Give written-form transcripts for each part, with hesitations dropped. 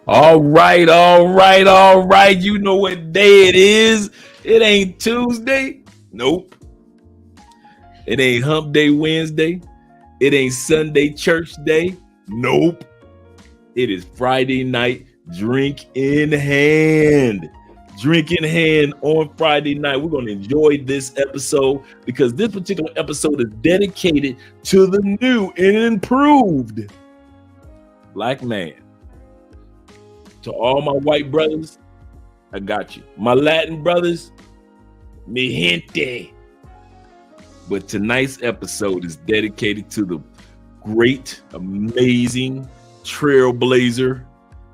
All right, all right, all right. You know what day it is. It ain't Tuesday. Nope. It ain't Hump Day Wednesday. It ain't Sunday Church Day. Nope. It is Friday night, drink in hand. Drink in hand on Friday night. We're going to enjoy this episode because this particular episode is dedicated to the new and improved Black man. To all my white brothers, I got you. My Latin brothers, mi gente. But tonight's episode is dedicated to the great, amazing trailblazer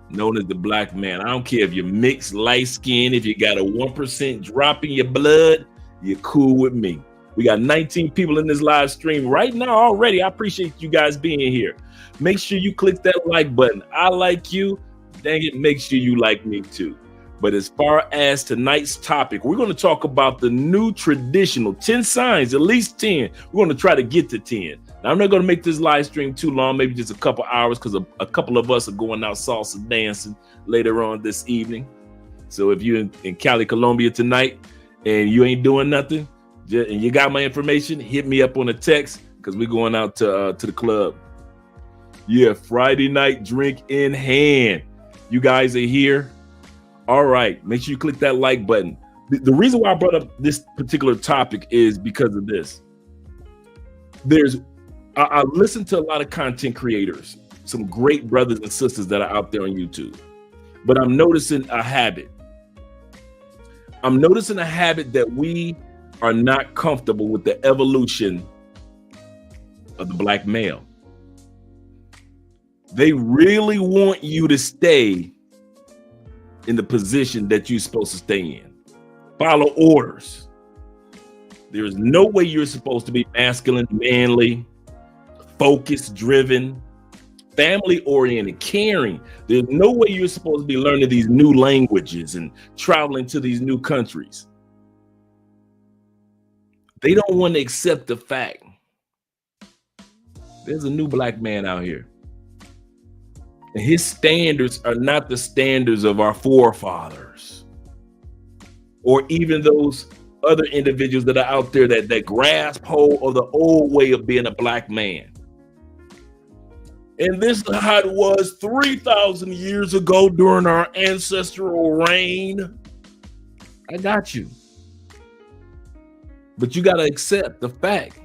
known as the Black man. I don't care if you're mixed, light skin, if you got a 1% drop in your blood, you're cool with me. We got 19 people in this live stream right now already. I appreciate you guys being here. Make sure you click that like button. I like you. Dang it, make sure you like me too. But as far as tonight's topic, we're going to talk about the new traditional 10 signs, at least 10. We're going to try to get to 10. Now, I'm not going to make this live stream too long, maybe just a couple hours, because a couple of us are going out salsa dancing later on this evening. So if you're in Cali, Colombia tonight and you ain't doing nothing, and you got my information, hit me up on a text because we're going out to the club. Yeah, Friday night drink in hand. You guys are here. All right. Make sure you click that like button. The reason why I brought up this particular topic is because of this. I listen to a lot of content creators, some great brothers and sisters that are out there on YouTube. But I'm noticing a habit. I'm noticing a habit that we are not comfortable with the evolution of the Black male. They really want you to stay in the position that you're supposed to stay in. Follow orders. There is no way you're supposed to be masculine, manly, focused, driven, family-oriented, caring. There's no way you're supposed to be learning these new languages and traveling to these new countries. They don't want to accept the fact there's a new Black man out here. And his standards are not the standards of our forefathers or even those other individuals that are out there that grasp hold of the old way of being a Black man. And this is how it was 3,000 years ago during our ancestral reign. I got you. But you got to accept the fact,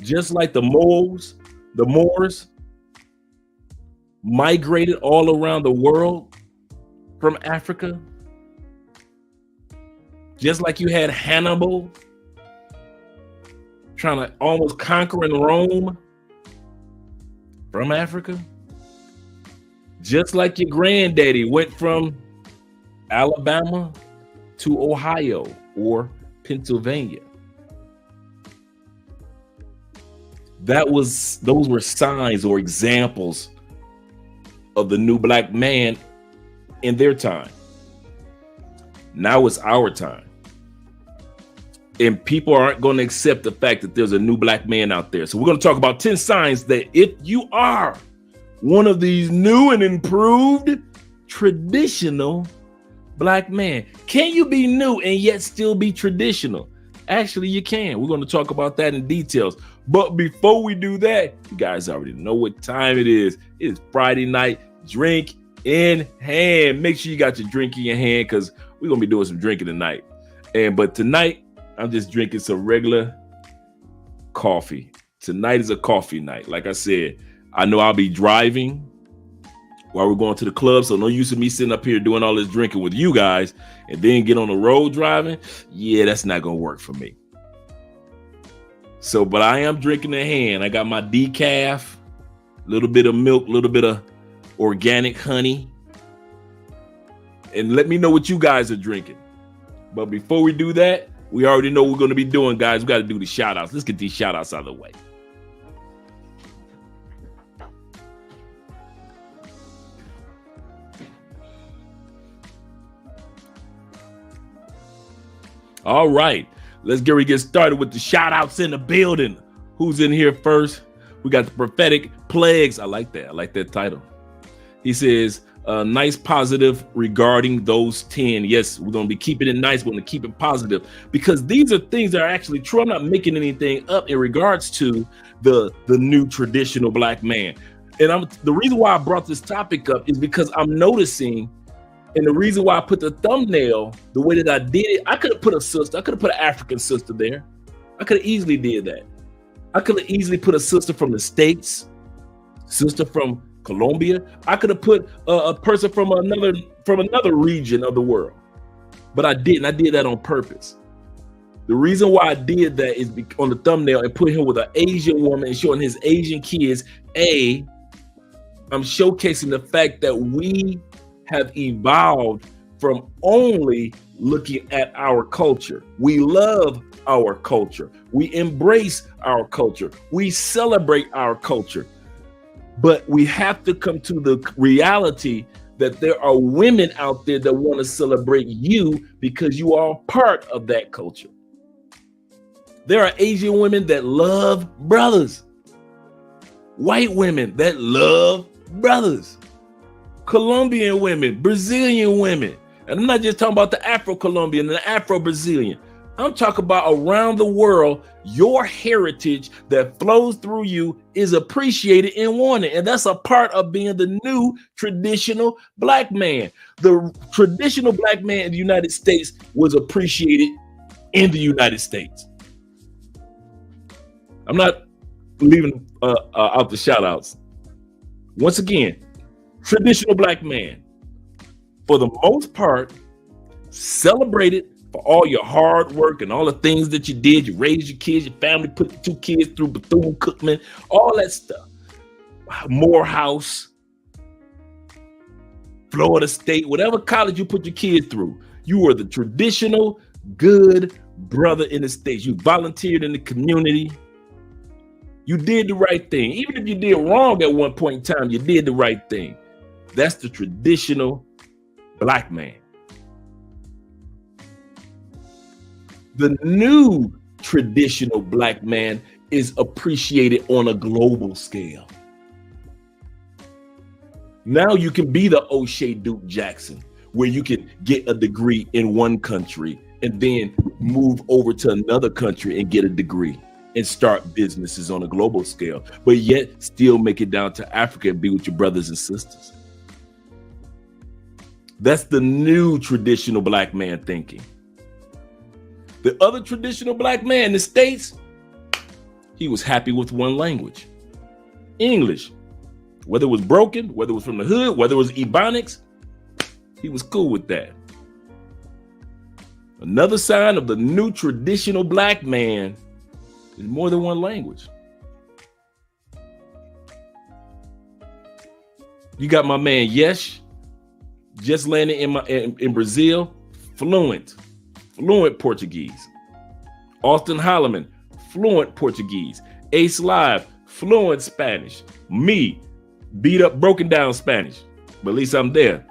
just like the Moors migrated all around the world from Africa, just like you had Hannibal trying to almost conquer in Rome from Africa, just like your granddaddy went from Alabama to Ohio or Pennsylvania. Those were signs or examples of the new Black man in their time. Now it's our time. And people aren't going to accept the fact that there's a new Black man out there. So we're going to talk about 10 signs that if you are one of these new and improved traditional Black men, can you be new and yet still be traditional? Actually, you can. We're going to talk about that in details. But before we do that, you guys already know what time it is. It's Friday night, drink in hand. Make sure you got your drink in your hand because we're going to be doing some drinking tonight. But tonight, I'm just drinking some regular coffee. Tonight is a coffee night. Like I said, I know I'll be driving while we're going to the club. So no use of me sitting up here doing all this drinking with you guys and then get on the road driving. Yeah, that's not going to work for me. So, but I am drinking in hand. I got my decaf, a little bit of milk, a little bit of organic honey. And let me know what you guys are drinking. But before we do that, we already know what we're going to be doing, guys. We got to do the shout outs. Let's get these shout outs out of the way. All right. Let's get started with the shout outs in the building. Who's in here first? We got the prophetic plagues. I like that. I like that title. He says, nice positive regarding those 10. Yes, we're going to be keeping it nice. We're going to keep it positive because these are things that are actually true. I'm not making anything up in regards to the new traditional black man. And the reason why I brought this topic up is because I'm noticing, and the reason why I put the thumbnail the way that I did it, I could have put a sister, I could have put an African sister there. I could have easily did that. I could have easily put a sister from the States, sister from Colombia. I could have put a person from another region of the world, but I didn't. I did that on purpose. The reason why I did that is on the thumbnail and put him with an Asian woman and showing his Asian kids. I'm showcasing the fact that we have evolved from only looking at our culture. We love our culture. We embrace our culture. We celebrate our culture. But we have to come to the reality that there are women out there that want to celebrate you because you are part of that culture. There are Asian women that love brothers. White women that love brothers. Colombian women, Brazilian women. And I'm not just talking about the Afro-Colombian and the Afro-Brazilian. I'm talking about around the world, your heritage that flows through you is appreciated and wanted. And that's a part of being the new traditional black man. The traditional black man in the United States was appreciated in the United States. I'm not leaving out the shout outs. Once again, traditional black man, for the most part, celebrated for all your hard work and all the things that you did. You raised your kids, your family put the 2 kids through Bethune-Cookman, all that stuff. Morehouse, Florida State, whatever college you put your kids through, you were the traditional good brother in the States. You volunteered in the community. You did the right thing. Even if you did wrong at one point in time, you did the right thing. That's the traditional black man. The new traditional black man is appreciated on a global scale. Now you can be the O'Shea Duke Jackson, where you can get a degree in one country and then move over to another country and get a degree and start businesses on a global scale, but yet still make it down to Africa and be with your brothers and sisters. That's the new traditional black man thinking. The other traditional black man in the States, he was happy with one language, English. Whether it was broken, whether it was from the hood, whether it was Ebonics, he was cool with that. Another sign of the new traditional black man is more than one language. You got my man Yesh, just landed in Brazil, fluent Portuguese. Austin Holloman, fluent Portuguese. Ace Live, fluent Spanish. Me, beat up, broken down Spanish, but at least I'm there.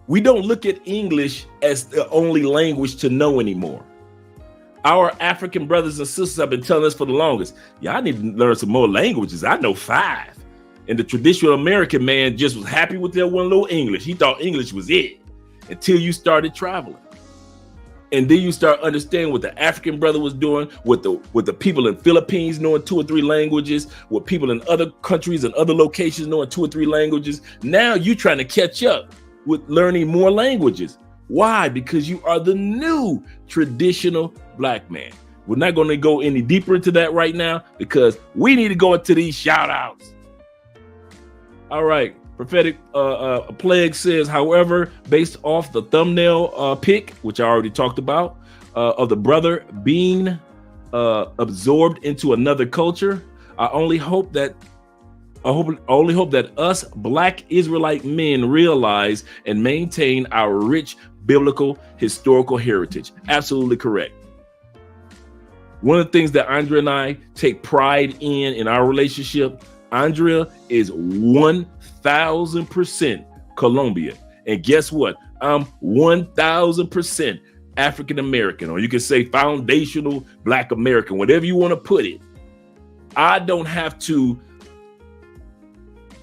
We don't look at English as the only language to know anymore. Our African brothers and sisters have been telling us for the longest, y'all need to learn some more languages. I know 5. And the traditional American man just was happy with their one little English. He thought English was it until you started traveling. And then you start understanding what the African brother was doing, with the people in Philippines knowing 2 or 3 languages, with people in other countries and other locations knowing 2 or 3 languages. Now you're trying to catch up with learning more languages. Why? Because you are the new traditional black man. We're not going to go any deeper into that right now because we need to go into these shout outs. All right. Prophetic Plague says, however, based off the thumbnail pic, which I already talked about, of the brother being absorbed into another culture, I only hope that us Black Israelite men realize and maintain our rich biblical historical heritage. Absolutely correct. One of the things that Andrea and I take pride in our relationship, Andrea is 1,000% Colombian. And guess what? I'm 1,000% African American, or you can say foundational Black American, whatever you want to put it. I don't have to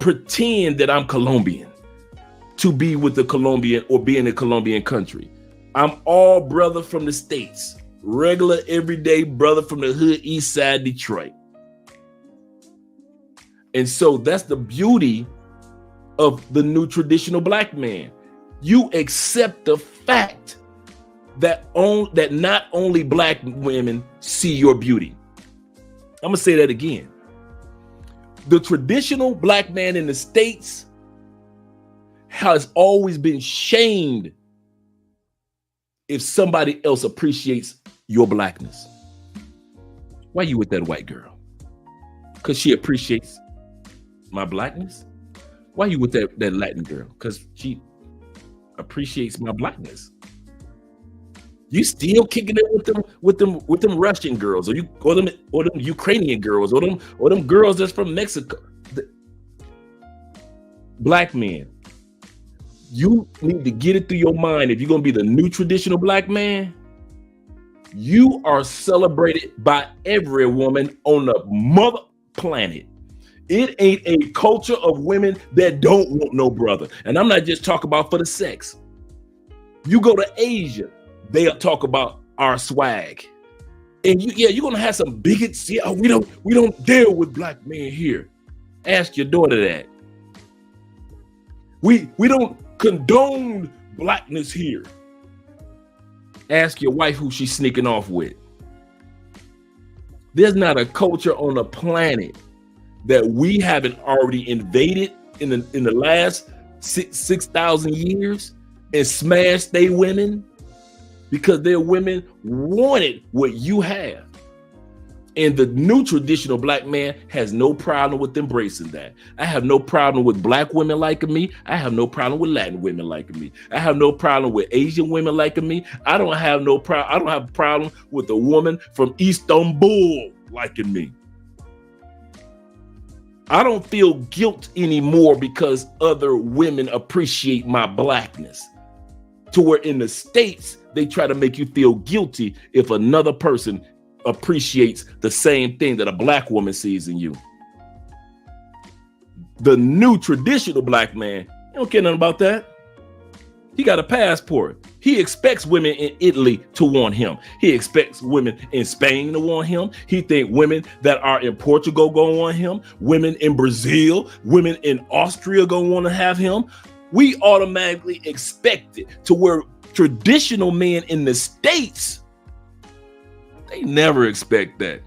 pretend that I'm Colombian to be with the Colombian or be in the Colombian country. I'm all brother from the States, regular everyday brother from the hood, east side Detroit. And so that's the beauty of the new traditional black man. You accept the fact that not only black women see your beauty. I'm gonna say that again. The traditional black man in the States has always been shamed if somebody else appreciates your blackness. Why you with that white girl? Because she appreciates my blackness? Why you with that Latin girl? Because she appreciates my blackness. You still kicking it with them Russian girls, or them Ukrainian girls, or them girls that's from Mexico. Black men, you need to get it through your mind. If you're gonna be the new traditional black man, you are celebrated by every woman on the mother planet. It ain't a culture of women that don't want no brother. And I'm not just talking about for the sex. You go to Asia, they'll talk about our swag. And you're gonna have some bigots. Yeah, we don't deal with black men here. Ask your daughter that. We don't condone blackness here. Ask your wife who she's sneaking off with. There's not a culture on the planet that we haven't already invaded in the last 6,000 years and smashed they women because their women wanted what you have. And the new traditional black man has no problem with embracing that. I have no problem with black women liking me. I have no problem with Latin women liking me. I have no problem with Asian women liking me. I don't have a problem with a woman from Istanbul liking me. I don't feel guilt anymore because other women appreciate my blackness. To where in the States, they try to make you feel guilty if another person appreciates the same thing that a black woman sees in you. The new traditional black man, he don't care nothing about that. He got a passport. He expects women in Italy to want him. He expects women in Spain to want him. He thinks women that are in Portugal gonna want him. Women in Brazil, women in Austria gonna want to have him. We automatically expect it to where traditional men in the States, they never expect that.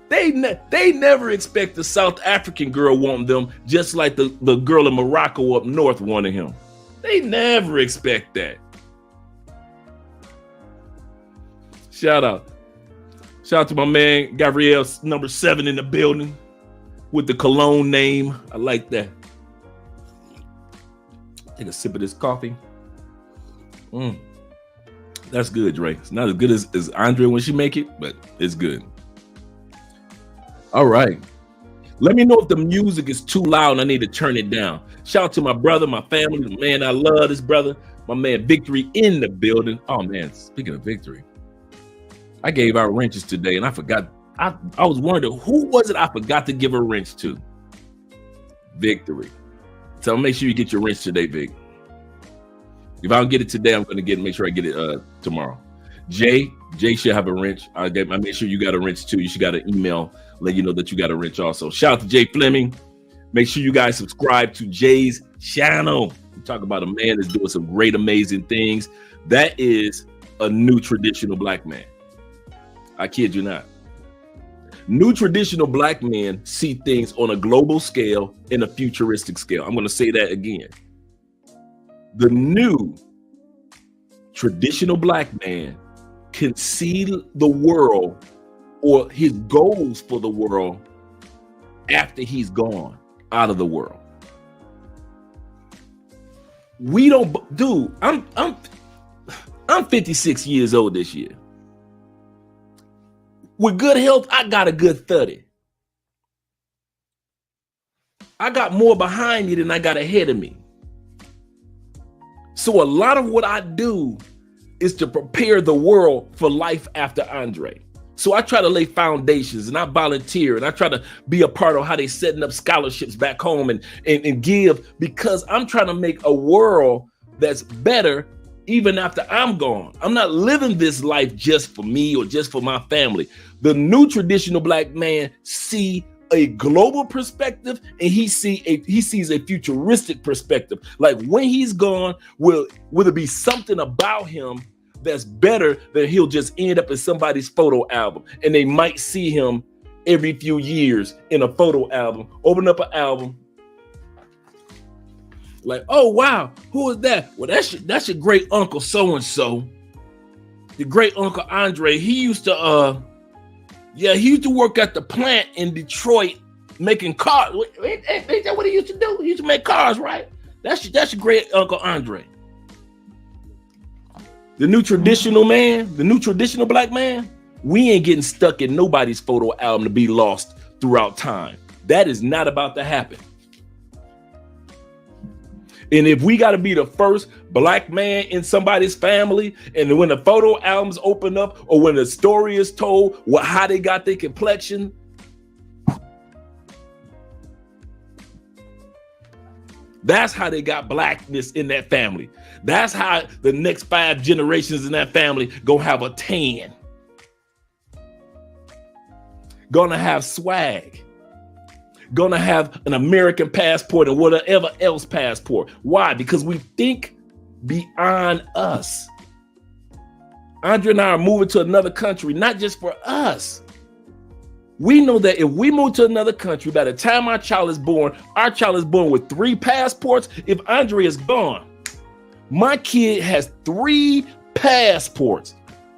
They never expect the South African girl wanting them just like the girl in Morocco up north wanting him. They never expect that. Shout out to my man Gabrielle, number 7 in the building with the cologne name. I like that. Take a sip of this coffee. That's good, Dre. It's not as good as Andre when she make it, but it's good. All right. Let me know if the music is too loud and I need to turn it down. Shout out to my brother, my family, the man I love, this brother, my man Victory in the building. Oh man, speaking of Victory, I gave out wrenches today and I forgot. I was wondering who was it I forgot to give a wrench to? Victory. So make sure you get your wrench today, Vic. If I don't get it today, I'm going to make sure I get it tomorrow. Jay should have a wrench. I make sure you got a wrench too. You should got an email let you know that you got a wrench also. Shout out to Jay Fleming. Make sure you guys subscribe to Jay's channel. We talk about a man that's doing some great, amazing things. That is a new traditional black man. I kid you not. New traditional black men see things on a global scale and a futuristic scale. I'm going to say that again. The new traditional black man can see the world or his goals for the world after he's gone out of the world. We don't, dude, I'm 56 years old this year. With good health, I got a good 30. I got more behind me than I got ahead of me. So a lot of what I do is to prepare the world for life after Andre. So I try to lay foundations, and I volunteer, and I try to be a part of how they setting up scholarships back home and give, because I'm trying to make a world that's better even after I'm gone. I'm not living this life just for me or just for my family. The new traditional Black man see a global perspective, and he sees a futuristic perspective. Like when he's gone, will it be something about him that's better than he'll just end up in somebody's photo album, and they might see him every few years in a photo album, open up an album, like, oh wow, who is that? Well, that's your great uncle so-and-so, your great uncle Andre. He used to work at the plant in Detroit making cars. Ain't that what he used to do? He used to make cars, right? That's your great uncle Andre. The new traditional man, the new traditional Black man, we ain't getting stuck in nobody's photo album to be lost throughout time. That is not about to happen. And if we got to be the first Black man in somebody's family, and when the photo albums open up, or when the story is told, how they got their complexion, that's how they got Blackness in that family. That's how the next 5 generations in that family gonna have a tan, gonna have swag, gonna have an American passport and whatever else passport. Why? Because we think beyond us. Andre and I are moving to another country, not just for us. We know that if we move to another country, by the time our child is born with 3 passports. If Andre is gone, my kid has 3 passports.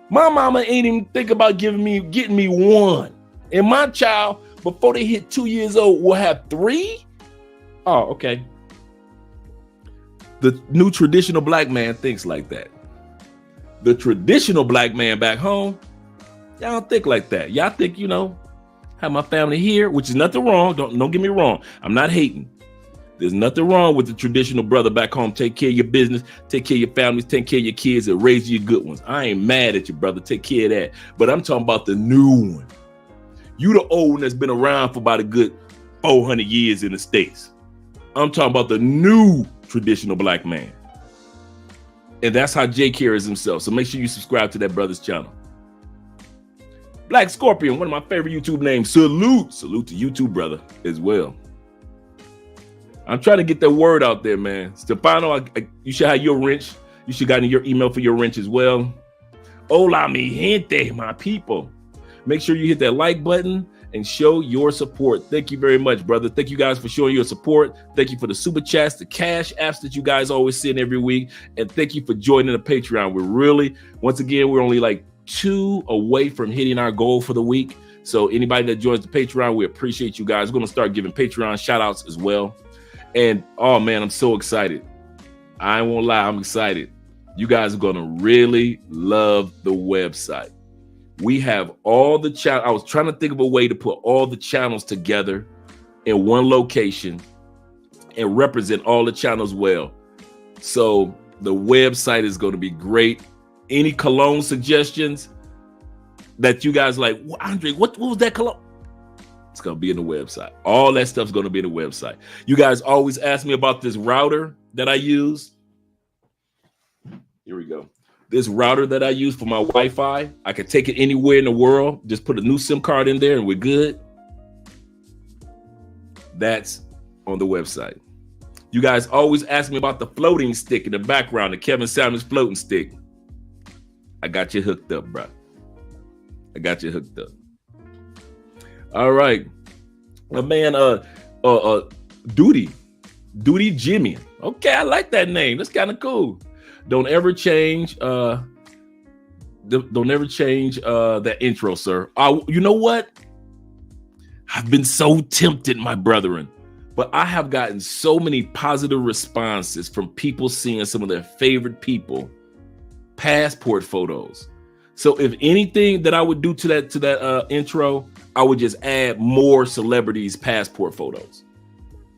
My mama ain't even think about getting me 1. And my child, before they hit 2 years old, will have 3. Oh, okay. The new traditional Black man thinks like that. The traditional Black man back home, y'all don't think like that. Y'all think, have my family here, which is nothing wrong. Don't get me wrong. I'm not hating. There's nothing wrong with the traditional brother back home. Take care of your business, take care of your families, take care of your kids, and raise you good ones. I ain't mad at you, brother. Take care of that. But I'm talking about the new one. You the old one that's been around for about a good 400 years in the States. I'm talking about the new traditional Black man. And that's how Jay carries himself. So make sure you subscribe to that brother's channel. Black Scorpion, one of my favorite YouTube names. Salute to YouTube, brother, as well. I'm trying to get that word out there, man. Stefano, you should have your wrench. You should have gotten your email for your wrench as well. Hola, mi gente, my people. Make sure you hit that like button and show your support. Thank you very much, brother. Thank you guys for showing your support. Thank you for the super chats, the cash apps that you guys always send every week. And thank you for joining the Patreon. We're only like 2 away from hitting our goal for the week. So anybody that joins the Patreon, we appreciate you guys. We're going to start giving Patreon shout outs as well. And oh man, I'm so excited. I won't lie, I'm excited. You guys are going to really love the website. We have all the channels. I was trying to think of a way to put all the channels together in one location and represent all the channels well. So the website is going to be great. Any cologne suggestions that you guys like, well, Andre, what was that cologne? It's going to be in the website. All that stuff's going to be in the website. You guys always ask me about this router that I use. Here we go. This router that I use for my Wi-Fi, I can take it anywhere in the world. Just put a new SIM card in there and we're good. That's on the website. You guys always ask me about the floating stick in the background, the Kevin Samuels floating stick. I got you hooked up, bro. I got you hooked up. All right. My man, Duty Jimmy. Okay, I like that name. That's kind of cool. Don't ever change that intro, sir. You know what? I've been so tempted, my brethren, but I have gotten so many positive responses from people seeing some of their favorite people passport photos. So if anything that I would do to that intro, I would just add more celebrities' passport photos,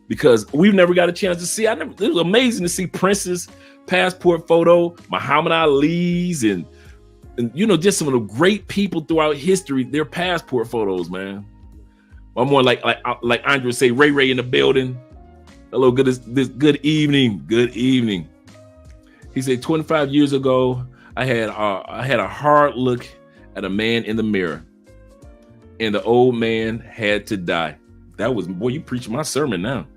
because we've never got a chance to see. It was amazing to see Prince's passport photo, Muhammad Ali's, and And just some of the great people throughout history, their passport photos, man. I'm more like Andre say, Ray in the building. Hello, good evening. Good evening. He said 25 years ago, I had a hard look at a man in the mirror, and the old man had to die. That was, boy, you preaching my sermon now.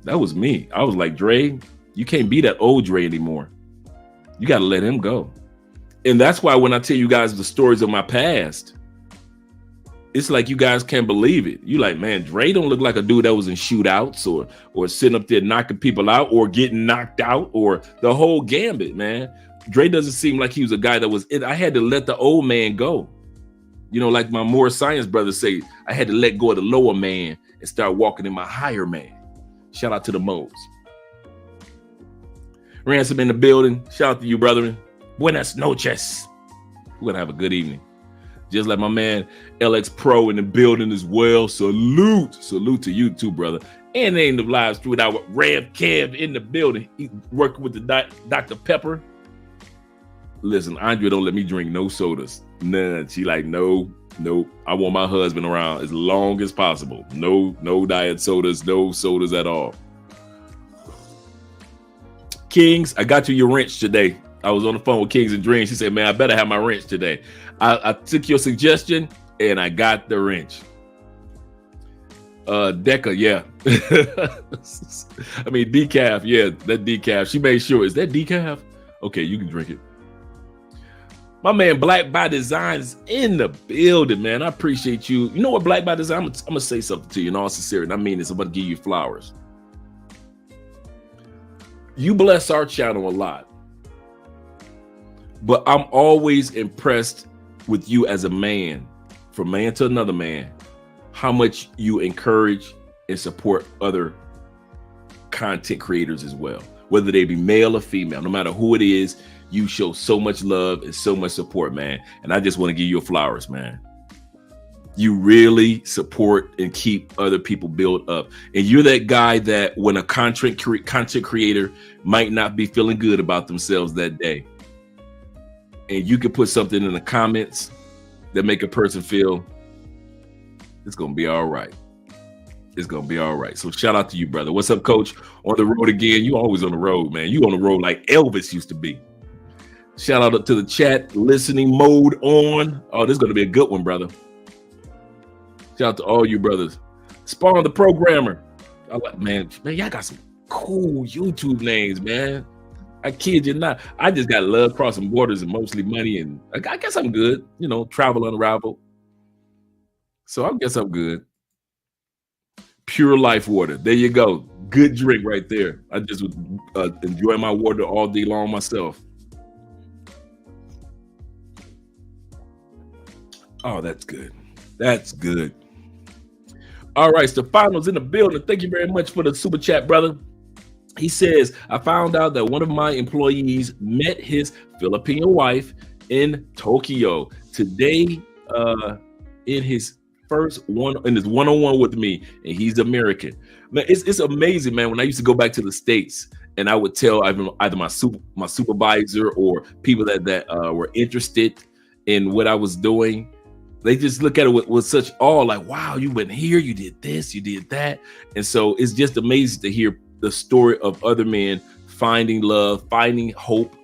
That was me. I was like, Dre, you can't be that old Dre anymore. You got to let him go. And that's why when I tell you guys the stories of my past, it's like you guys can't believe it. You like, man, Dre don't look like a dude that was in shootouts or sitting up there knocking people out or getting knocked out or the whole gambit, man. Dre doesn't seem like he was a guy that was I had to let the old man go. Like my more science brothers say, I had to let go of the lower man and start walking in my higher man. Shout out to the Modes. Ransom in the building. Shout out to you, brethren. Buenas noches. We're going to have a good evening. Just like my man LX Pro in the building as well. Salute to you too, brother. And they in the live stream with our Rev Kev in the building. He's working with the Dr. Pepper. Listen, Andre don't let me drink no sodas. None. She like, no. I want my husband around as long as possible. No diet sodas, no sodas at all. Kings, I got you your wrench today. I was on the phone with Kings and Dreams. She said, man, I better have my wrench today. I took your suggestion and I got the wrench. Deca, yeah. I mean, decaf, yeah, that decaf. She made sure. Is that decaf? Okay, you can drink it. My man Black by Design is in the building, man. I appreciate you. You know what, Black by Design? I'm going to say something to you in all sincerity. I mean this. I'm going to give you flowers. You bless our channel a lot. But I'm always impressed with you as a man, from man to another man, how much you encourage and support other content creators as well, whether they be male or female. No matter who it is, you show so much love and so much support, man. And I just want to give you flowers, man. You really support and keep other people build up. And you're that guy that when a content creator might not be feeling good about themselves that day, and you can put something in the comments that make a person feel it's going to be all right. It's going to be all right. So shout out to you, brother. What's up, coach? On the road again. You always on the road, man. You on the road like Elvis used to be. Shout out to the chat, listening mode on. Oh, this is going to be a good one, brother. Shout out to all you brothers. Spawn the Programmer. I like, man, y'all got some cool YouTube names, man. I kid you not. I just got love crossing borders and mostly money, and I guess I'm good. Travel unraveled. So I guess I'm good. Pure Life Water. There you go. Good drink right there. I just enjoy my water all day long myself. Oh, that's good. That's good. All right, Stefano's in the building. Thank you very much for the super chat, brother. He says, I found out that one of my employees met his Filipino wife in Tokyo today in his one-on-one with me, and he's American. Man, it's amazing, man. When I used to go back to the States and I would tell either my supervisor or people that were interested in what I was doing, they just look at it with such awe, like, wow, you went here, you did this, you did that. And so it's just amazing to hear the story of other men finding love, finding hope.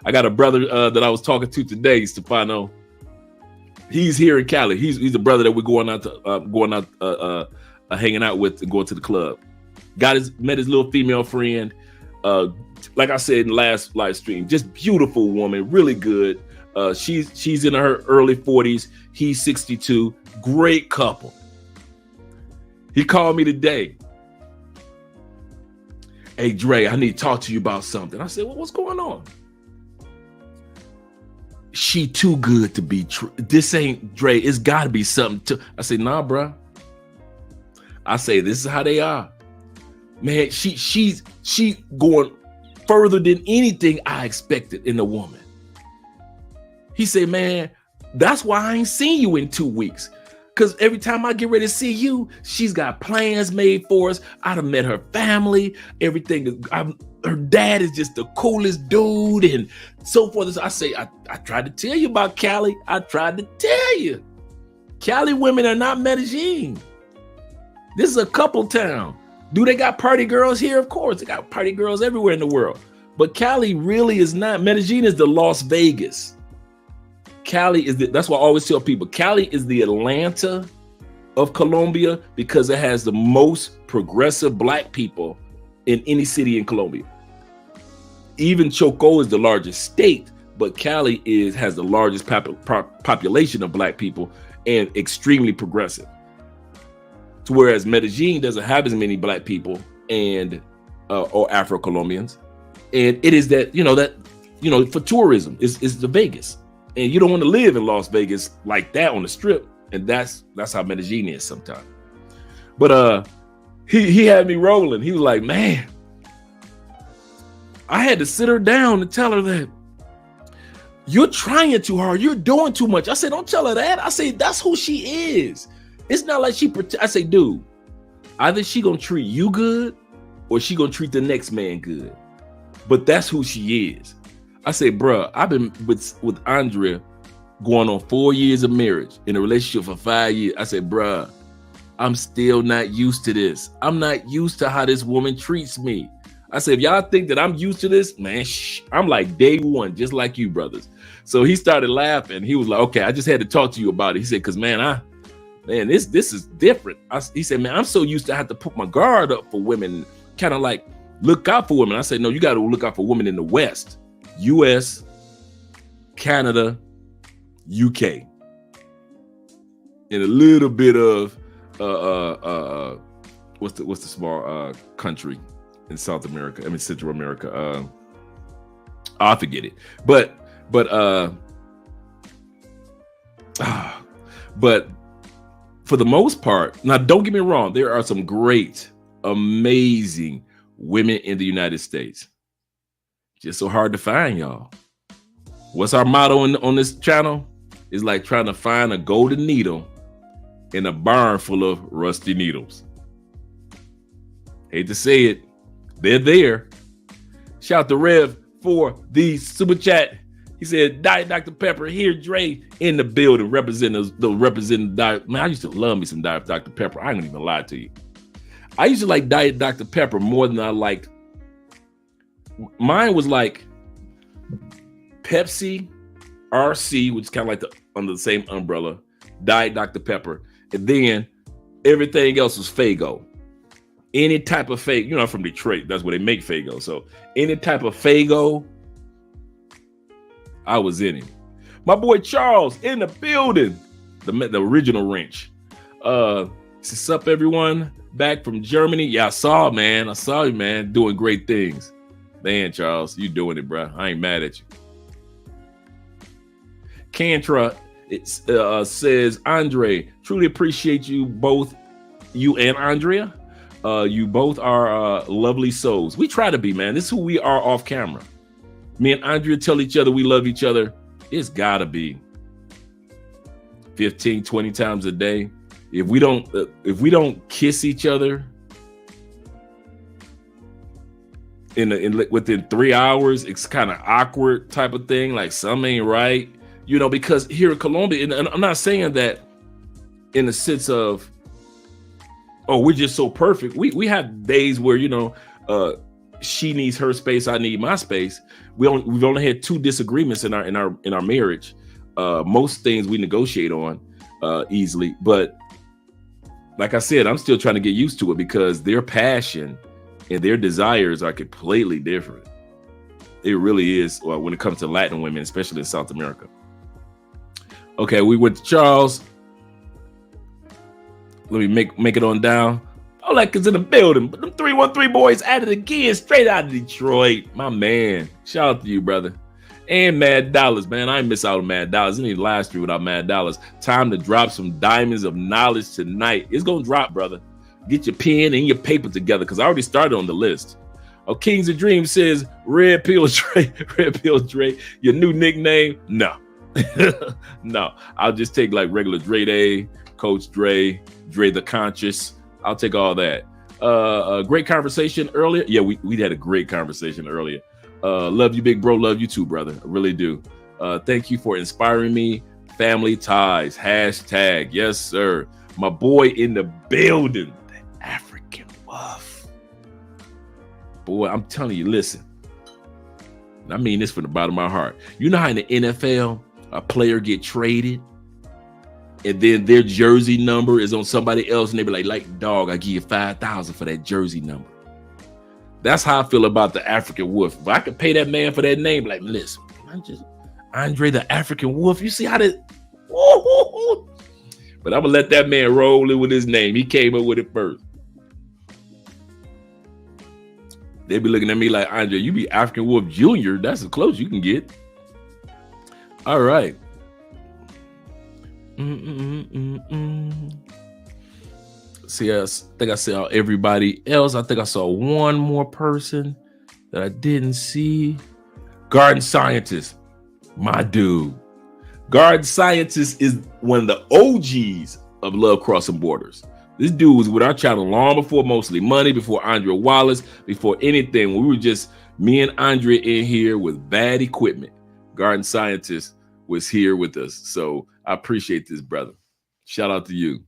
I got a brother that I was talking to today, Stefano. He's here in Cali. He's a brother that we're going out hanging out with and going to the club. Met his little female friend. Like I said in the last live stream, just beautiful woman, really good. She's in her early 40s. He's 62. Great couple. He called me today. Hey, Dre, I need to talk to you about something. I said, well, what's going on? She too good to be true. This ain't Dre. It's got to be something. I say, nah, bro. I say, this is how they are. Man, she's going further than anything I expected in a woman. He said, man, that's why I ain't seen you in 2 weeks. Because every time I get ready to see you, she's got plans made for us. I'd have met her family, everything. her dad is just the coolest dude and so forth. I say, I tried to tell you about Cali. I tried to tell you. Cali women are not Medellin. This is a couple town. Do they got party girls here? Of course, they got party girls everywhere in the world. But Cali really is not. Medellin is the Las Vegas. Cali is that's why I always tell people, Cali is the Atlanta of Colombia because it has the most progressive black people in any city in Colombia. Even Chocó is the largest state, but Cali has the largest population of black people and extremely progressive. Whereas Medellin doesn't have as many black people and or Afro-Colombians. And it is that, for tourism, it's the Vegas. And you don't want to live in Las Vegas like that on the strip. And that's how Medellin is sometimes. But he had me rolling. He was like, man, I had to sit her down and tell her that you're trying too hard. You're doing too much. I said, don't tell her that. I say, that's who she is. It's not like I say, dude, either she gonna treat you good or she gonna treat the next man good. But that's who she is. I say, bruh, I've been with Andrea going on 4 years of marriage, in a relationship for 5 years. I said, bruh, I'm still not used to this. I'm not used to how this woman treats me. I said, if y'all think that I'm used to this, man, I'm like day one, just like you brothers. So he started laughing. He was like, okay, I just had to talk to you about it. He said, because man, this is different. He said, man, I'm so used to have to put my guard up for women, kind of like look out for women. I said, no, you got to look out for women in the West, US, Canada, UK, and a little bit of what's the small country in South America? I mean Central America. I forget it. But for the most part, now don't get me wrong, there are some great, amazing women in the United States. Just so hard to find, y'all. What's our motto on this channel? It's like trying to find a golden needle in a barn full of rusty needles. Hate to say it, they're there. Shout to Rev for the super chat. He said, Diet Dr. Pepper here, Dre in the building, representing Diet. Man, I used to love me some Diet Dr. Pepper. I ain't gonna even lie to you. I used to like Diet Dr. Pepper more than I liked. Mine was like Pepsi, RC, which is kind of like under the same umbrella, Diet Dr. Pepper, and then everything else was Faygo. Any type of Faygo, I'm from Detroit, that's where they make Faygo. So any type of Faygo, I was in it. My boy Charles in the building, the original wrench. What's up, everyone? Back from Germany. Yeah, I saw you, man, doing great things. Man, Charles, you doing it, bro. I ain't mad at you. Cantra, it says, Andre, truly appreciate you both, you and Andrea. You both are lovely souls. We try to be, man. This is who we are off camera. Me and Andrea tell each other we love each other. It's gotta be 15, 20 times a day. If we don't kiss each other within 3 hours, it's kind of awkward type of thing. Like something ain't right, because here in Colombia, and I'm not saying that in the sense of, oh, we're just so perfect. We have days where, she needs her space, I need my space. We've only had 2 disagreements in our marriage. Most things we negotiate on easily, but like I said, I'm still trying to get used to it because their passion and their desires are completely different. It really is when it comes to Latin women, especially in South America. Okay, we went to Charles. Let me make it on down. Olek is in the building, but them 313 boys at it again, straight out of Detroit. My man, shout out to you, brother. And Mad Dollars, man. I ain't miss out on Mad Dollars. I need live stream without Mad Dollars. Time to drop some diamonds of knowledge tonight. It's gonna drop, brother. Get your pen and your paper together because I already started on the list. Oh, Kings of Dreams says, Red Pill Dre, Red Pill Dre, your new nickname? No. No, I'll just take like regular Dre Day, Coach Dre, Dre the Conscious. I'll take all that. Great conversation earlier. Yeah, we had a great conversation earlier. Love you, big bro. Love you too, brother. I really do. Thank you for inspiring me. Family ties. Hashtag. Yes, sir. My boy in the building. The African Wolf. Boy, I'm telling you, listen. I mean this from the bottom of my heart. You know how in the NFL, a player get traded and then their jersey number is on somebody else and they be like, dog, I give you 5,000 for that jersey number. That's how I feel about the African Wolf. If I could pay that man for that name, like, listen, I'm just Andre the African Wolf. You see how that, but I'm gonna let that man roll in with his name. He came up with it first. They be looking at me like, Andre, you be African Wolf Jr. That's as close you can get. All right. See, I think I saw everybody else. I think I saw one more person that I didn't see. Garden Scientist, my dude. Garden Scientist is one of the OGs of Love Crossing Borders. This dude was with our channel long before Mostly Money, before Andre Wallace, before anything. We were just me and Andre in here with bad equipment. Garden Scientist was here with us. So I appreciate this, brother. Shout out to you.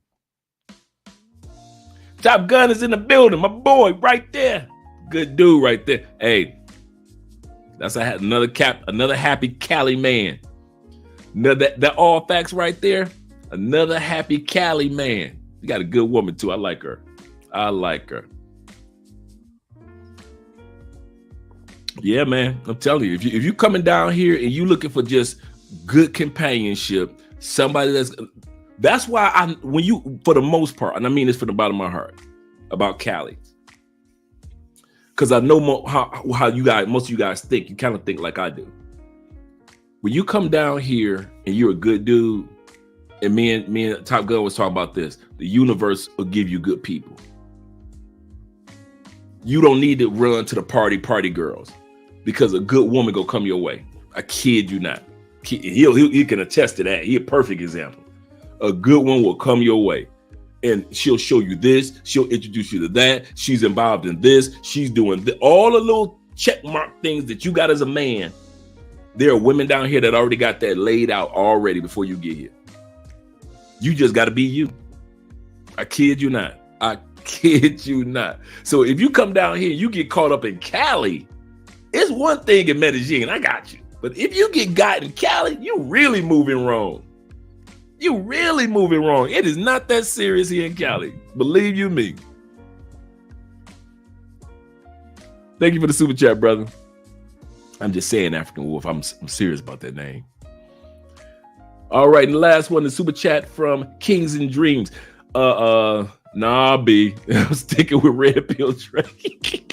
Top Gun is in the building. My boy right there. Good dude right there. Hey, that's another happy Cali man. That all facts right there. Another happy Cali man. You got a good woman too. I like her. Yeah, man. I'm telling you, if you coming down here and you looking for just good companionship, somebody that's why when you, for the most part, and I mean this from the bottom of my heart about Cali, because I know how you guys, most of you guys think. You kind of think like I do. When you come down here and you're a good dude, and me and Top Gun was talking about this, the universe will give you good people. You don't need to run to the party girls, because a good woman go come your way. I kid you not. He can attest to that. He's a perfect example. A good one will come your way, and she'll show you this. She'll introduce you to that. She's involved in this. She's doing all the little check mark things that you got as a man. There are women down here that already got that laid out already before you get here. You just got to be you. I kid you not. So if you come down here, you get caught up in Cali. It's one thing in Medellin, I got you. But if you get got in Cali, you really moving wrong. It is not that serious here in Cali. Believe you me. Thank you for the super chat, brother. I'm just saying African Wolf. I'm serious about that name. All right, and the last one, the super chat from Kings and Dreams. Nah, B. I'm sticking with Red Pill Drake.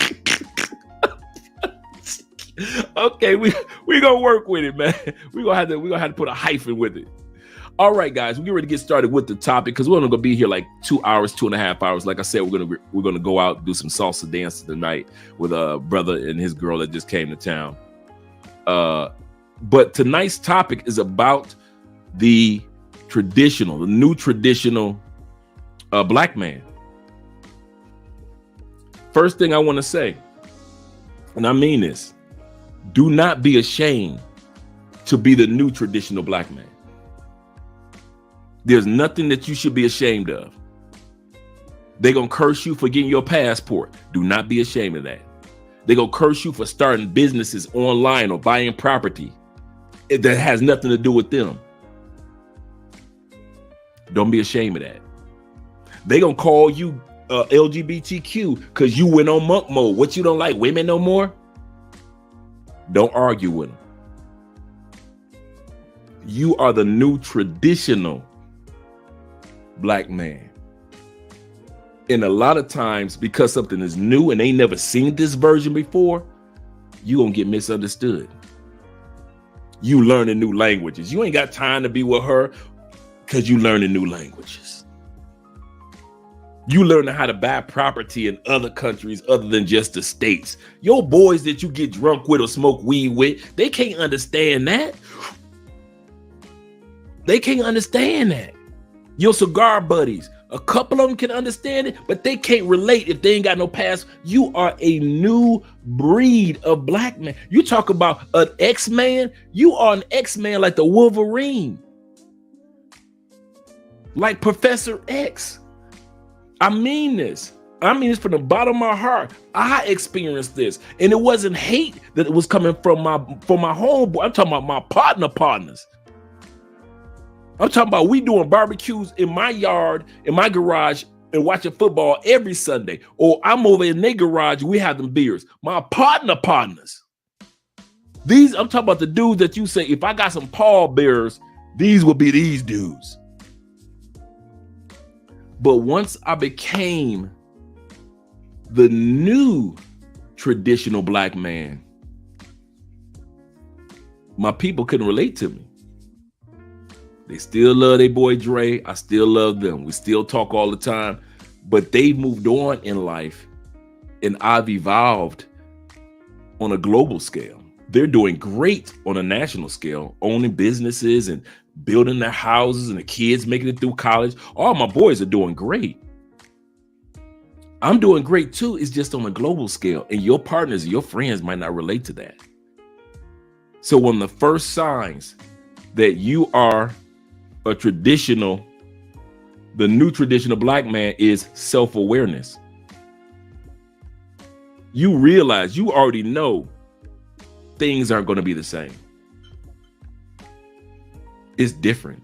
Okay, we gonna work with it, man. We gonna have to put a hyphen with it. All right, guys, we're ready to get started with the topic because we're gonna be here like 2 hours, 2.5 hours. Like I said, we're gonna go out and do some salsa dancing tonight with a brother and his girl that just came to town. But tonight's topic is about the new traditional black man. First thing I want to say, and I mean this, do not be ashamed to be the new traditional black man. There's nothing that you should be ashamed of. They're going to curse you for getting your passport. Do not be ashamed of that. They're going to curse you for starting businesses online or buying property that has nothing to do with them. Don't be ashamed of that. They're going to call you LGBTQ because you went on monk mode. What, you don't like women no more? Don't argue with them. You are the new traditional black man. And a lot of times, because something is new and they never seen this version before, you gonna get misunderstood. You learning new languages. You ain't got time to be with her because you learning new languages. You learning how to buy property in other countries other than just the States. Your boys that you get drunk with or smoke weed with, they can't understand that. They can't understand that. Your cigar buddies, A couple of them can understand it, but they can't relate if they ain't got no past. You are a new breed of black man. You talk about an X-Man, you are an X-Man like the Wolverine. Like Professor X. I mean this from the bottom of my heart. I experienced this, and it wasn't hate that it was coming from my homeboy. I'm talking about my partners. I'm talking about we doing barbecues in my yard, in my garage, and watching football every Sunday. Or I'm over in their garage, we have them beers. My partners. I'm talking about the dudes that you say, if I got some pallbearers, these will be these dudes. But once I became the new traditional black man, my people couldn't relate to me. They still love their boy Dre. I still love them. We still talk all the time, but they moved on in life, and I've evolved on a global scale. They're doing great on a national scale, owning businesses and building their houses, and the kids making it through college. All my boys are doing great. I'm doing great too. It's just on a global scale, and your partners, your friends might not relate to that. So one of the first signs that you are the new traditional black man is self-awareness. You realize, you already know things aren't going to be the same. It's different.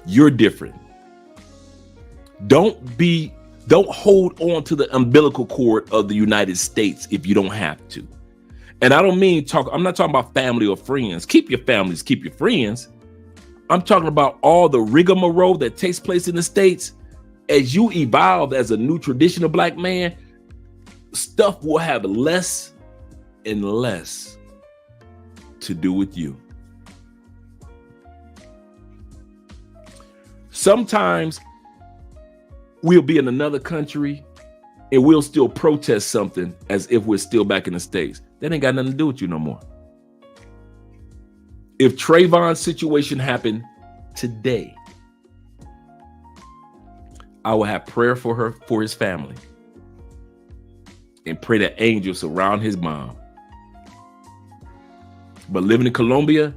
You're different. Don't hold on to the umbilical cord of the United States if you don't have to. And I don't mean I'm not talking about family or friends. Keep your families, keep your friends. I'm talking about all the rigmarole that takes place in the States. As you evolve as a new traditional black man, stuff will have less and less to do with you. Sometimes we'll be in another country and we'll still protest something as if we're still back in the States. That ain't got nothing to do with you no more. If Trayvon's situation happened today, I will have prayer for his family, and pray that angels surround his mom. But living in Colombia,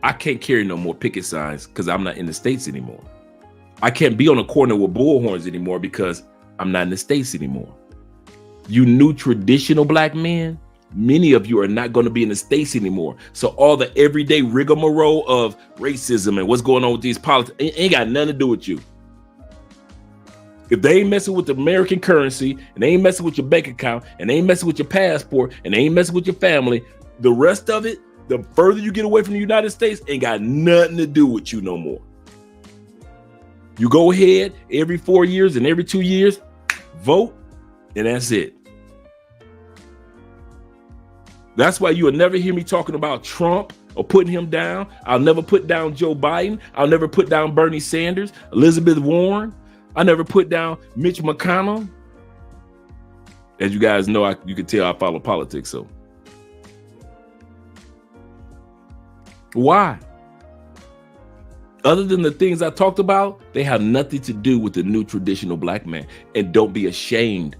I can't carry no more picket signs because I'm not in the States anymore. I can't be on a corner with bullhorns anymore because I'm not in the States anymore. You new traditional black men, many of you are not going to be in the States anymore. So all the everyday rigmarole of racism and what's going on with these politics ain't got nothing to do with you. If they ain't messing with the American currency, and they ain't messing with your bank account, and they ain't messing with your passport, and they ain't messing with your family, the rest of it, the further you get away from the United States, ain't got nothing to do with you no more. You go ahead every 4 years and every 2 years, vote, and that's it. That's why you will never hear me talking about Trump or putting him down. I'll never put down Joe Biden. I'll never put down Bernie Sanders, Elizabeth Warren. I never put down Mitch McConnell. As you guys know, you can tell I follow politics. So why? Other than the things I talked about, they have nothing to do with the new traditional black man. And don't be ashamed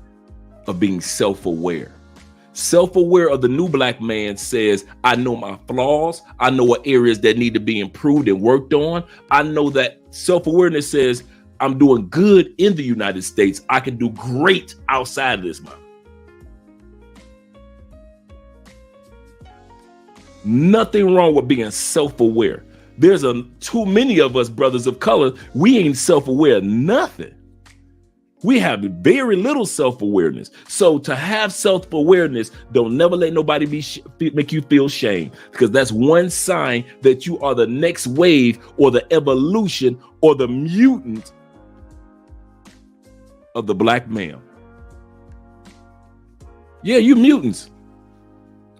of being self-aware. Self-aware of the new black man says, I know my flaws. I know what areas that need to be improved and worked on. I know that self-awareness says, I'm doing good in the United States. I can do great outside of this mountain. Nothing wrong with being self-aware. There's too many of us brothers of color. We ain't self-aware of nothing. We have very little self-awareness. So to have self-awareness, don't never let nobody make you feel shame, because that's one sign that you are the next wave or the evolution or the mutant of the black male. Yeah, you mutants.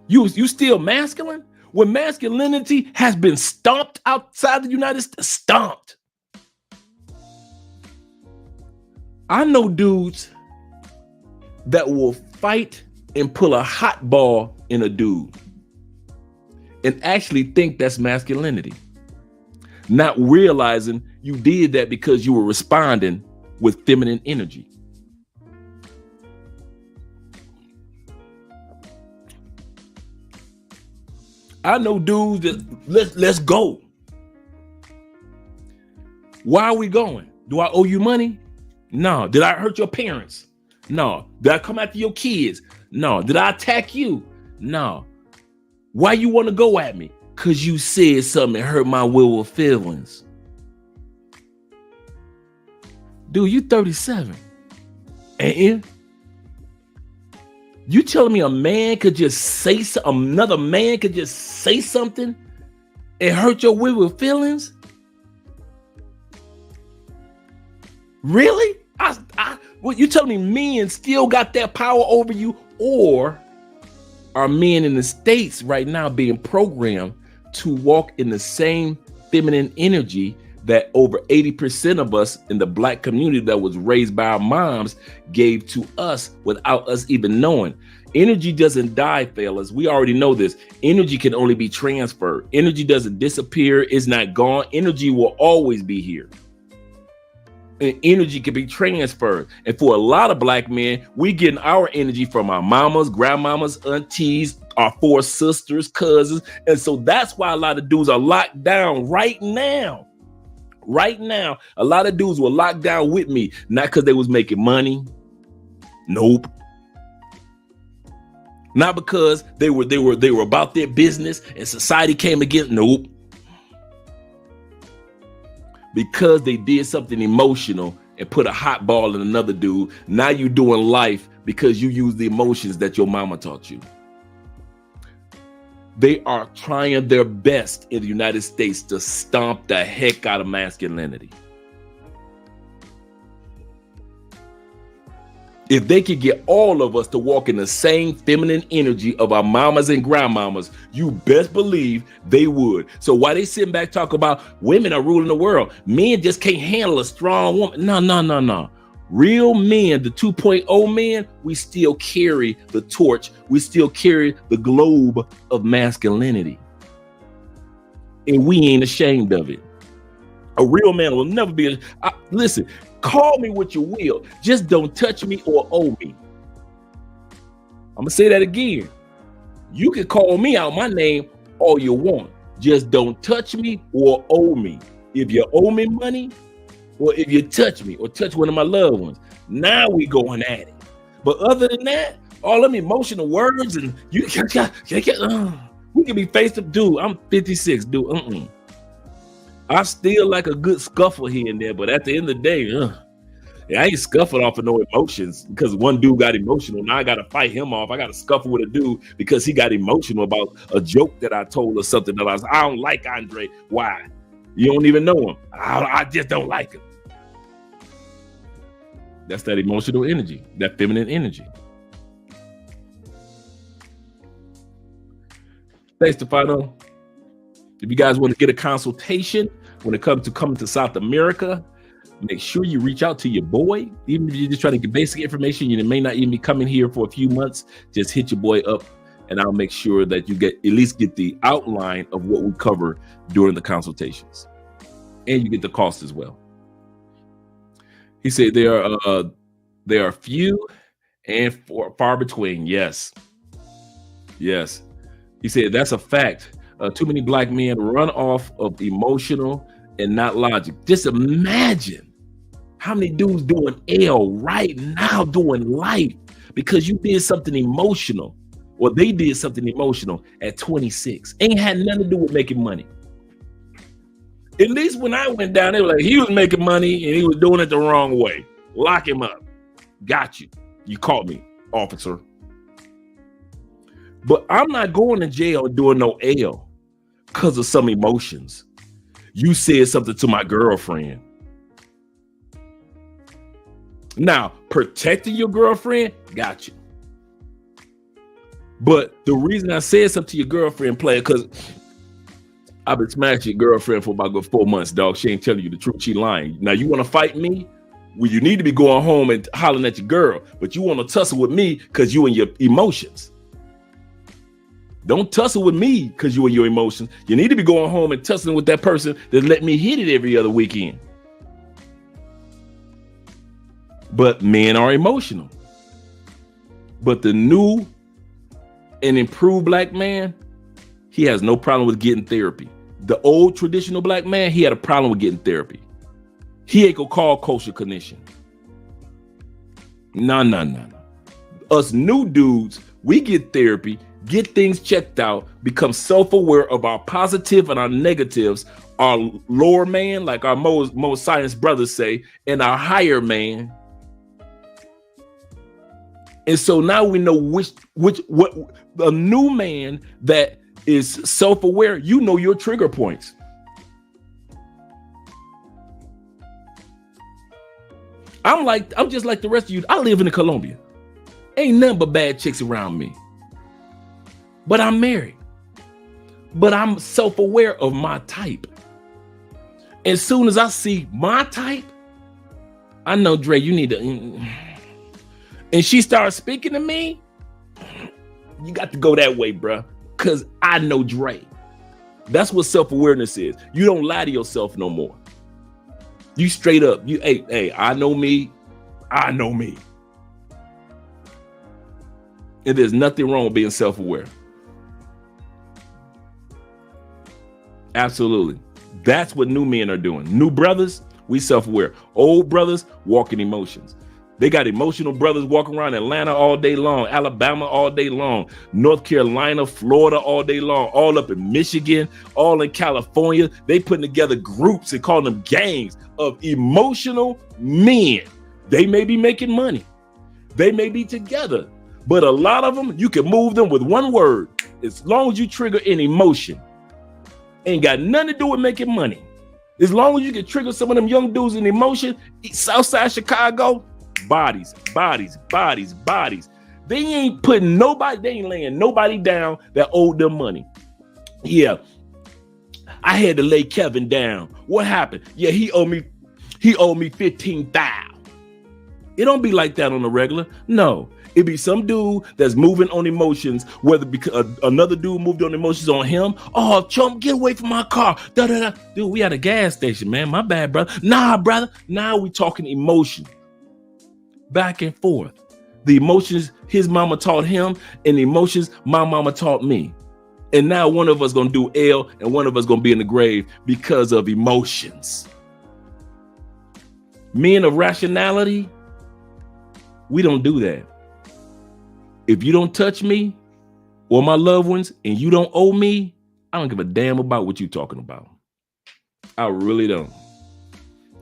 You still masculine? When masculinity has been stomped outside the United States, stomped. I know dudes that will fight and pull a hot ball in a dude and actually think that's masculinity, not realizing You did that because you were responding with feminine energy. I know dudes that let's go. Why are we going? Do I owe you money? No. Did I hurt your parents? No. Did I come after your kids? No. Did I attack you? No. Why you want to go at me? Because you said something that hurt my will or feelings. Dude, you 37. And you telling me a man could just say another man could just say something and hurt your will or feelings? Really? What you telling me men still got that power over you, or are men in the States right now being programmed to walk in the same feminine energy that over 80% of us in the Black community that was raised by our moms gave to us without us even knowing? Energy doesn't die, fellas. We already know this. Energy can only be transferred. Energy doesn't disappear. It's not gone. Energy will always be here. And energy can be transferred. And for a lot of Black men, we getting our energy from our mamas, grandmamas, aunties, our 4 sisters, cousins. And so that's why a lot of dudes are locked down right now. Right now, a lot of dudes were locked down with me, not because they was making money. Nope. Not because they were about their business and society came against. Nope. Because they did something emotional and put a hot ball in another dude. Now you doing life because you use the emotions that your mama taught you. They are trying their best in the United States to stomp the heck out of masculinity. If they could get all of us to walk in the same feminine energy of our mamas and grandmamas, you best believe they would. So while they sitting back talking about women are ruling the world, men just can't handle a strong woman. No. Real men, the 2.0 men, we still carry the torch. We still carry the globe of masculinity. And we ain't ashamed of it. A real man will never be. Listen, call me what you will. Just don't touch me or owe me. I'm going to say that again. You can call me out my name all you want. Just don't touch me or owe me. If you owe me money, or if you touch me or touch one of my loved ones, now we going at it. But other than that, all them emotional words and you we can be face to. Dude, I'm 56, dude. I still like a good scuffle here and there, but at the end of the day, I ain't scuffling off of no emotions because one dude got emotional. Now I got to fight him off. I got to scuffle with a dude because he got emotional about a joke that I told or something that I don't like Andre. Why? You don't even know him. I just don't like him. That's that emotional energy, that feminine energy. Thanks, Stefano. If you guys want to get a consultation when it comes to coming to South America, make sure you reach out to your boy. Even if you're just trying to get basic information, you may not even be coming here for a few months. Just hit your boy up and I'll make sure that you at least get the outline of what we cover during the consultations. And you get the cost as well. He said there are few and far between. Yes. He said that's a fact. Too many Black men run off of emotional and not logic. Just imagine how many dudes doing L right now doing life because you did something emotional or they did something emotional at 26. Ain't had nothing to do with making money. At least when I went down, they were like, he was making money and he was doing it the wrong way. Lock him up. Got you. You caught me, officer. But I'm not going to jail doing no L because of some emotions. You said something to my girlfriend. Now, protecting your girlfriend, got you. But the reason I said something to your girlfriend, player, because I've been smashing your girlfriend for about 4 months, dog. She ain't telling you the truth. She lying. Now, you want to fight me? Well, you need to be going home and hollering at your girl. But you want to tussle with me because you and your emotions. Don't tussle with me because you and your emotions. You need to be going home and tussling with that person that let me hit it every other weekend. But men are emotional. But the new and improved black man, he has no problem with getting therapy. The old traditional black man, he had a problem with getting therapy. He ain't gonna call culture clinician. No. Us new dudes, we get therapy, get things checked out, become self-aware of our positive and our negatives, our lower man, like our most science brothers say, and our higher man. And so now we know what a new man that is self-aware, you know your trigger points. I'm just like the rest of you. I live in Colombia. Ain't nothing but bad chicks around me. But I'm married. But I'm self-aware of my type. As soon as I see my type, I know, Dre, you need to. And she starts speaking to me, you got to go that way, bruh. Because I know Dre. That's what self-awareness is. You don't lie to yourself no more. You straight up. Hey, I know me. I know me. And there's nothing wrong with being self-aware. Absolutely. That's what new men are doing. New brothers, we self-aware. Old brothers, walking emotions. They got emotional brothers walking around Atlanta all day long, Alabama all day long, North Carolina, Florida all day long, all up in Michigan, all in California. They putting together groups and calling them gangs of emotional men. They may be making money. They may be together, but a lot of them, you can move them with one word. As long as you trigger an emotion, ain't got nothing to do with making money. As long as you can trigger some of them young dudes in emotion, Southside Chicago, bodies. They ain't putting nobody, they ain't laying nobody down that owed them money. Yeah, I had to lay Kevin down. What happened? Yeah, he owed me $15,000. It don't be like that on the regular. No, it be some dude that's moving on emotions, whether because another dude moved on emotions on him. Oh, chump, get away from my car. Dude, we at a gas station, man. My bad, brother. Nah, brother. Now we talking emotion. Back and forth. The emotions his mama taught him and the emotions my mama taught me. And now one of us gonna do L and one of us gonna be in the grave because of emotions. Men of rationality, we don't do that. If you don't touch me or my loved ones and you don't owe me, I don't give a damn about what you're talking about. I really don't.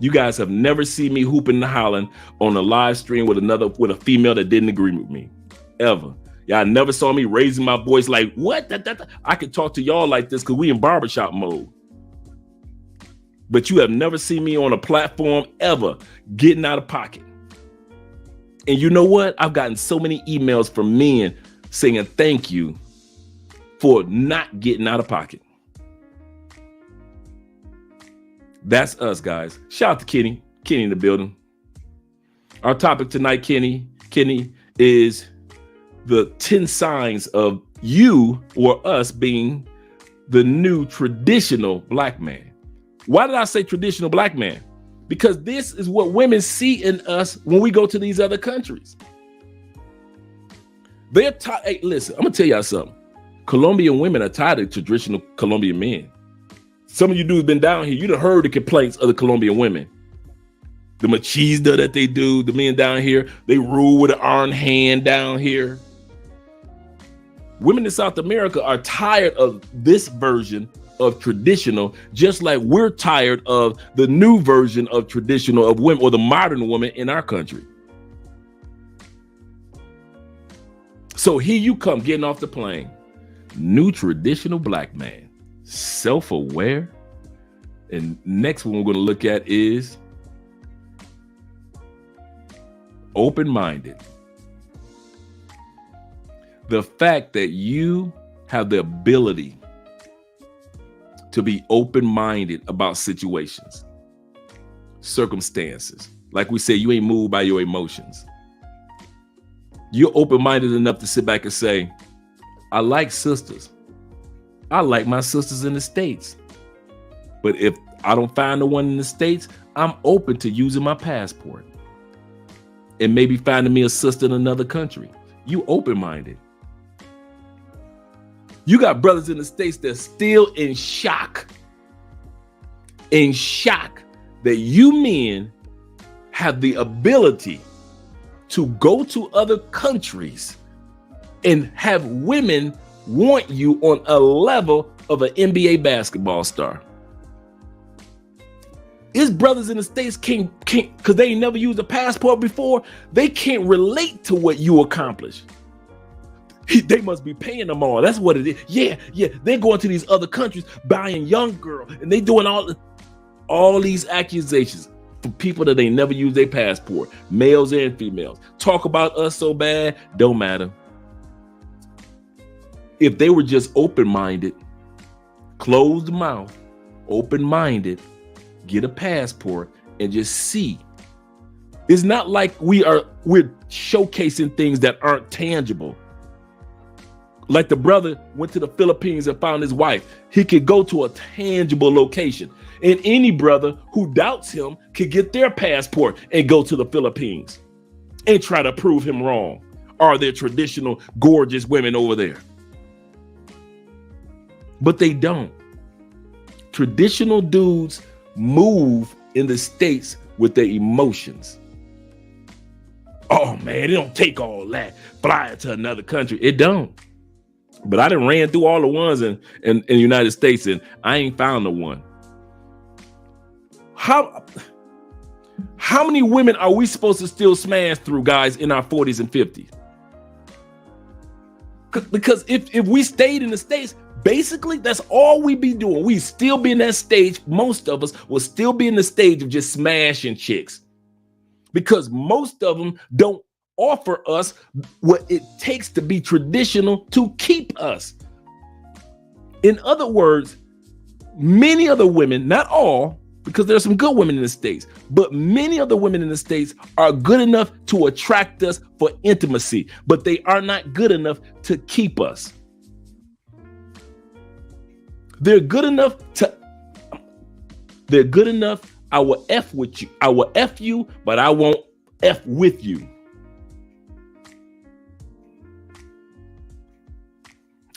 You guys have never seen me hooping and hollering on a live stream with a female that didn't agree with me, ever. Y'all never saw me raising my voice like, what? I could talk to y'all like this because we in barbershop mode. But you have never seen me on a platform ever getting out of pocket. And you know what? I've gotten so many emails from men saying thank you for not getting out of pocket. That's us, guys. Shout out to Kenny. Kenny in the building. Our topic tonight, Kenny, is the 10 signs of you or us being the new traditional black man. Why did I say traditional black man? Because this is what women see in us when we go to these other countries. They're tired. Hey, listen, I'm gonna tell y'all something. Colombian women are tired of traditional Colombian men. Some of you dudes been down here. You done heard the complaints of the Colombian women. The machista that they do, the men down here, they rule with an iron hand down here. Women in South America are tired of this version of traditional, just like we're tired of the new version of traditional of women or the modern woman in our country. So here you come getting off the plane. New traditional black man. Self-aware. And next one we're going to look at is open-minded. The fact that you have the ability to be open-minded about situations, circumstances. Like we say, you ain't moved by your emotions. You're open-minded enough to sit back and say, I like sisters. I like my sisters in the States. But if I don't find the one in the States, I'm open to using my passport. and maybe finding me a sister in another country. You open-minded. You got brothers in the States that's still in shock that you men have the ability to go to other countries and have women want you on a level of an NBA basketball star. His brothers in the States can't, because they ain't never used a passport before, they can't relate to what you accomplished. They must be paying them all. That's what it is. Yeah. They're going to these other countries, buying young girl, and they doing all these accusations for people that they never used their passport, males and females. Talk about us so bad, don't matter. If they were just open-minded, closed mouth, open-minded, get a passport and just see. It's not like we're showcasing things that aren't tangible. Like the brother went to the Philippines and found his wife. He could go to a tangible location. And any brother who doubts him could get their passport and go to the Philippines and try to prove him wrong. Are there traditional gorgeous women over there? But they don't. Traditional dudes move in the States with their emotions. Oh man, it don't take all that. Fly to another country. It don't. But I done ran through all the ones in the United States and I ain't found the one. How many women are we supposed to still smash through, guys, in our 40s and 50s? Because if we stayed in the States, basically that's all we be doing. We still be in that stage. Most of us will still be in the stage of just smashing chicks, because most of them don't offer us what it takes to be traditional to keep us. In other words, many of the women, not all, because there's some good women in the States, but many of the women in the States are good enough to attract us for intimacy, but they are not good enough to keep us. They're good enough. I will F with you. I will F you, but I won't F with you.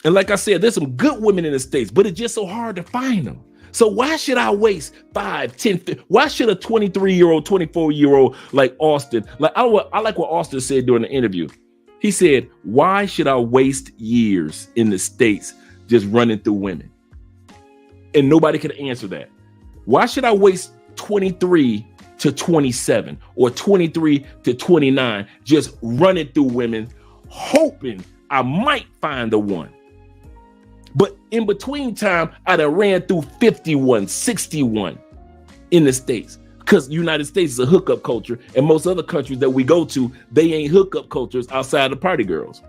And like I said, there's some good women in the States, but it's just so hard to find them. So why should I waste 5, 10, 15, why should a 23-year-old, 24-year-old like Austin, I like what Austin said during the interview. He said, why should I waste years in the States just running through women? And nobody could answer that. Why should I waste 23 to 27 or 23 to 29 just running through women, hoping I might find the one? But in between time, I'd have ran through 51, 61 in the States, because the United States is a hookup culture, and most other countries that we go to, they ain't hookup cultures outside the party girls.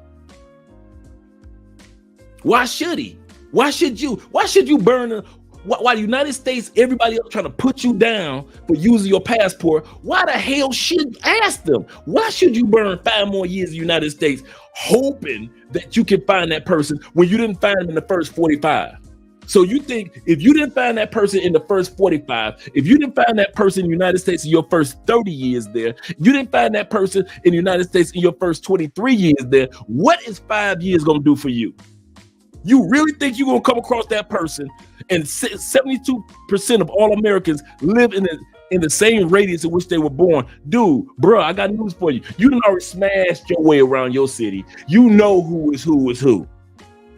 Why should he? Why should you? Why should you burn why the United States, everybody else trying to put you down for using your passport? Why the hell should, ask them, why should you burn 5 more years in the United States hoping that you can find that person when you didn't find them in the first 45? So you think if you didn't find that person in the first 45, if you didn't find that person in the United States in your first 30 years there, you didn't find that person in the United States in your first 23 years there, what is 5 years going to do for you? You really think you're going to come across that person, and 72% of all Americans live in the same radius in which they were born? Dude, bro, I got news for you. You done already smashed your way around your city. You know who is who.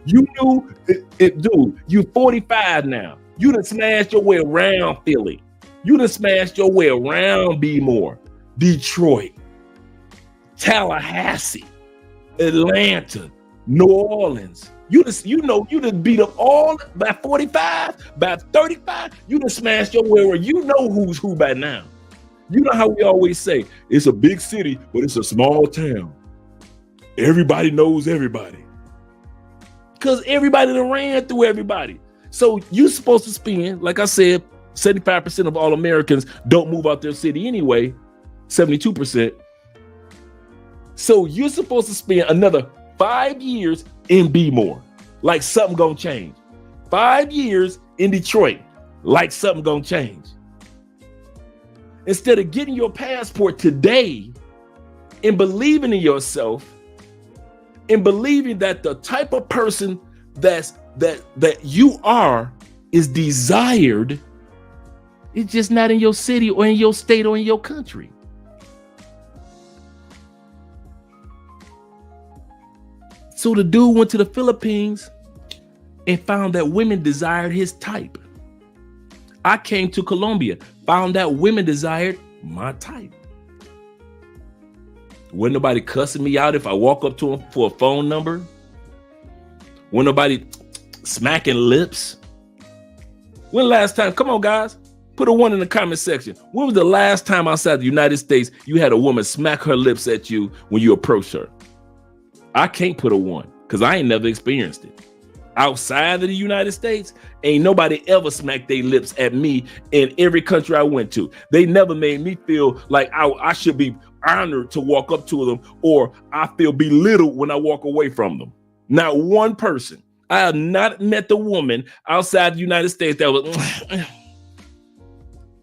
You knew it, dude. You 45 now. You done smashed your way around Philly. You done smashed your way around B-More, Detroit, Tallahassee, Atlanta, New Orleans. You done beat up all by 45, by 35. You done smashed your way around. You know who's who by now. You know how we always say, it's a big city, but it's a small town. Everybody knows everybody. Because everybody done ran through everybody. So you're supposed to spend, like I said, 75% of all Americans don't move out their city anyway, 72%. So you're supposed to spend another 5 years in B-More, like something gonna change. 5 years in Detroit, like something gonna change. Instead of getting your passport today in believing in yourself, in believing that the type of person that you are is desired, it's just not in your city or in your state or in your country. So the dude went to the Philippines and found that women desired his type. I came to Colombia, found out women desired my type. Wasn't nobody cussing me out if I walk up to him for a phone number. Wasn't nobody smacking lips. When last time, come on guys, put a 1 in the comment section. When was the last time outside the United States you had a woman smack her lips at you when you approached her? I can't put a 1 because I ain't never experienced it. Outside of the United States, ain't nobody ever smacked their lips at me in every country I went to. They never made me feel like I should be honored to walk up to them, or I feel belittled when I walk away from them. Not one person. I have not met the woman outside the United States that was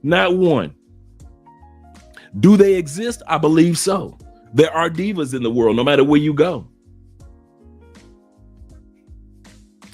not one. Do they exist? I believe so. There are divas in the world, no matter where you go.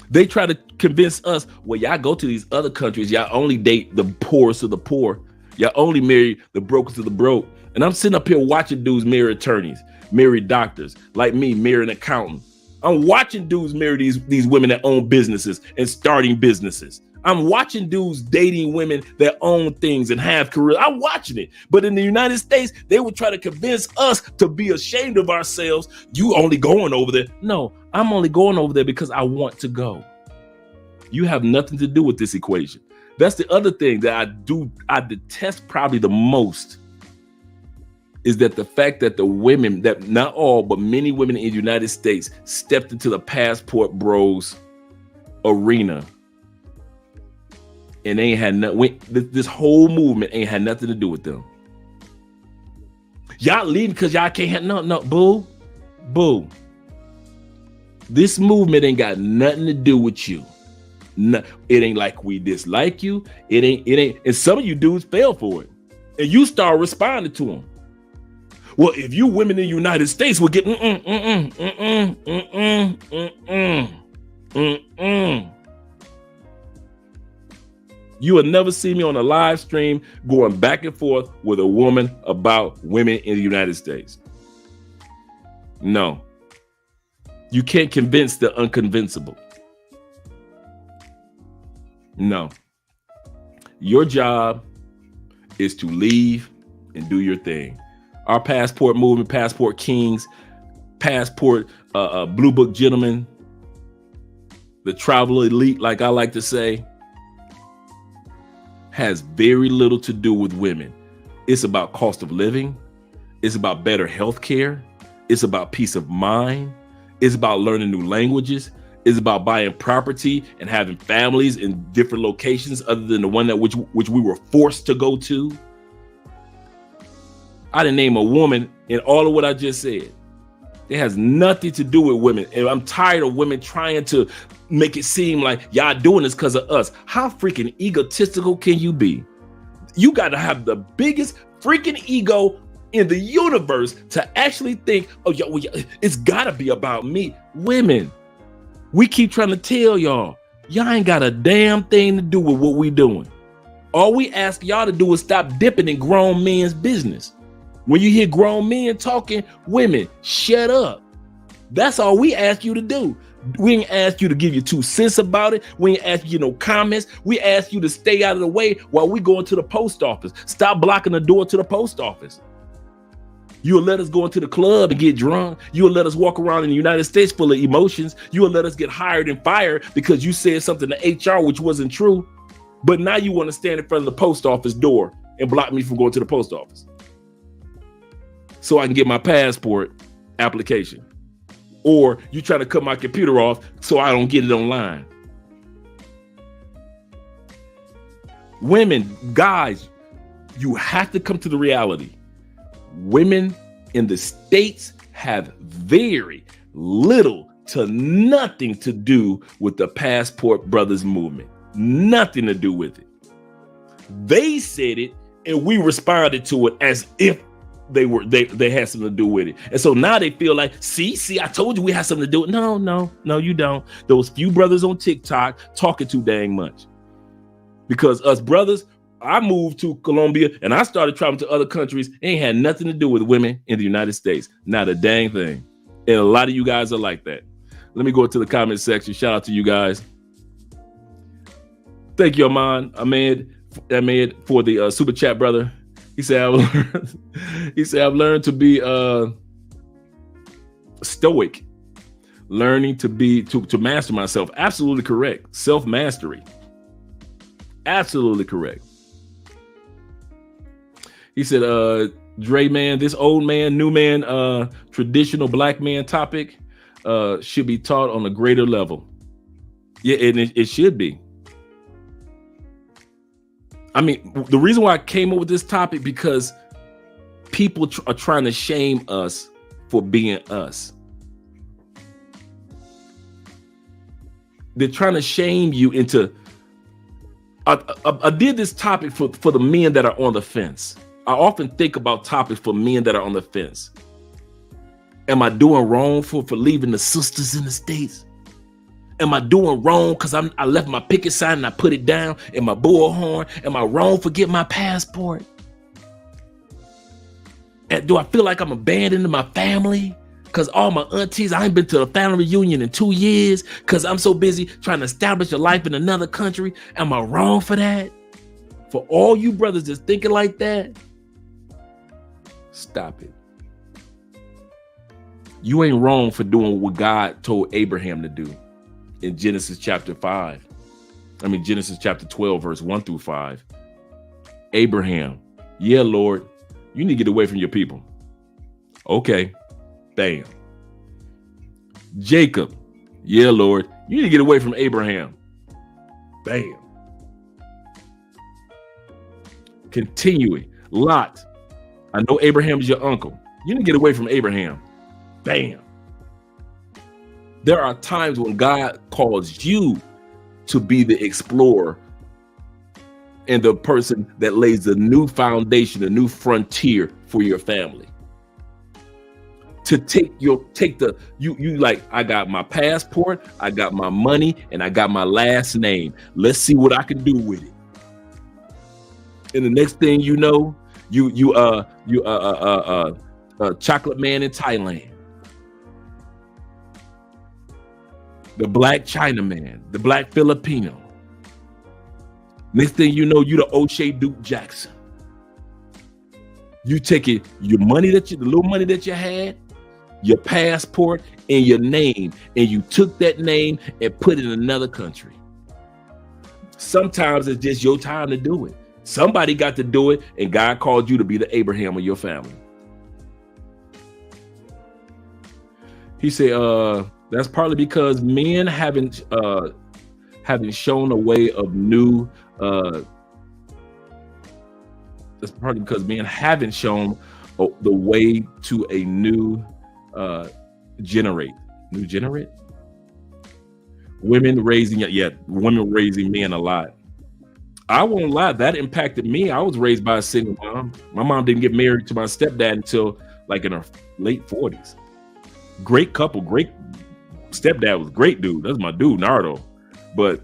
They try to convince us, well, y'all go to these other countries, y'all only date the poorest of the poor. Y'all only marry the brokest of the broke. And I'm sitting up here watching dudes marry attorneys, marry doctors, like me, marry an accountant. I'm watching dudes marry these women that own businesses and starting businesses. I'm watching dudes dating women that own things and have careers. I'm watching it. But in the United States, they would try to convince us to be ashamed of ourselves. You only going over there. No, I'm only going over there because I want to go. You have nothing to do with this equation. That's the other thing that I detest probably the most, is that the fact that the women, that not all, but many women in the United States stepped into the passport bros arena and they ain't had nothing. This whole movement ain't had nothing to do with them. Y'all leaving because y'all can't have no, boo. This movement ain't got nothing to do with you. No, it ain't like we dislike you. It ain't. And some of you dudes fell for it, and you start responding to them. Well, if you women in the United States would get You will never see me on a live stream going back and forth with a woman about women in the United States. No. You can't convince the unconvincible. No. Your job is to leave and do your thing. Our passport movement, passport kings, passport blue book gentlemen, the travel elite, like I like to say, has very little to do with women. It's about cost of living. It's about better health care. It's about peace of mind. It's about learning new languages. It's about buying property and having families in different locations other than the one that which we were forced to go to. I didn't name a woman in all of what I just said. It has nothing to do with women. And I'm tired of women trying to make it seem like y'all doing this because of us. How freaking egotistical can you be? You got to have the biggest freaking ego in the universe to actually think, oh, it's got to be about me. Women, we keep trying to tell y'all ain't got a damn thing to do with what we doing. All we ask y'all to do is stop dipping in grown men's business. When you hear grown men talking, women, shut up. That's all we ask you to do. We ain't ask you to give you 2 cents about it. We ain't ask you no comments. We ask you to stay out of the way while we go into the post office. Stop blocking the door to the post office. You'll let us go into the club and get drunk. You'll let us walk around in the United States full of emotions. You'll let us get hired and fired because you said something to HR which wasn't true. But now you want to stand in front of the post office door and block me from going to the post office so I can get my passport application. Or you try to cut my computer off so I don't get it online. Women, guys, you have to come to the reality. Women in the States have very little to nothing to do with the Passport Brothers movement. Nothing to do with it. They said it and we responded to it as if they had something to do with it. And so now they feel like, see, I told you we had something to do with it. No, you don't. Those few brothers on TikTok talking too dang much. Because us brothers, I moved to Colombia and I started traveling to other countries. It ain't had nothing to do with women in the United States. Not a dang thing. And a lot of you guys are like that. Let me go to the comment section. Shout out to you guys. Thank you, Ahmed, for the super chat, brother. He said, I've learned to be stoic, learning to master myself. Absolutely correct. Self-mastery. Absolutely correct. He said, Dre, man, this old man, new man, traditional black man topic should be taught on a greater level. Yeah, and it should be. I mean, the reason why I came up with this topic, because people are trying to shame us for being us. They're trying to shame you into. I did this topic for the men that are on the fence. I often think about topics for men that are on the fence. Am I doing wrong for leaving the sisters in the States? Am I doing wrong because I left my picket sign and I put it down in my bullhorn? Am I wrong for getting my passport? And do I feel like I'm abandoning my family? Because all my aunties, I ain't been to a family reunion in 2 years because I'm so busy trying to establish a life in another country. Am I wrong for that? For all you brothers that's thinking like that, stop it. You ain't wrong for doing what God told Abraham to do in Genesis chapter 12, verse 1 through 5. Abraham, yeah, Lord, you need to get away from your people. Okay. Bam. Jacob, yeah, Lord, you need to get away from Abraham. Bam. Continuing. Lot, I know Abraham is your uncle. You need to get away from Abraham. Bam. There are times when God calls you to be the explorer and the person that lays the new foundation, a new frontier for your family. To you like, I got my passport, I got my money, and I got my last name. Let's see what I can do with it. And the next thing you know, you chocolate man in Thailand, the black Chinaman, the black Filipino. Next thing you know, you the O'Shea Duke Jackson. You taking your money the little money that you had, your passport and your name, and you took that name and put it in another country. Sometimes it's just your time to do it. Somebody got to do it, and God called you to be the Abraham of your family. He said, that's partly because men haven't shown a way of new. That's partly because men haven't shown the way to a new generate. Women raising men a lot. I won't lie, that impacted me. I was raised by a single mom. My mom didn't get married to my stepdad until like in her late 40s. Great couple, great stepdad, was a great dude. That's my dude, Nardo. But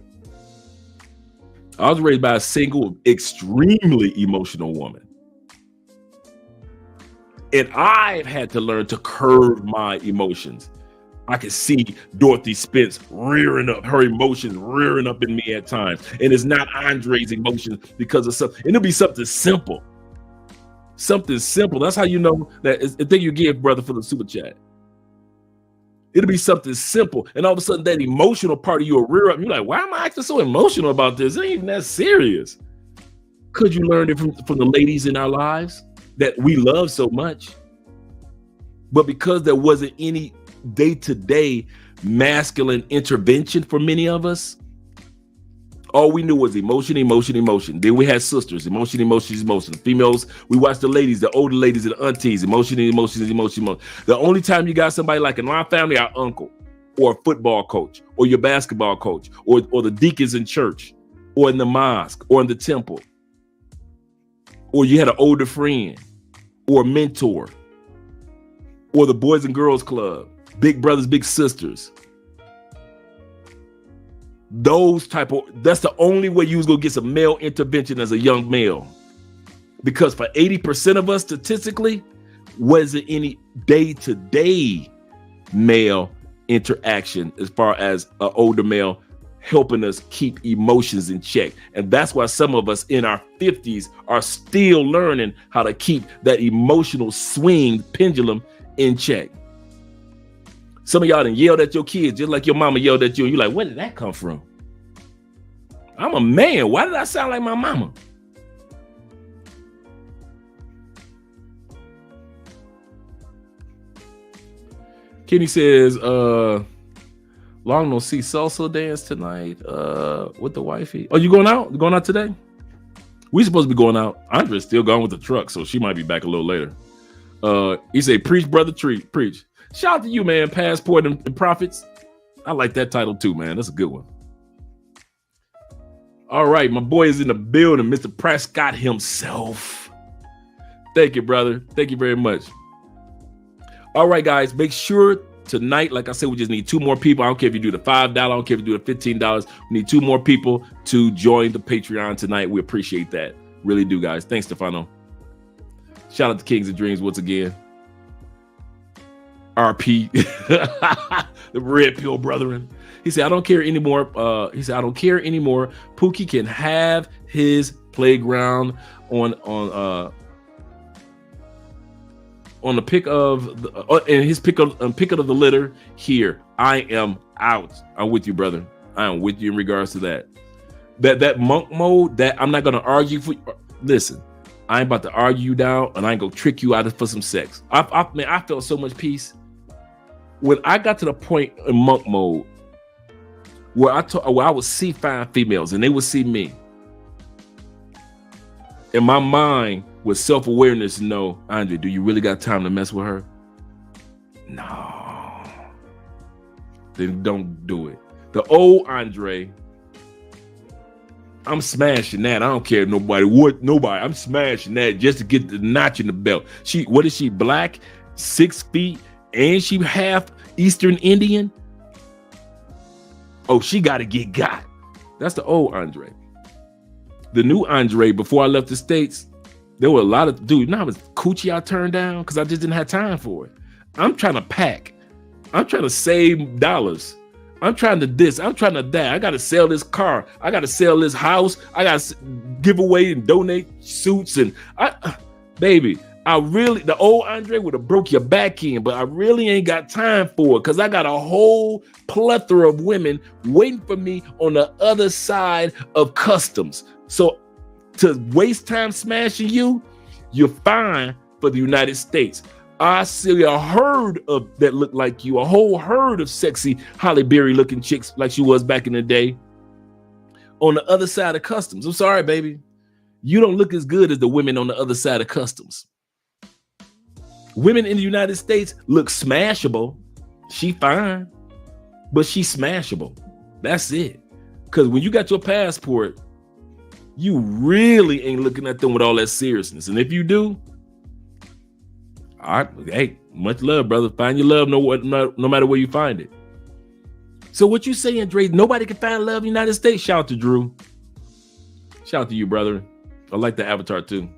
I was raised by a single, extremely emotional woman. And I've had to learn to curb my emotions. I can see Dorothy Spence rearing up in me at times. And it's not Andre's emotions because of something. And it'll be something simple. Something simple. That's how you know that. Thank you again, brother, for the super chat. It'll be something simple. And all of a sudden that emotional part of you will rear up. And you're like, why am I acting so emotional about this? It ain't even that serious. Could you learn it from the ladies in our lives that we love so much? But because there wasn't any day-to-day masculine intervention for many of us, all we knew was emotion. Then we had sisters, emotion. Females, we watched the ladies, the older ladies and the aunties, emotion. The only time you got somebody like in our family, our uncle, or a football coach, or your basketball coach, or the deacons in church, or in the mosque, or in the temple, or you had an older friend, or mentor, or the Boys and Girls Club, Big Brothers, Big Sisters. That's the only way you was gonna get some male intervention as a young male. Because for 80% of us, statistically, wasn't any day-to-day male interaction as far as an older male helping us keep emotions in check. And that's why some of us in our 50s are still learning how to keep that emotional swing pendulum in check. Some of y'all done yelled at your kids just like your mama yelled at you, and you're like, where did that come from? I'm a man. Why did I sound like my mama? Kenny says, long no see salsa dance tonight with the wifey. Oh, you going out? You going out today? We supposed to be going out. Andre's still gone with the truck, so she might be back a little later. He said, preach, brother, preach. Shout out to you, man. Passport and Profits. I like that title too, man. That's a good one. All right, my boy is in the building, Mr. Prescott himself. Thank you, brother. Thank you very much. All right, guys, make sure tonight, like I said, we just need 2 more people. I don't care if you do the $5, I don't care if you do the $15. We need 2 more people to join the Patreon tonight. We appreciate that. Really do, guys. Thanks, Stefano. Shout out to Kings of Dreams once again. RP, the Red Pill Brethren. He said, I don't care anymore. I don't care anymore. Pookie can have his playground on the pick of the, and his pick of the litter here. I am out. I'm with you, brother. I am with you in regards to that. That monk mode, that I'm not gonna argue for. Listen, I ain't about to argue you down, and I ain't gonna trick you out of for some sex. I felt so much peace when I got to the point in monk mode where I would see fine females and they would see me. In my mind, with self-awareness, no, Andre, do you really got time to mess with her? No. Then don't do it. The old Andre, I'm smashing that. I don't care nobody. I'm smashing that just to get the notch in the belt. What is she, black, 6 feet, and she half Eastern Indian? Oh, she got to get got. That's the old Andre. The new Andre, before I left the States, there were a lot of, dude, you know how much coochie I turned down because I just didn't have time for it. I'm trying to pack. I'm trying to save dollars. I'm trying to this. I'm trying to that. I got to sell this car. I got to sell this house. I got to give away and donate suits. And baby, the old Andre would have broke your back in, but I really ain't got time for it because I got a whole plethora of women waiting for me on the other side of customs. So to waste time smashing you, you're fine for the United States. I see a herd of that look like you, a whole herd of sexy Halle Berry looking chicks like she was back in the day on the other side of customs. I'm sorry, baby. You don't look as good as the women on the other side of customs. Women in the United States look smashable. She fine, but she smashable. That's it. Because when you got your passport, you really ain't looking at them with all that seriousness. And if you do, all right, hey, much love, brother. Find your love no matter where you find it. So what you saying, Dre, nobody can find love in the United States? Shout out to Drew. Shout out to you, brother. I like the avatar too.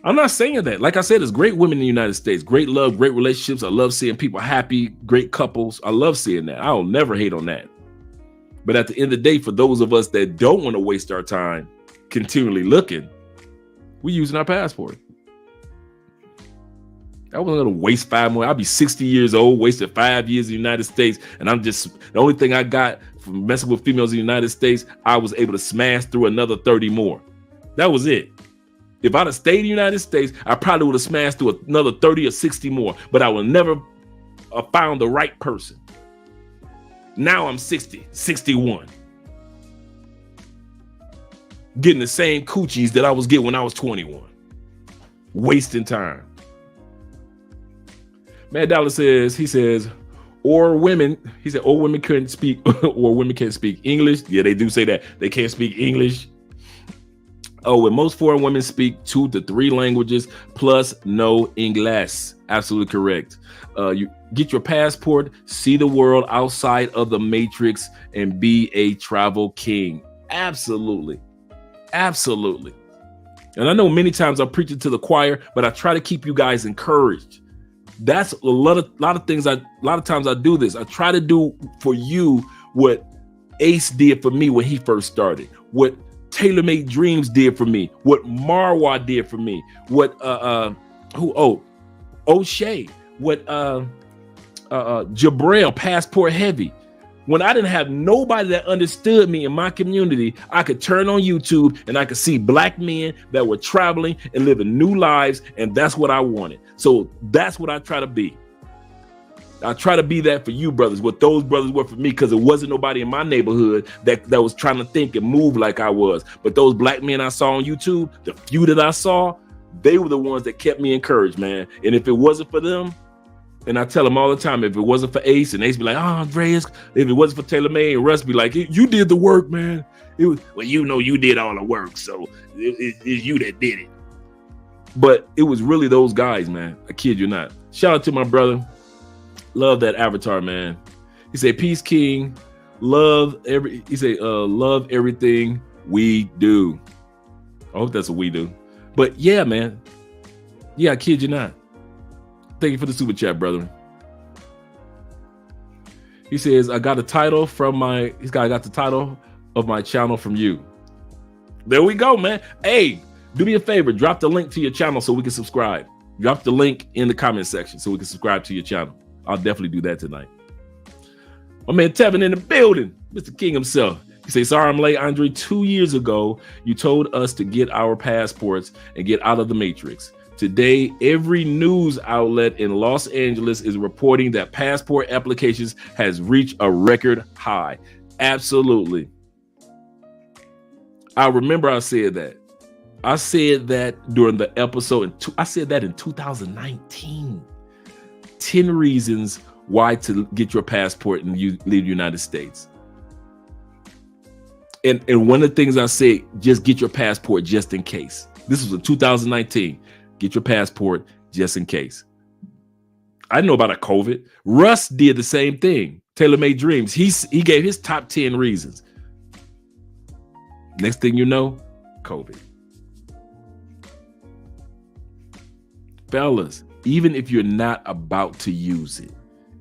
I'm not saying that. Like I said, there's great women in the United States, great love, great relationships. I love seeing people happy, great couples. I love seeing that. I'll never hate on that. But at the end of the day, for those of us that don't want to waste our time continually looking, we're using our passport. I wasn't going to waste 5 more. I'll be 60 years old, wasted 5 years in the United States. And the only thing I got from messing with females in the United States, I was able to smash through another 30 more. That was it. If I'd have stayed in the United States, I probably would have smashed through another 30 or 60 more. But I would never have found the right person. Now I'm 60, 61. Getting the same coochies that I was getting when I was 21. Wasting time. Mad Dollar says, or women couldn't speak, or women can't speak English. Yeah, they do say that. They can't speak English. Oh, and most foreign women speak 2 to 3 languages plus no English. Absolutely correct. You get your passport, see the world outside of the matrix, and be a travel king. Absolutely. Absolutely. And I know many times I preach it to the choir, but I try to keep you guys encouraged. That's a lot of things. A lot of times I do this. I try to do for you what Ace did for me when he first started, what Tailor-Made Dreams did for me, what Marwa did for me, what O'Shea, what Jabril, Passport Heavy. When I didn't have nobody that understood me in my community, I could turn on YouTube and I could see black men that were traveling and living new lives, and that's what I wanted. So that's what I try to be. I try to be that for you brothers, what those brothers were for me, because it wasn't nobody in my neighborhood that was trying to think and move like I was. But those black men I saw on YouTube, the few that I saw, they were the ones that kept me encouraged, man. And if it wasn't for them, and I tell them all the time, if it wasn't for Ace, and Ace be like, oh, Andreas, if it wasn't for Tailor-Made, and Russ be like, you did the work, man. It was, well, you know, you did all the work, so it's you that did it. But it was really those guys, man. I kid you not. Shout out to my brother. Love that avatar, man. He said, peace, King. Love everything we do. I hope that's what we do. But yeah, man. Yeah, I kid you not. Thank you for the super chat, brother. He says, I got the title of my channel from you. There we go, man. Hey, do me a favor. Drop the link to your channel so we can subscribe. Drop the link in the comment section so we can subscribe to your channel. I'll definitely do that tonight. My man Tevin in the building, Mr. King himself. He says, sorry I'm late, Andre. 2 years ago, you told us to get our passports and get out of the matrix. Today, every news outlet in Los Angeles is reporting that passport applications has reached a record high. Absolutely. I remember I said that. I said that during the episode. I said that in 2019. 10 reasons why to get your passport and you leave the United States. And one of the things I said, just get your passport just in case. This was in 2019. Get your passport just in case. I didn't know about a COVID. Russ did the same thing. Tailor-Made Dreams. He gave his top 10 reasons. Next thing you know, COVID. Fellas, even if you're not about to use it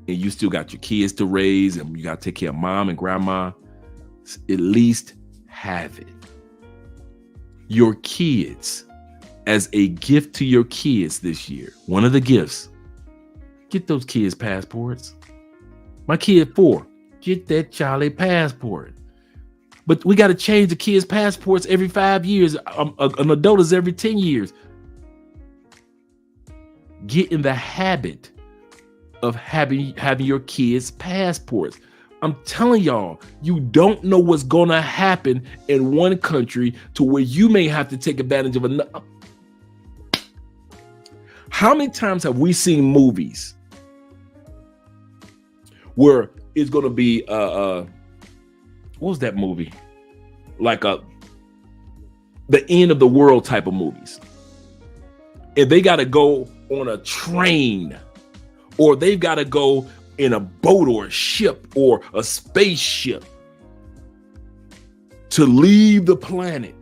and you still got your kids to raise and you got to take care of mom and grandma, at least have it. Your kids, as a gift to your kids this year, one of the gifts, get those kids passports. My kid 4, get that Charlie passport. But we got to change the kids' passports every 5 years. An adult is every 10 years. Get in the habit of having your kids' passports. I'm telling y'all, you don't know what's going to happen in one country to where you may have to take advantage of another. How many times have we seen movies where it's going to be, what was that movie? Like the end of the world type of movies. And they got to go on a train, or they've got to go in a boat or a ship or a spaceship to leave the planet.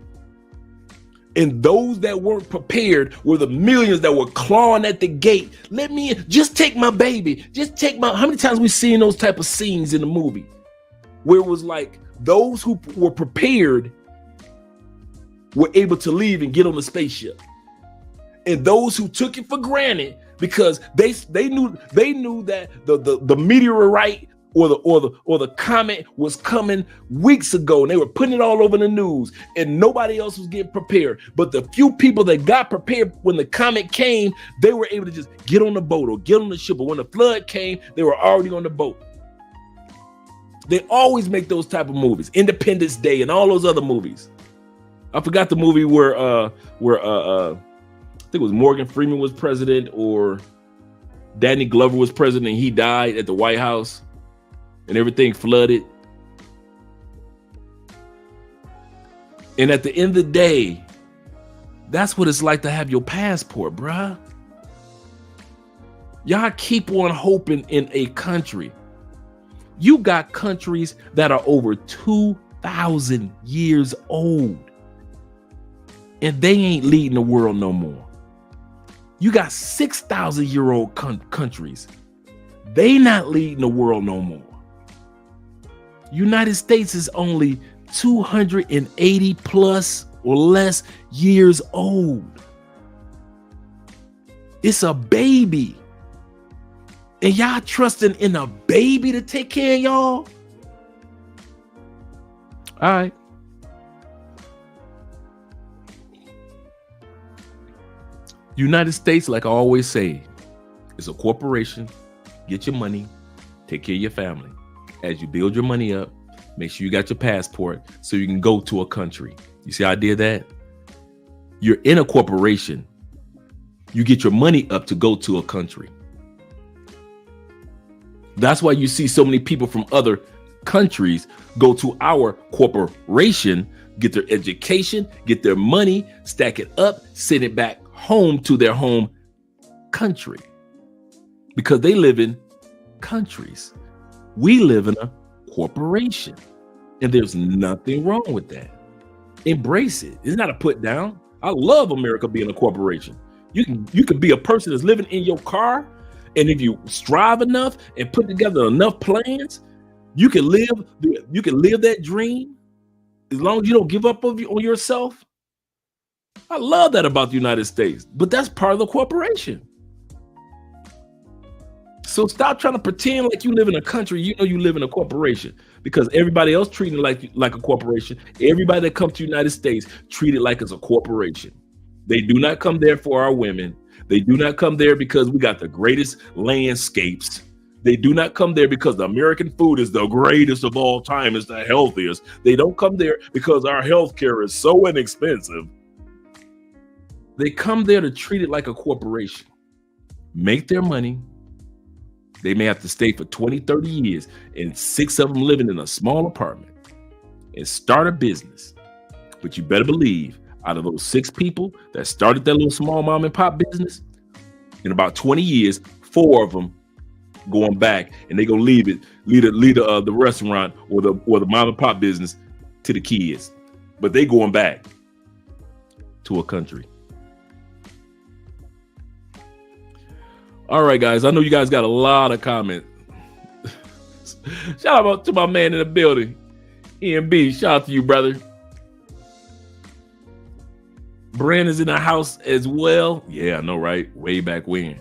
And those that weren't prepared were the millions that were clawing at the gate. Let me in. Just take my baby. Just take my. How many times we seen those type of scenes in the movie where it was like those who were prepared were able to leave and get on the spaceship, and those who took it for granted because they knew that the meteorite or the comet was coming weeks ago, and they were putting it all over the news, and nobody else was getting prepared. But the few people that got prepared when the comet came, they were able to just get on the boat or get on the ship. But when the flood came, they were already on the boat. They always make those type of movies, Independence Day and all those other movies. I forgot the movie where I think it was Morgan Freeman was president, or Danny Glover was president, and he died at the White House and everything flooded. And at the end of the day, That's what it's like to have your passport, bruh. Y'all keep on hoping in a country. You got countries that are over 2,000 years old, and they ain't leading the world no more. You got 6,000-year-old countries. They not leading the world no more. United States is only 280 plus or less years old. It's a baby. And y'all trusting in a baby to take care of y'all? All right. United States, like I always say, is a corporation. Get your money, take care of your family. As you build your money up, make sure you got your passport so you can go to a country. You see how I did that? You're in a corporation. You get your money up to go to a country. That's why you see so many people from other countries go to our corporation, get their education, get their money, stack it up, send it back home to their home country. Because they live in countries. We live in a corporation. And there's nothing wrong with that. Embrace it. It's not a put down. I love America being a corporation. You can be a person that's living in your car, and if you strive enough and put together enough plans, you can live that dream as long as you don't give up on yourself. I love that about the United States, but that's part of the corporation. So stop trying to pretend like you live in a country. You know you live in a corporation because everybody else treating it like a corporation. Everybody that comes to the United States treat it like it's a corporation. They do not come there for our women. They do not come there because we got the greatest landscapes. They do not come there because the American food is the greatest of all time, is the healthiest. They don't come there because our health care is so inexpensive. They come there to treat it like a corporation, make their money. They may have to stay for 20, 30 years, and 6 of them living in a small apartment and start a business. But you better believe, out of those 6 people that started that little small mom and pop business, in about 20 years, 4 of them going back, and they gonna leave the restaurant or the mom and pop business to the kids, but they going back to a country. All right, guys, I know you guys got a lot of comments. Shout out to my man in the building, EMB. Shout out to you, brother. Brandon's in the house as well. Yeah, I know, right? Way back when.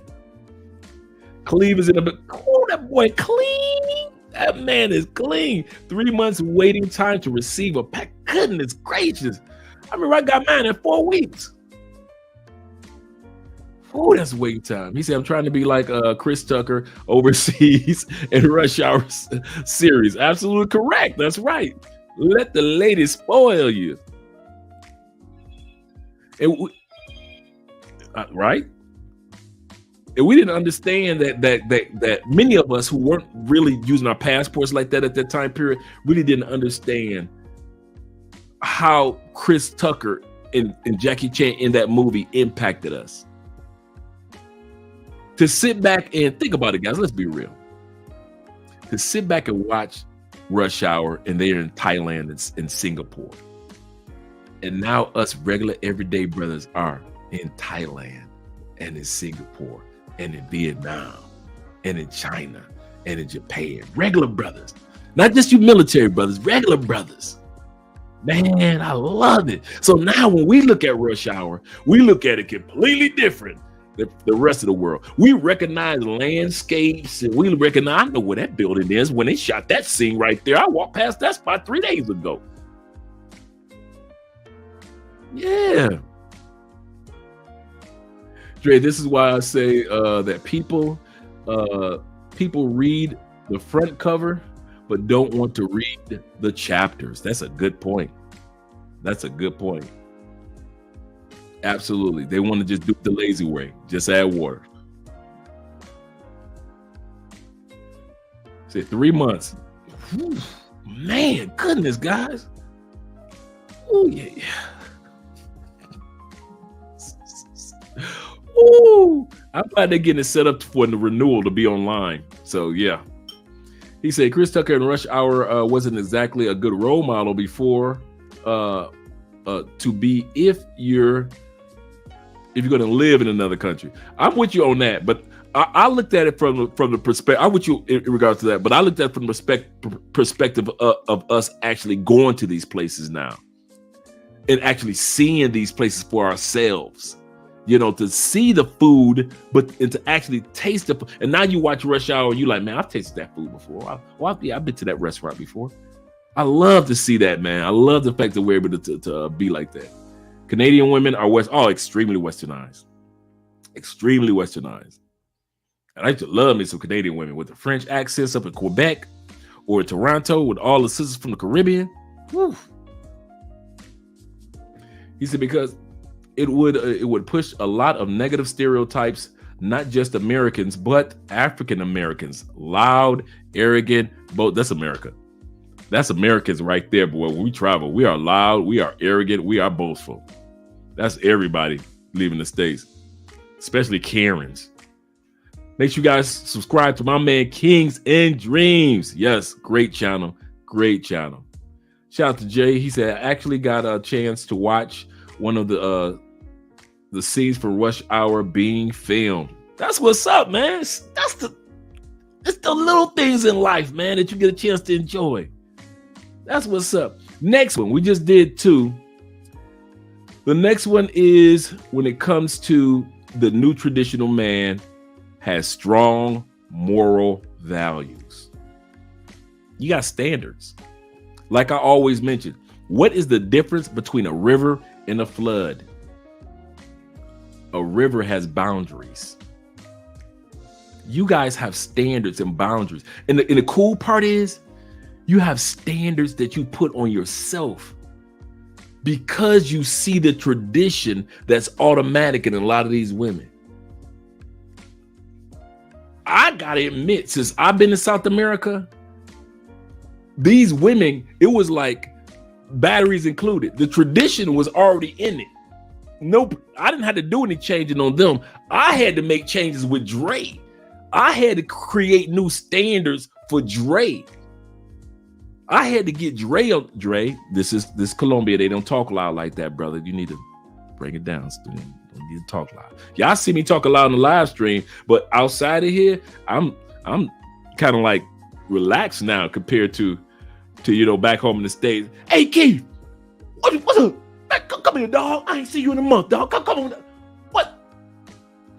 Cleve is in the... Oh, that boy clean. That man is clean. 3 months waiting time to receive a pack. Goodness gracious. I remember I got mine in 4 weeks. Oh, that's wait time. He said, I'm trying to be like Chris Tucker overseas in Rush Hour series. Absolutely correct. That's right. Let the ladies spoil you. And right? And we didn't understand that many of us who weren't really using our passports like that at that time period really didn't understand how Chris Tucker and Jackie Chan in that movie impacted us. To sit back and think about it, guys, let's be real. To sit back and watch Rush Hour and they're in Thailand and Singapore. And now us regular everyday brothers are in Thailand and in Singapore and in Vietnam and in China and in Japan. Regular brothers. Not just you military brothers, regular brothers. Man, I love it. So now when we look at Rush Hour, we look at it completely different. The rest of the world. We recognize landscapes and we recognize, I know where that building is when they shot that scene right there. I walked past that spot 3 days ago. Yeah. Dre, this is why I say that people read the front cover but don't want to read the chapters. That's a good point. That's a good point. Absolutely. They want to just do it the lazy way. Just add water. Say 3 months. Whew, man, goodness, guys. Oh, yeah. Woo! I'm glad they're getting it set up for the renewal to be online. So yeah. He said Chris Tucker in Rush Hour wasn't exactly a good role model before to be if you're going to live in another country. I'm with you on that, but I looked at it from the perspective. I'm with you in regards to that, but I looked at it from the perspective of us actually going to these places now and actually seeing these places for ourselves. You know, to see the food, and to actually taste the food. And now you watch Rush Hour and you're like, man, I've tasted that food before. I've been to that restaurant before. I love to see that, man. I love the fact that we're able to be like that. Canadian women are extremely westernized. Extremely westernized. And I used to love me some Canadian women with the French accents up in Quebec or in Toronto with all the sisters from the Caribbean. Whew. He said because it would push a lot of negative stereotypes, not just Americans, but African Americans. Loud, arrogant, both. That's America. That's Americans right there, boy. When we travel, we are loud, we are arrogant, we are boastful. That's everybody leaving the States, especially Karens. Make sure you guys subscribe to my man Kings and Dreams. Yes, great channel, great channel. Shout out to Jay. He said, I actually got a chance to watch one of the scenes for Rush Hour being filmed. That's what's up, man. It's the little things in life, man, that you get a chance to enjoy. That's what's up. Next one, we just did 2. The next one is when it comes to the new traditional man has strong moral values. You got standards. Like I always mention, what is the difference between a river and a flood? A river has boundaries. You guys have standards and boundaries. And the cool part is you have standards that you put on yourself because you see the tradition that's automatic in a lot of these women. I gotta admit, since I've been in South America, these women, it was like batteries included. The tradition was already in it. Nope, I didn't have to do any changing on them. I had to make changes with Dre. I had to create new standards for Dre. I had to get Dre. This is Colombia. They don't talk loud like that, brother. You need to bring it down. You don't need to talk loud. Y'all see me talking loud on the live stream, but outside of here, I'm kind of like relaxed now compared to back home in the States. Hey Keith, what's up? Come here, dog. I ain't see you in a month, dog. Come on. What?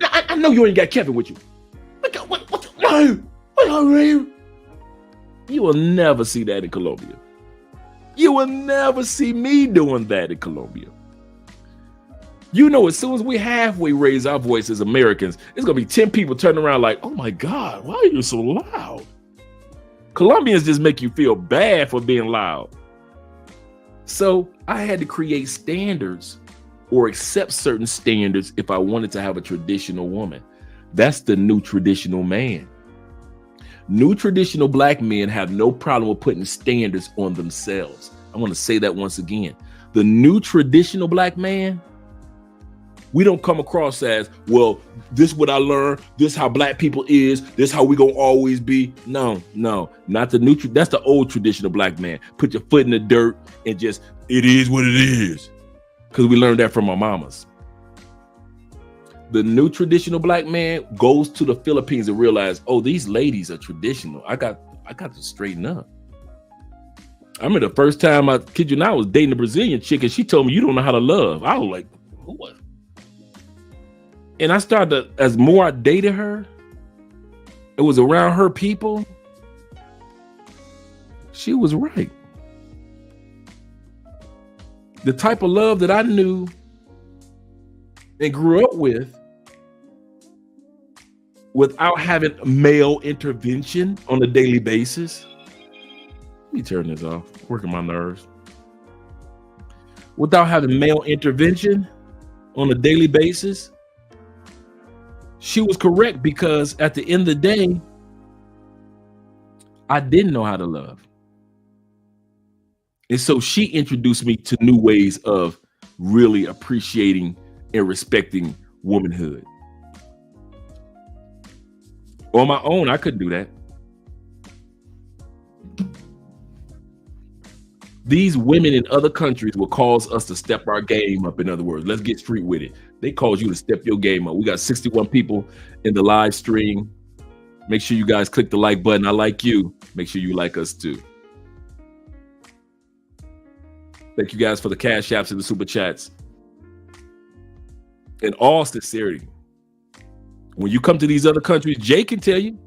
I know you ain't got Kevin with you. You will never see that in Colombia. You will never see me doing that in Colombia. You know, as soon as we halfway raise our voice as Americans, it's going to be 10 people turning around like, oh my God, why are you so loud? Colombians just make you feel bad for being loud. So I had to create standards or accept certain standards if I wanted to have a traditional woman. That's the new traditional man. New traditional black men have no problem with putting standards on themselves. I want to say that once again. The new traditional black man, we don't come across as, well, this is what I learned. This is how black people is. This is how we gonna always be. No, not the new. That's the old traditional black man. Put your foot in the dirt and just, it is what it is. Because we learned that from our mamas. The new traditional black man goes to the Philippines and realizes, oh, these ladies are traditional. I got to straighten up. I remember the first time, I kid you not, I was dating a Brazilian chick and she told me, you don't know how to love. I was like, what? And I started to, as more I dated her, it was around her people. She was right. The type of love that I knew and grew up with without having male intervention on a daily basis. Let me turn this off, working my nerves. Without having male intervention on a daily basis, she was correct, because at the end of the day, I didn't know how to love. And so she introduced me to new ways of really appreciating and respecting womanhood. On my own, I couldn't do that. These women in other countries will cause us to step our game up. In other words, let's get street with it. They cause you to step your game up. We got 61 people in the live stream. Make sure you guys click the like button. I like you. Make sure you like us too. Thank you guys for the cash apps and the super chats. In all sincerity, when you come to these other countries, Jay can tell you,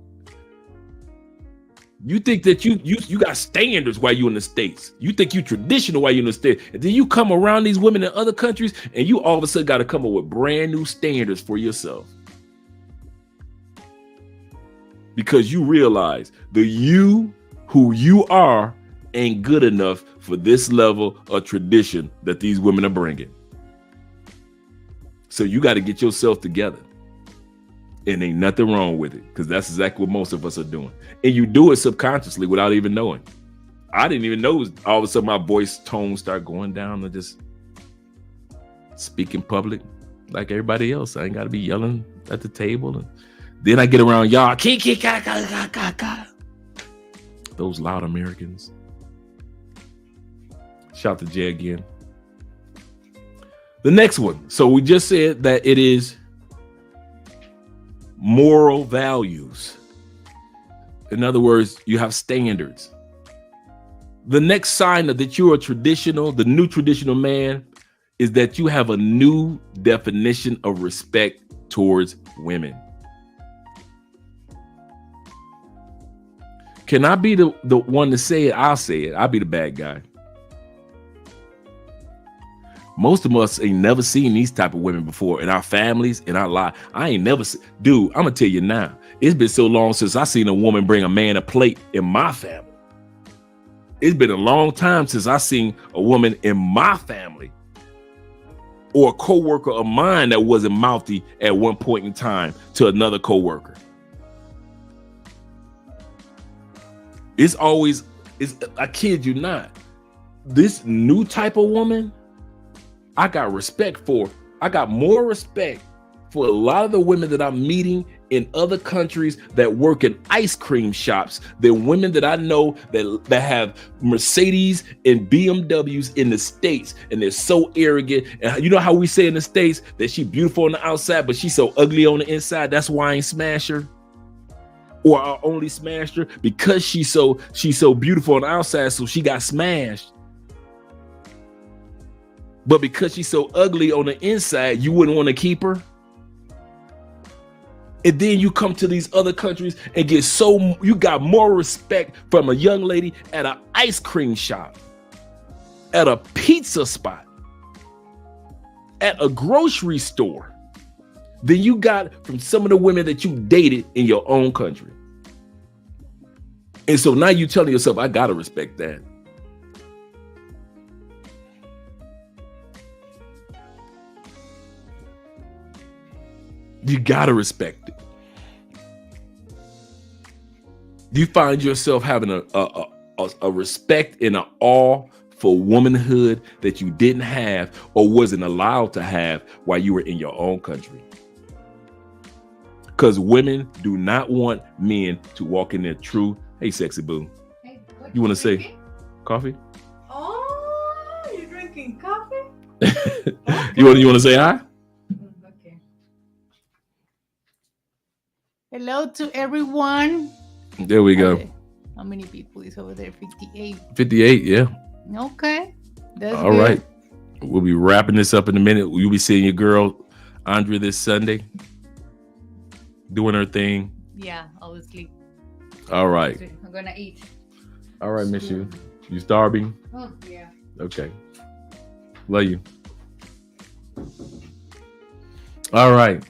you think that you got standards while you in the States. You think you traditional while you in the States. And then you come around these women in other countries and you all of a sudden got to come up with brand new standards for yourself. Because you realize the you who you are ain't good enough for this level of tradition that these women are bringing. So you got to get yourself together. And ain't nothing wrong with it, because that's exactly what most of us are doing. And you do it subconsciously without even knowing. I didn't even know all of a sudden my voice tone start going down and just speak in public like everybody else. I ain't got to be yelling at the table. And then I get around y'all. Those loud Americans. Shout to Jay again. The next one. So we just said that it is moral values. In other words, you have standards. The next sign that you're a traditional, the new traditional man, is that you have a new definition of respect towards women. Can I be the one to say it? I'll say it. I'll be the bad guy. Most of us ain't never seen these type of women before in our families, in our life. I ain't never seen. Dude, I'm gonna tell you now. It's been so long since I seen a woman bring a man a plate in my family. It's been a long time since I seen a woman in my family or a coworker of mine that wasn't mouthy at one point in time to another coworker. It's always, I kid you not, this new type of woman, I got respect for. I got more respect for a lot of the women that I'm meeting in other countries that work in ice cream shops than women that I know that have Mercedes and BMWs in the States, and they're so arrogant. And you know how we say in the States that she beautiful on the outside, but she's so ugly on the inside. That's why I ain't smash her. Or I only smashed her because she's so beautiful on the outside, so she got smashed. But because she's so ugly on the inside, you wouldn't want to keep her. And then you come to these other countries and you got more respect from a young lady at an ice cream shop, at a pizza spot, at a grocery store than you got from some of the women that you dated in your own country. And so now you telling yourself, I gotta respect that. You gotta respect it. You find yourself having a respect and an awe for womanhood that you didn't have or wasn't allowed to have while you were in your own country. Because women do not want men to walk in their true. Hey, sexy boo. Hey, you want to say coffee? Oh, you're drinking coffee? Okay. You want to say hi? Okay. Hello to everyone. There we go. How many people is over there? 58. 58, yeah. Okay. That's all good. Right. We'll be wrapping this up in a minute. You'll be seeing your girl, Andrea, this Sunday. Doing her thing. Yeah, I'll sleep. All right. I'm going to eat. All right, miss you. You starving? Oh, yeah. Okay. Love you. All right.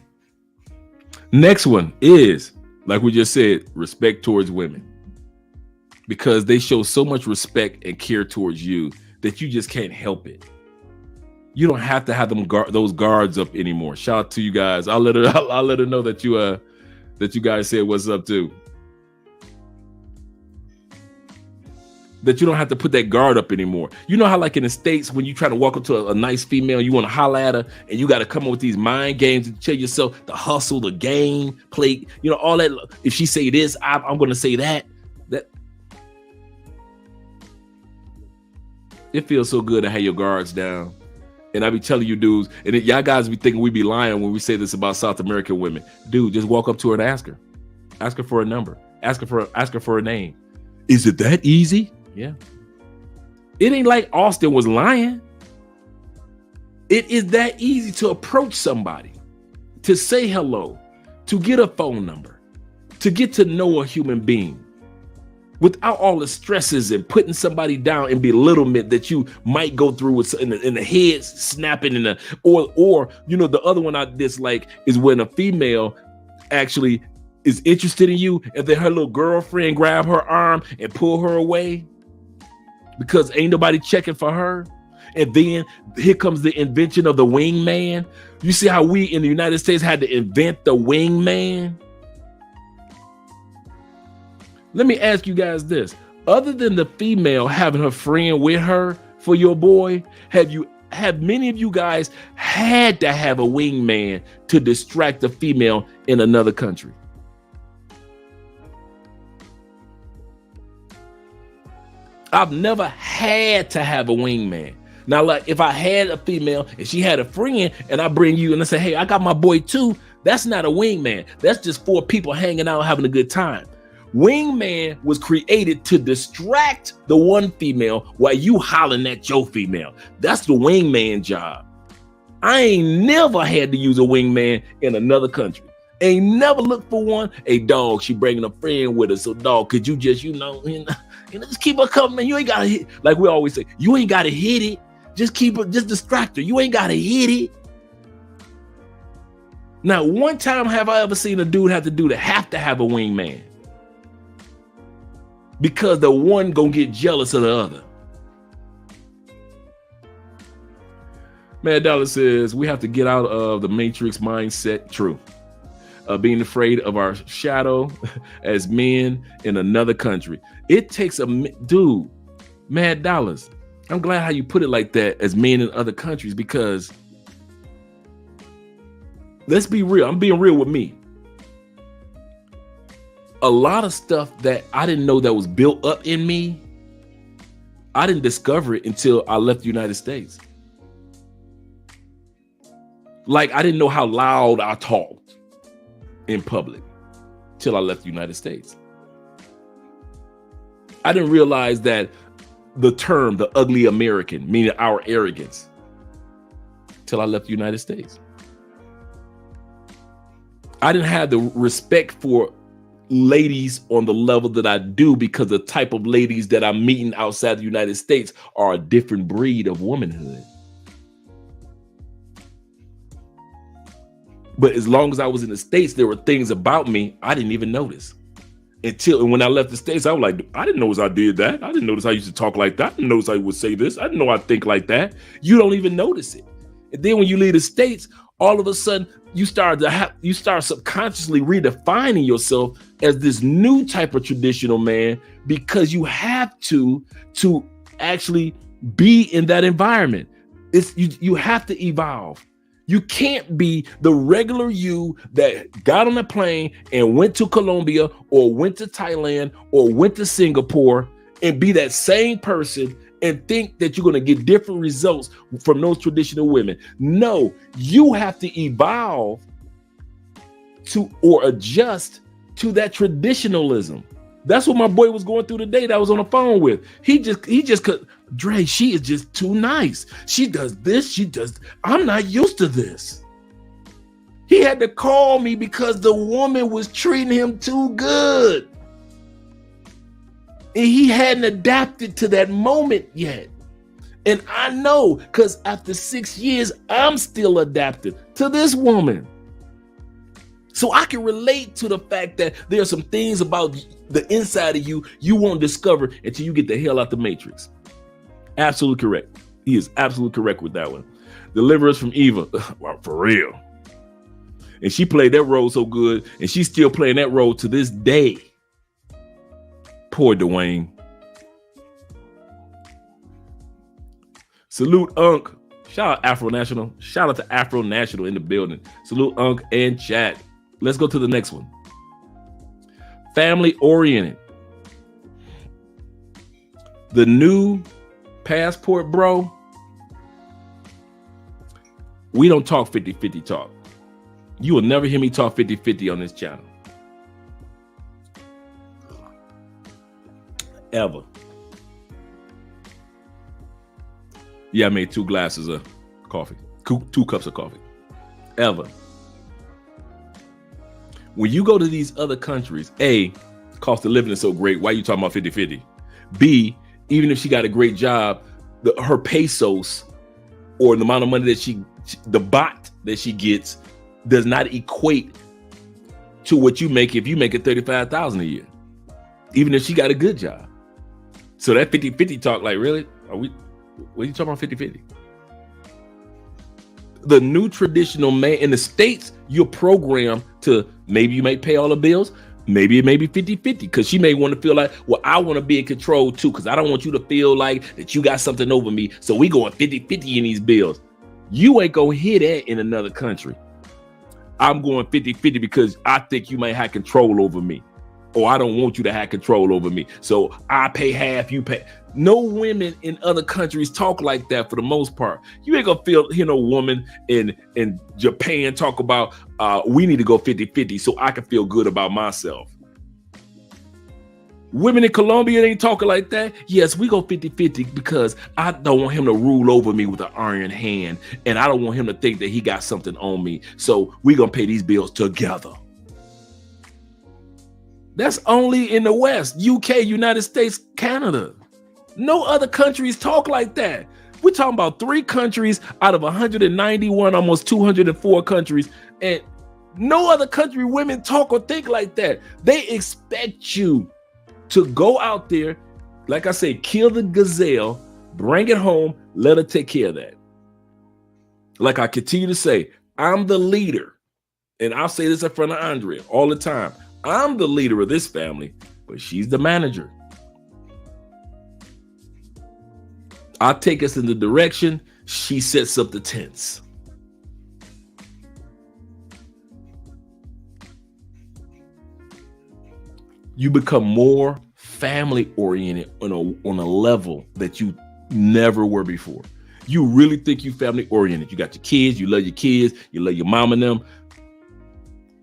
Next one is, like we just said, respect towards women. Because they show so much respect and care towards you that you just can't help it. You don't have to have them those guards up anymore. Shout out to you guys. I'll let her know that you guys said what's up too. that you don't have to put that guard up anymore. You know how like in the States, when you try to walk up to a nice female, you want to holler at her and you got to come up with these mind games to tell yourself the hustle, the game, play, you know, all that. If she say this, I'm going to say that. It feels so good to have your guards down. And I be telling you dudes, and y'all guys be thinking we be lying when we say this about South American women. Dude, just walk up to her and ask her. Ask her for a number. Ask her for a name. Is it that easy? Yeah. It ain't like Austin was lying. It is that easy to approach somebody, to say hello, to get a phone number, to get to know a human being without all the stresses and putting somebody down and belittlement that you might go through with in the head snapping or you know, the other one I dislike is when a female actually is interested in you and then her little girlfriend grab her arm and pull her away because ain't nobody checking for her. And then here comes the invention of the wingman. You see how we in the United States had to invent the wingman? Let me ask you guys this. Other than the female having her friend with her for your boy, have many of you guys had to have a wingman to distract a female in another country? I've never had to have a wingman. Now, like if I had a female and she had a friend and I bring you and I say, hey, I got my boy too. That's not a wingman. That's just 4 people hanging out, having a good time. Wingman was created to distract the one female while you hollering at your female. That's the wingman job. I ain't never had to use a wingman in another country. Ain't never looked for one. Hey, dog, she bringing a friend with her. So, dog, could you just, just keep her coming? You ain't got to hit. Like we always say, you ain't got to hit it. Just keep her, just distract her. You ain't got to hit it. Now, one time have I ever seen a dude have to have a wingman? Because the one gonna get jealous of the other. Mad Dollar says we have to get out of the matrix mindset. True. Being afraid of our shadow as men in another country. It takes dude, Mad Dollars. I'm glad how you put it like that, as men in other countries, because let's be real. I'm being real with me. A lot of stuff that I didn't know that was built up in me, I didn't discover it until I left the United States. Like I didn't know how loud I talked in public till I left the United States. I didn't realize that the term, the ugly American, meaning our arrogance, till I left the United States. I didn't have the respect for ladies on the level that I do because the type of ladies that I'm meeting outside the United States are a different breed of womanhood. But as long as I was in the States, there were things about me I didn't even notice. And when I left the States, I was like, I didn't notice I did that. I didn't notice I used to talk like that. I didn't notice I would say this. I didn't know I'd think like that. You don't even notice it. And then when you leave the States, all of a sudden you start subconsciously redefining yourself as this new type of traditional man because you have to actually be in that environment. You have to evolve. You can't be the regular you that got on a plane and went to Colombia or went to Thailand or went to Singapore and be that same person and think that you're going to get different results from those traditional women. No, you have to evolve to or adjust to that traditionalism. That's what my boy was going through today that I was on the phone with. He just could, Dre, she is just too nice. She does this, I'm not used to this. He had to call me because the woman was treating him too good. And he hadn't adapted to that moment yet. And I know, because after 6 years, I'm still adapted to this woman. So I can relate to the fact that there are some things about the inside of you won't discover until you get the hell out the matrix. Absolutely correct. He is absolutely correct with that one. Deliver us from evil. Wow, for real. And she played that role so good, and she's still playing that role to this day. Poor Dwayne. Salute Unc. Shout out Afro National. Shout out to Afro National in the building. Salute Unc and chat. Let's go to the next one. Family oriented. The new passport, bro. We don't talk 50-50 talk. You will never hear me talk 50-50 on this channel. Ever. Yeah, I made 2 glasses of coffee. 2 cups of coffee. Ever. When you go to these other countries, A, cost of living is so great. Why are you talking about 50-50? B, even if she got a great job, her pesos or the amount of money that the bot that she gets does not equate to what you make if you make it $35,000 a year, even if she got a good job. So that 50-50 talk, like, really? What are you talking about 50-50? The new traditional man in the States, you're programmed to, maybe you may pay all the bills, maybe it may be 50-50, because she may want to feel like, well, I want to be in control too, because I don't want you to feel like that you got something over me, so we going 50-50 in these bills. You ain't gonna hear that in another country. I'm going 50-50 because I think you might have control over me, or I don't want you to have control over me, so I pay half, you pay. No women in other countries talk like that for the most part. You ain't gonna hear no woman in Japan talk about we need to go 50-50 so I can feel good about myself. Women in Colombia ain't talking like that. Yes, we go 50-50 because I don't want him to rule over me with an iron hand, and I don't want him to think that he got something on me. So we gonna pay these bills together. That's only in the West, UK, United States, Canada. No other countries talk like that. We're talking about 3 countries out of 191, almost 204 countries, and no other country women talk or think like that. They expect you to go out there, like I say, kill the gazelle, bring it home, let her take care of that. Like I continue to say, I'm the leader, and I'll say this in front of Andrea all the time. I'm the leader of this family, but she's the manager. I take us in the direction, she sets up the tents. You become more family oriented on a level that you never were before. You really think you family oriented. You got your kids, you love your kids, you love your mom and them.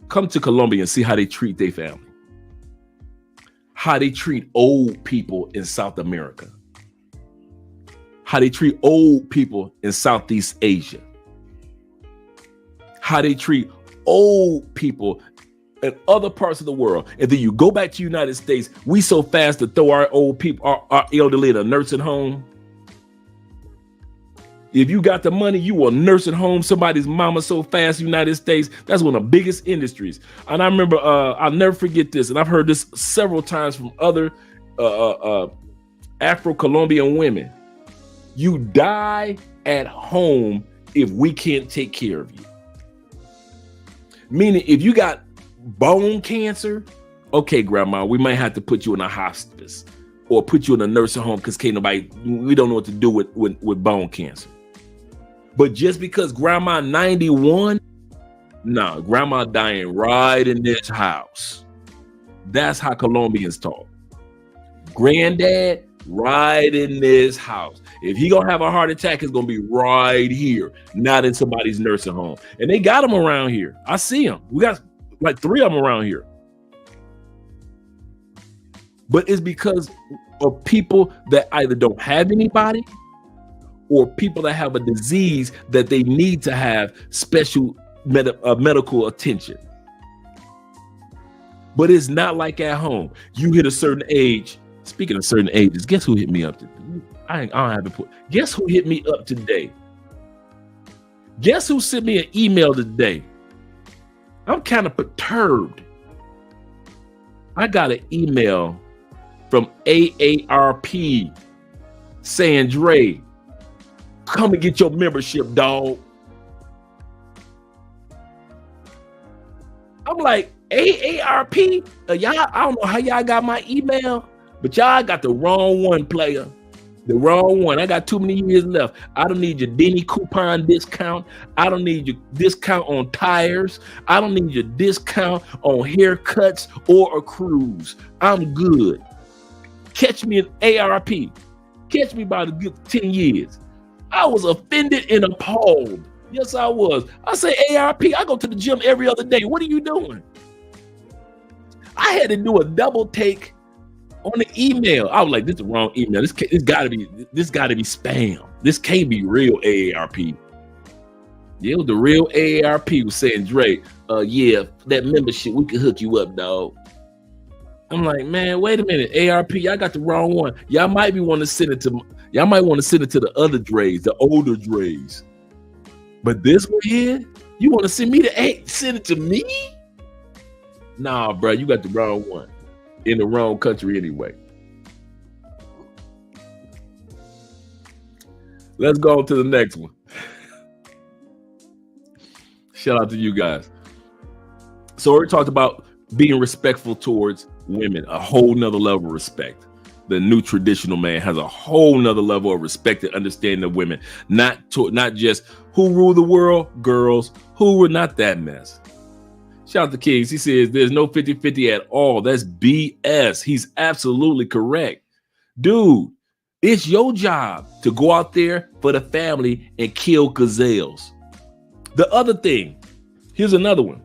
Come to Colombia and see how they treat their family. How they treat old people in South America. How they treat old people in Southeast Asia. How they treat old people in other parts of the world. And then you go back to the United States, we so fast to throw our old people, our elderly in a nursing home. If you got the money, you will nurse at home somebody's mama so fast in the United States. That's one of the biggest industries. And I remember, I'll never forget this, and I've heard this several times from other Afro-Colombian women. You die at home if we can't take care of you. Meaning, if you got bone cancer, okay, grandma, we might have to put you in a hospice or put you in a nursing home because we don't know what to do with bone cancer. But just because grandma 91, nah, grandma dying right in this house. That's how Colombians talk. Granddad, right in this house. If he gonna have a heart attack, it's gonna be right here, not in somebody's nursing home. And they got them around here. I see them. We got like 3 of them around here. But it's because of people that either don't have anybody or people that have a disease that they need to have special medical attention. But it's not like at home. You hit a certain age. Speaking of certain ages, guess who hit me up today? I don't have to put. Guess who hit me up today? Guess who sent me an email today? I'm kind of perturbed. I got an email from AARP saying, Dre, come and get your membership, dog. I'm like, AARP? Y'all, I don't know how y'all got my email, but y'all got the wrong one, player. The wrong one. I got too many years left. I don't need your Denny coupon discount. I don't need your discount on tires. I don't need your discount on haircuts or a cruise. I'm good. Catch me at ARP. Catch me by the good 10 years. I was offended and appalled. Yes, I was. I say ARP. I go to the gym every other day. What are you doing? I had to do a double take on the email. I was like, this is the wrong email. This gotta be spam. This can't be real AARP. Yeah, it was the real AARP was saying, Dre, yeah, that membership, we can hook you up, dog. I'm like, man, wait a minute, ARP, y'all got the wrong one. Y'all might want to send it to the other Dre's, the older Dre's. But this one here, you want to send it to me? Nah, bro, you got the wrong one. In the wrong country anyway. Let's go on to the next one. Shout out to you guys. So we talked about being respectful towards women, a whole nother level of respect. The new traditional man has a whole nother level of respect and understanding of women. Not just who rule the world, girls, who were not that mess. Shout out to Kings. He says there's no 50-50 at all. That's BS. He's absolutely correct. Dude, it's your job to go out there for the family and kill gazelles. The other thing, here's another one.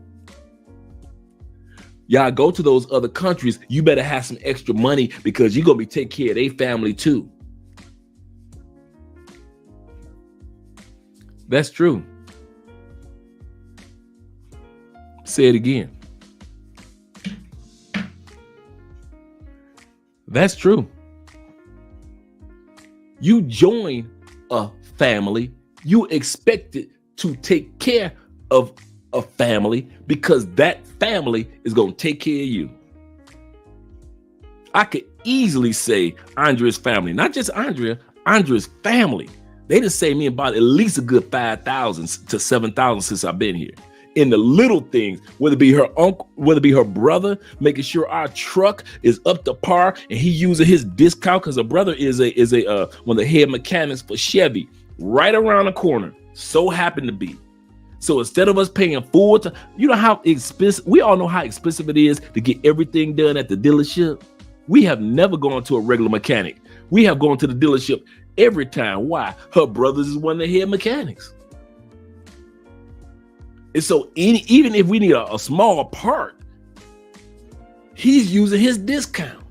Y'all go to those other countries, you better have some extra money because you're going to be taking care of their family too. That's true. Say it again. That's true. You join a family, you expect it to take care of a family because that family is going to take care of you. I could easily say Andrea's family, not just Andrea, Andrea's family. They just saved me about at least a good 5,000 to 7,000 since I've been here. In the little things, whether it be her uncle, whether it be her brother, making sure our truck is up to par and he using his discount because her brother is one of the head mechanics for Chevy right around the corner. So happened to be. So instead of us paying full time, you know how expensive, we all know how expensive it is to get everything done at the dealership. We have never gone to a regular mechanic. We have gone to the dealership every time. Why? Her brother's is one of the head mechanics. And so even if we need a small part, he's using his discount.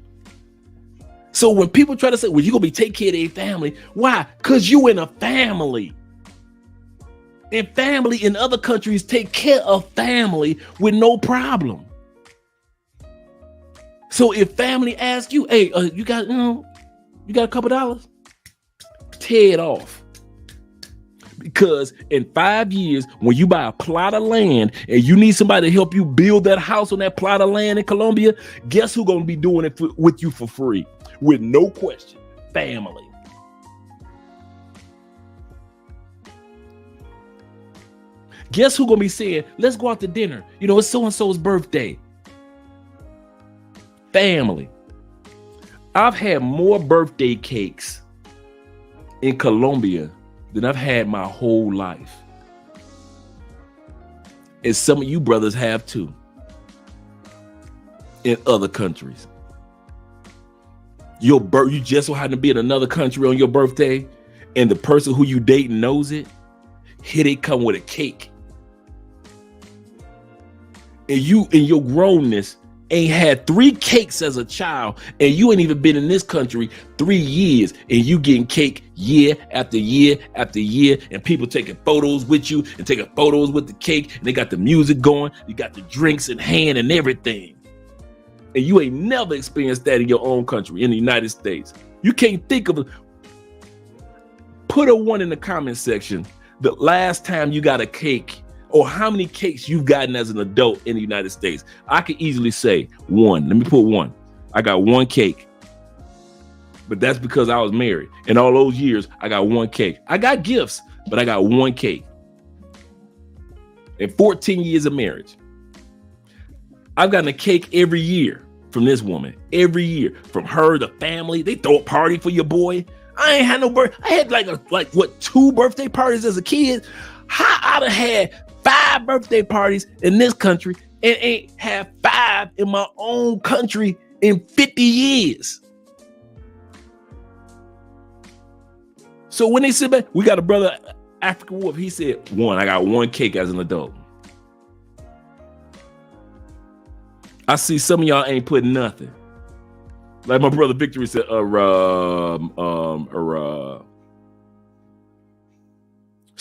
So when people try to say, well, you're going to be taking care of their family. Why? Because you in a family. And family in other countries take care of family with no problem. So if family asks you, hey, you got a couple dollars? Tear it off. Because in 5 years, when you buy a plot of land and you need somebody to help you build that house on that plot of land in Colombia, guess who's going to be doing it with you for free? With no question, family. Guess who's going to be saying, let's go out to dinner. You know, it's so-and-so's birthday. Family. I've had more birthday cakes in Colombia than I've had my whole life. And some of you brothers have too. In other countries. You just so happen to be in another country on your birthday, and the person who you dating knows it. Here they come with a cake. And you in your grownness ain't had 3 cakes as a child, and you ain't even been in this country 3 years, and you getting cake year after year after year, and people taking photos with you and taking photos with the cake, and they got the music going, you got the drinks in hand and everything. And you ain't never experienced that in your own country, in the United States. You can't think of it. Put a 1 in the comment section the last time you got a cake, or how many cakes you've gotten as an adult in the United States. I could easily say 1. Let me put 1. I got 1 cake. But that's because I was married. And all those years, I got 1 cake. I got gifts, but I got 1 cake. In 14 years of marriage, I've gotten a cake every year from this woman. Every year. From her, the family. They throw a party for your boy. I ain't had no birth. I had like 2 birthday parties as a kid. How I'd have had 5 birthday parties in this country and ain't had 5 in my own country in 50 years. So when they sit back, we got a brother, African Wolf. He said, I got 1 cake as an adult. I see some of y'all ain't putting nothing. Like my brother Victory said, So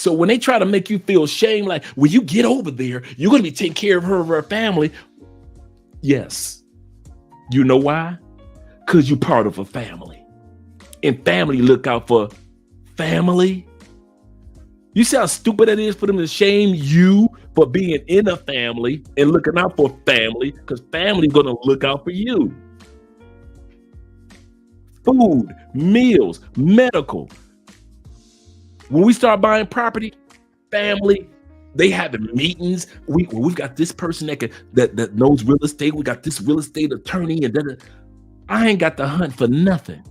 when they try to make you feel shame, like when you get over there, you're going to be taking care of her family. Yes. You know why? Because you're part of a family. And family look out for family. You see how stupid that is for them to shame you for being in a family and looking out for family, because family going to look out for you. Food, meals, medical. When we start buying property, family, they have the meetings. We've got this person that knows real estate. We got this real estate attorney, and I ain't got to hunt for nothing.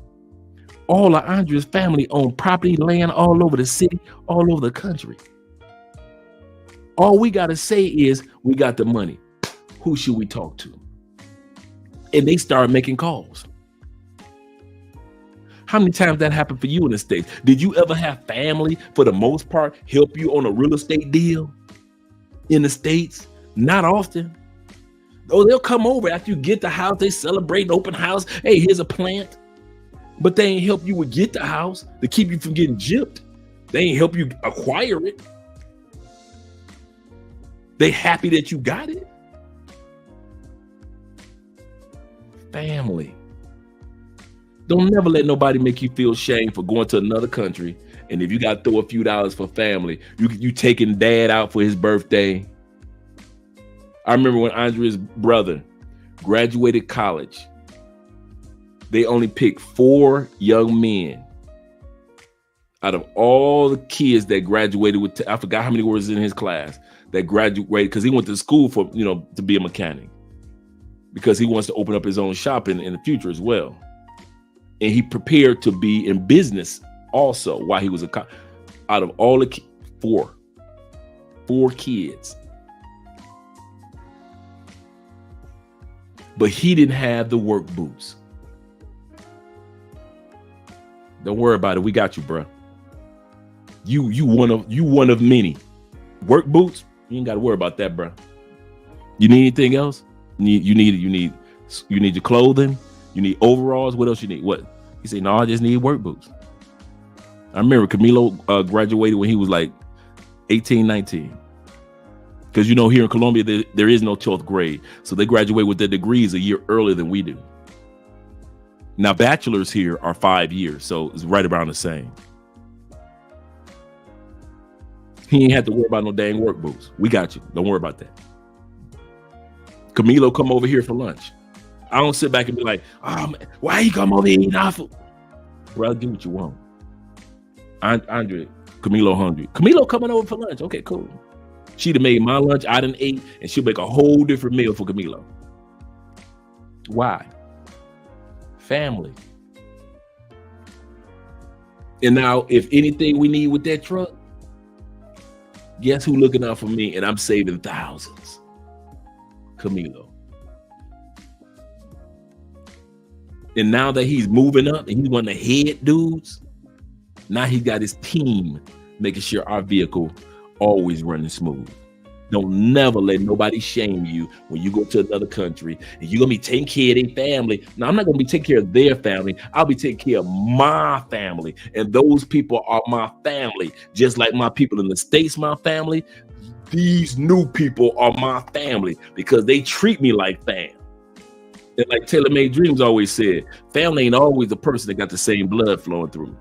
All of Andrea's family own property, land all over the city, all over the country. All we got to say is we got the money. Who should we talk to? And they start making calls. How many times that happened for you in the States? Did you ever have family, for the most part, help you on a real estate deal in the States? Not often. Oh, they'll come over after you get the house. They celebrate an open house. Hey, here's a plant. But they ain't help you with get the house to keep you from getting gypped. They ain't help you acquire it. They happy that you got it. Family. Don't never let nobody make you feel shame for going to another country. And if you got to throw a few dollars for family, you taking dad out for his birthday. I remember when Andrea's brother graduated college, they only picked 4 young men out of all the kids that graduated with, I forgot how many was in his class that graduated, because he went to school for, to be a mechanic, because he wants to open up his own shop in the future as well. And he prepared to be in business also while he was out of all the 4 kids. But he didn't have the work boots. Don't worry about it. We got you, bro. You one of many. Work boots, you ain't got to worry about that, bro. You need anything else? You need your clothing. You need overalls. What else you need? What? He said, no, I just need work boots. I remember Camilo graduated when he was like 18, 19. Because, here in Colombia, there is no 12th grade. So they graduate with their degrees a year earlier than we do. Now, bachelors here are 5 years. So it's right around the same. He ain't have to worry about no dang work boots. We got you. Don't worry about that. Camilo come over here for lunch. I don't sit back and be like, oh, man, why you come over here eating awful? Bro, I'll do what you want. Andre, Camilo hungry. Camilo coming over for lunch. Okay, cool. She'd have made my lunch. I done ate, and she'll make a whole different meal for Camilo. Why? Family. And now, if anything we need with that truck, guess who looking out for me? And I'm saving thousands. Camilo. And now that he's moving up and he's one of the head dudes, now he got his team making sure our vehicle always running smooth. Don't never let nobody shame you when you go to another country and you're going to be taking care of their family. Now, I'm not going to be taking care of their family. I'll be taking care of my family. And those people are my family. Just like my people in the States, my family, these new people are my family because they treat me like fam. And like Taylor Made Dreams always said, family ain't always the person that got the same blood flowing through.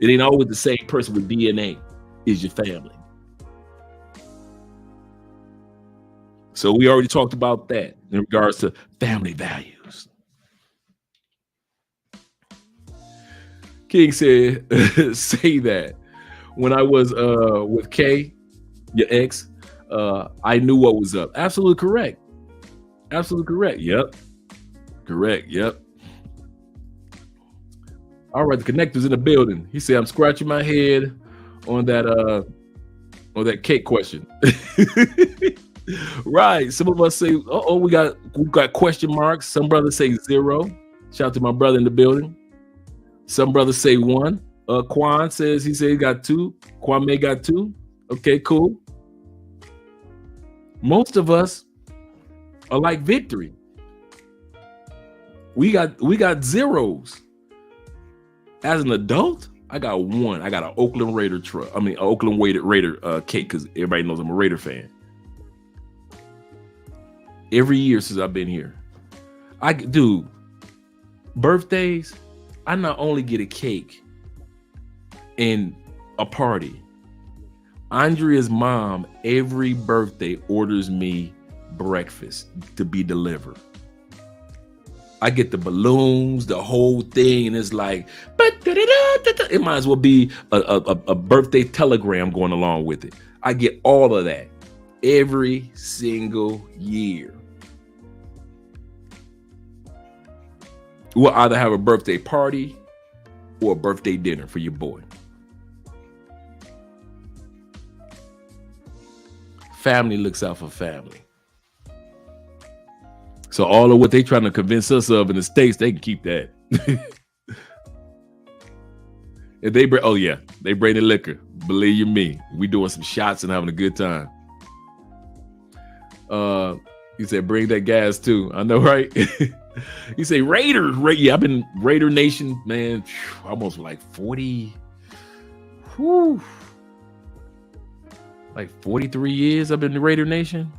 It ain't always the same person with DNA. Is your family. So we already talked about that in regards to family values. King said, say that. When I was with Kay, your ex, I knew what was up. Absolutely correct. Absolutely correct. Yep. Correct. Yep. All right, the connector's in the building. He said, I'm scratching my head on that cake question. Right. Some of us say, oh, we got question marks. Some brothers say 0. Shout out to my brother in the building. Some brothers say 1. Quan says he got 2. Kwame got 2. Okay, cool. Most of us are like Victory. We got zeros. As an adult, I got 1. I got an Oakland Raider Raider cake because everybody knows I'm a Raider fan. Every year since I've been here, birthdays, I not only get a cake and a party. Andrea's mom every birthday orders me breakfast to be delivered. I get the balloons, the whole thing, and it's like, it might as well be a birthday telegram going along with it. I get all of that every single year. We'll either have a birthday party or a birthday dinner for your boy. Family looks out for family. So all of what they trying to convince us of in the States, they can keep that. If they bring the liquor. Believe you me, we doing some shots and having a good time. He said, bring that gas too. I know, right? He said, Raiders. Yeah, I've been Raider Nation, man, almost like 40. Like 43 years I've been in Raider Nation.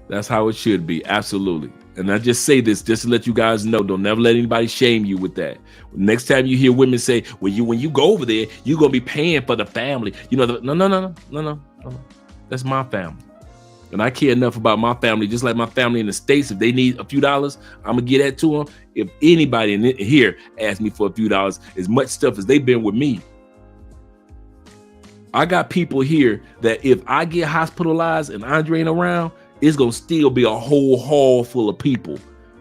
That's how it should be. Absolutely. And I just say this just to let you guys know, don't never let anybody shame you with that. Next time you hear women say, when you go over there, you're going to be paying for the family. No. That's my family. And I care enough about my family, just like my family in the States. If they need a few dollars, I'm going to get that to them. If anybody in here asks me for a few dollars, as much stuff as they've been with me, I got people here that if I get hospitalized and Andre ain't around, it's going to still be a whole hall full of people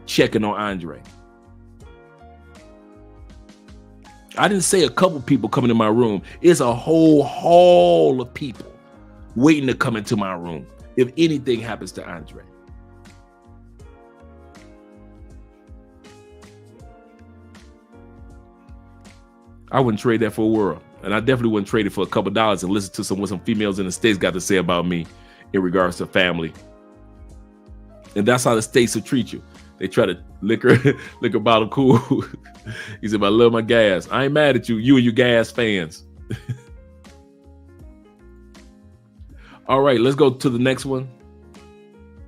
checking on Andre. I didn't say a couple people coming in my room. It's a whole hall of people waiting to come into my room if anything happens to Andre. I wouldn't trade that for a world. And I definitely wouldn't trade it for a couple dollars and listen to what some females in the States got to say about me in regards to family. And that's how the States will treat you. They try to liquor bottle cool. He said, I love my gas. I ain't mad at you. You and your gas fans. All right, let's go to the next one.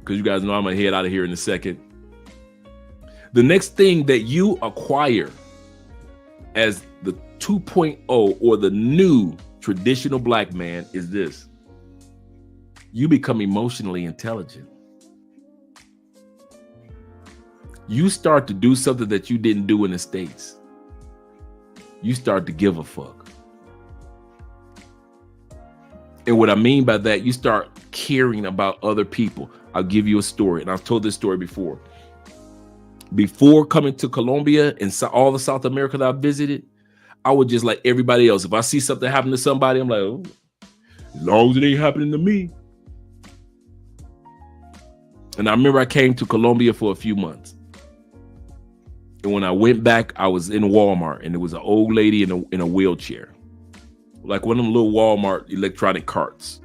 Because you guys know I'm going to head out of here in a second. The next thing that you acquire as the 2.0 or the new traditional black man is this. You become emotionally intelligent. You start to do something that you didn't do in the States. You start to give a fuck. And what I mean by that, you start caring about other people. I'll give you a story, and I've told this story before. Before coming to Colombia and all the South America that I visited, I would just like everybody else. If I see something happen to somebody, I'm like, oh, as long as it ain't happening to me. And I remember I came to Colombia for a few months. And when I went back, I was in Walmart, and there was an old lady in a wheelchair, like one of them little Walmart electronic carts.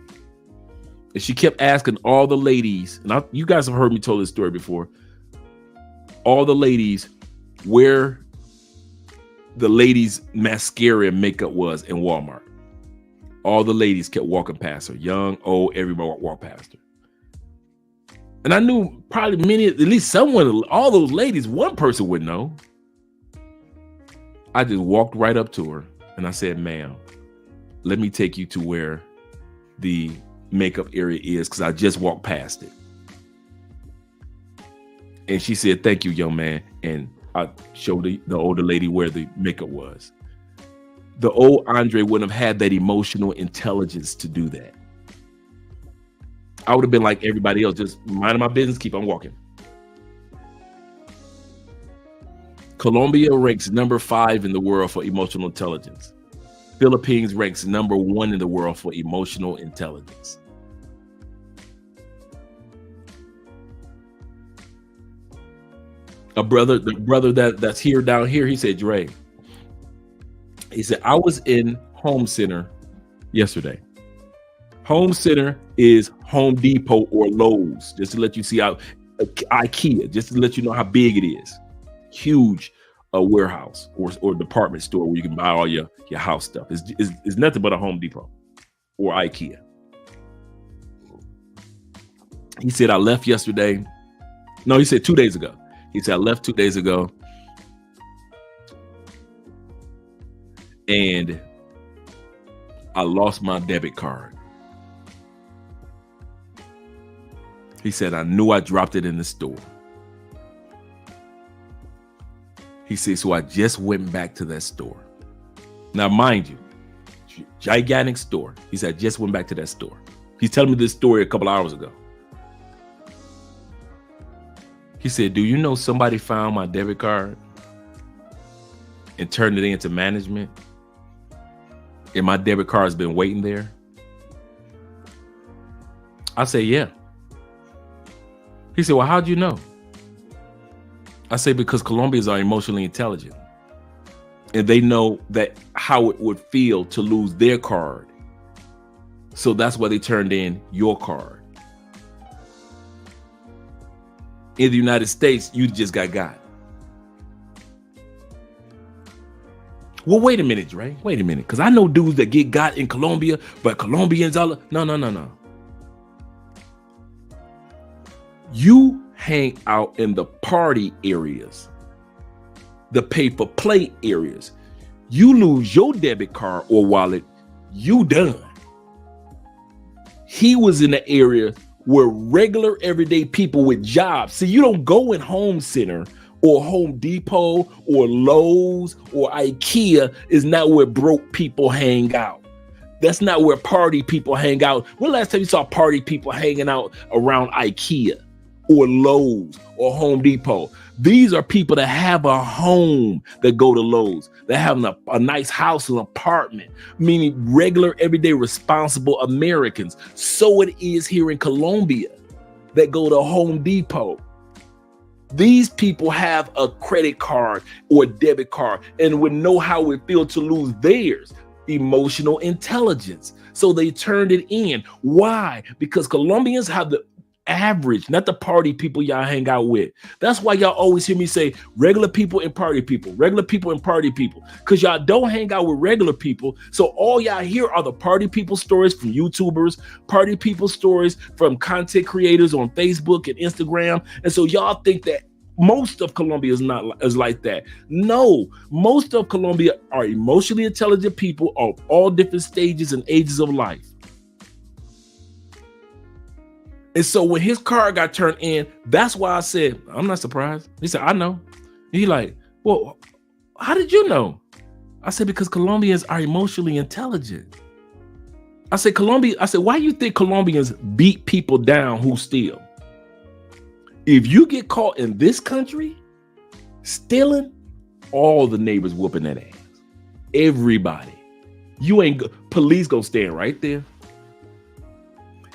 And she kept asking all the ladies, and you guys have heard me tell this story before, all the ladies where the ladies' mascara and makeup was in Walmart. All the ladies kept walking past her, young, old, everybody walked past her. And I knew probably many, at least someone, all those ladies, one person would know. I just walked right up to her and I said, ma'am, let me take you to where the makeup area is, because I just walked past it. And she said, thank you, young man. And I showed the older lady where the makeup was. The old Andre wouldn't have had that emotional intelligence to do that. I would have been like everybody else, just minding my business, keep on walking. Colombia ranks number 5 in the world for emotional intelligence. Philippines ranks number 1 in the world for emotional intelligence. The brother that's here down here, he said, Dre, he said, I was in Home Center yesterday. Home Center is Home Depot or Lowe's, just to let you see how IKEA, just to let you know how big it is. Huge warehouse or department store where you can buy all your house stuff. It's nothing but a Home Depot or IKEA. He said, I left yesterday. No, he said 2 days ago. He said, I left 2 days ago. And I lost my debit card. He said, I knew I dropped it in the store. He said, so I just went back to that store. Now, mind you, gigantic store. He said, I just went back to that store. He's telling me this story a couple hours ago. He said, do you know somebody found my debit card and turned it into management? And my debit card has been waiting there? I said, yeah. He said, well, how'd you know? I say, because Colombians are emotionally intelligent. And they know that how it would feel to lose their card. So that's why they turned in your card. In the United States, you just got. Well, wait a minute, Dre. Wait a minute. Because I know dudes that get got in Colombia, but Colombians all... No. You hang out in the party areas, the pay-for-play areas. You lose your debit card or wallet, you done. He was in the area where regular everyday people with jobs. See, you don't go in Home Center or Home Depot or Lowe's or IKEA is not where broke people hang out. That's not where party people hang out. When last time you saw party people hanging out around IKEA or Lowe's or Home Depot? These are people that have a home that go to Lowe's, that have a nice house, an apartment, meaning regular, everyday, responsible Americans. So it is here in Colombia that go to Home Depot. These people have a credit card or debit card and would know how it feels to lose theirs. Emotional intelligence. So they turned it in. Why? Because Colombians have the average, not the party people y'all hang out with. That's why y'all always hear me say regular people and party people, regular people and party people, because y'all don't hang out with regular people. So all y'all hear are the party people stories from YouTubers, party people stories from content creators on Facebook and Instagram. And so y'all think that most of Colombia is like that. No, most of Colombia are emotionally intelligent people of all different stages and ages of life. And so when his card got turned in, that's why I said, I'm not surprised. He said, I know. He like, well, how did you know? I said, because Colombians are emotionally intelligent. I said, why do you think Colombians beat people down who steal? If you get caught in this country stealing, all the neighbors whooping that ass. Everybody. Police gonna stand right there.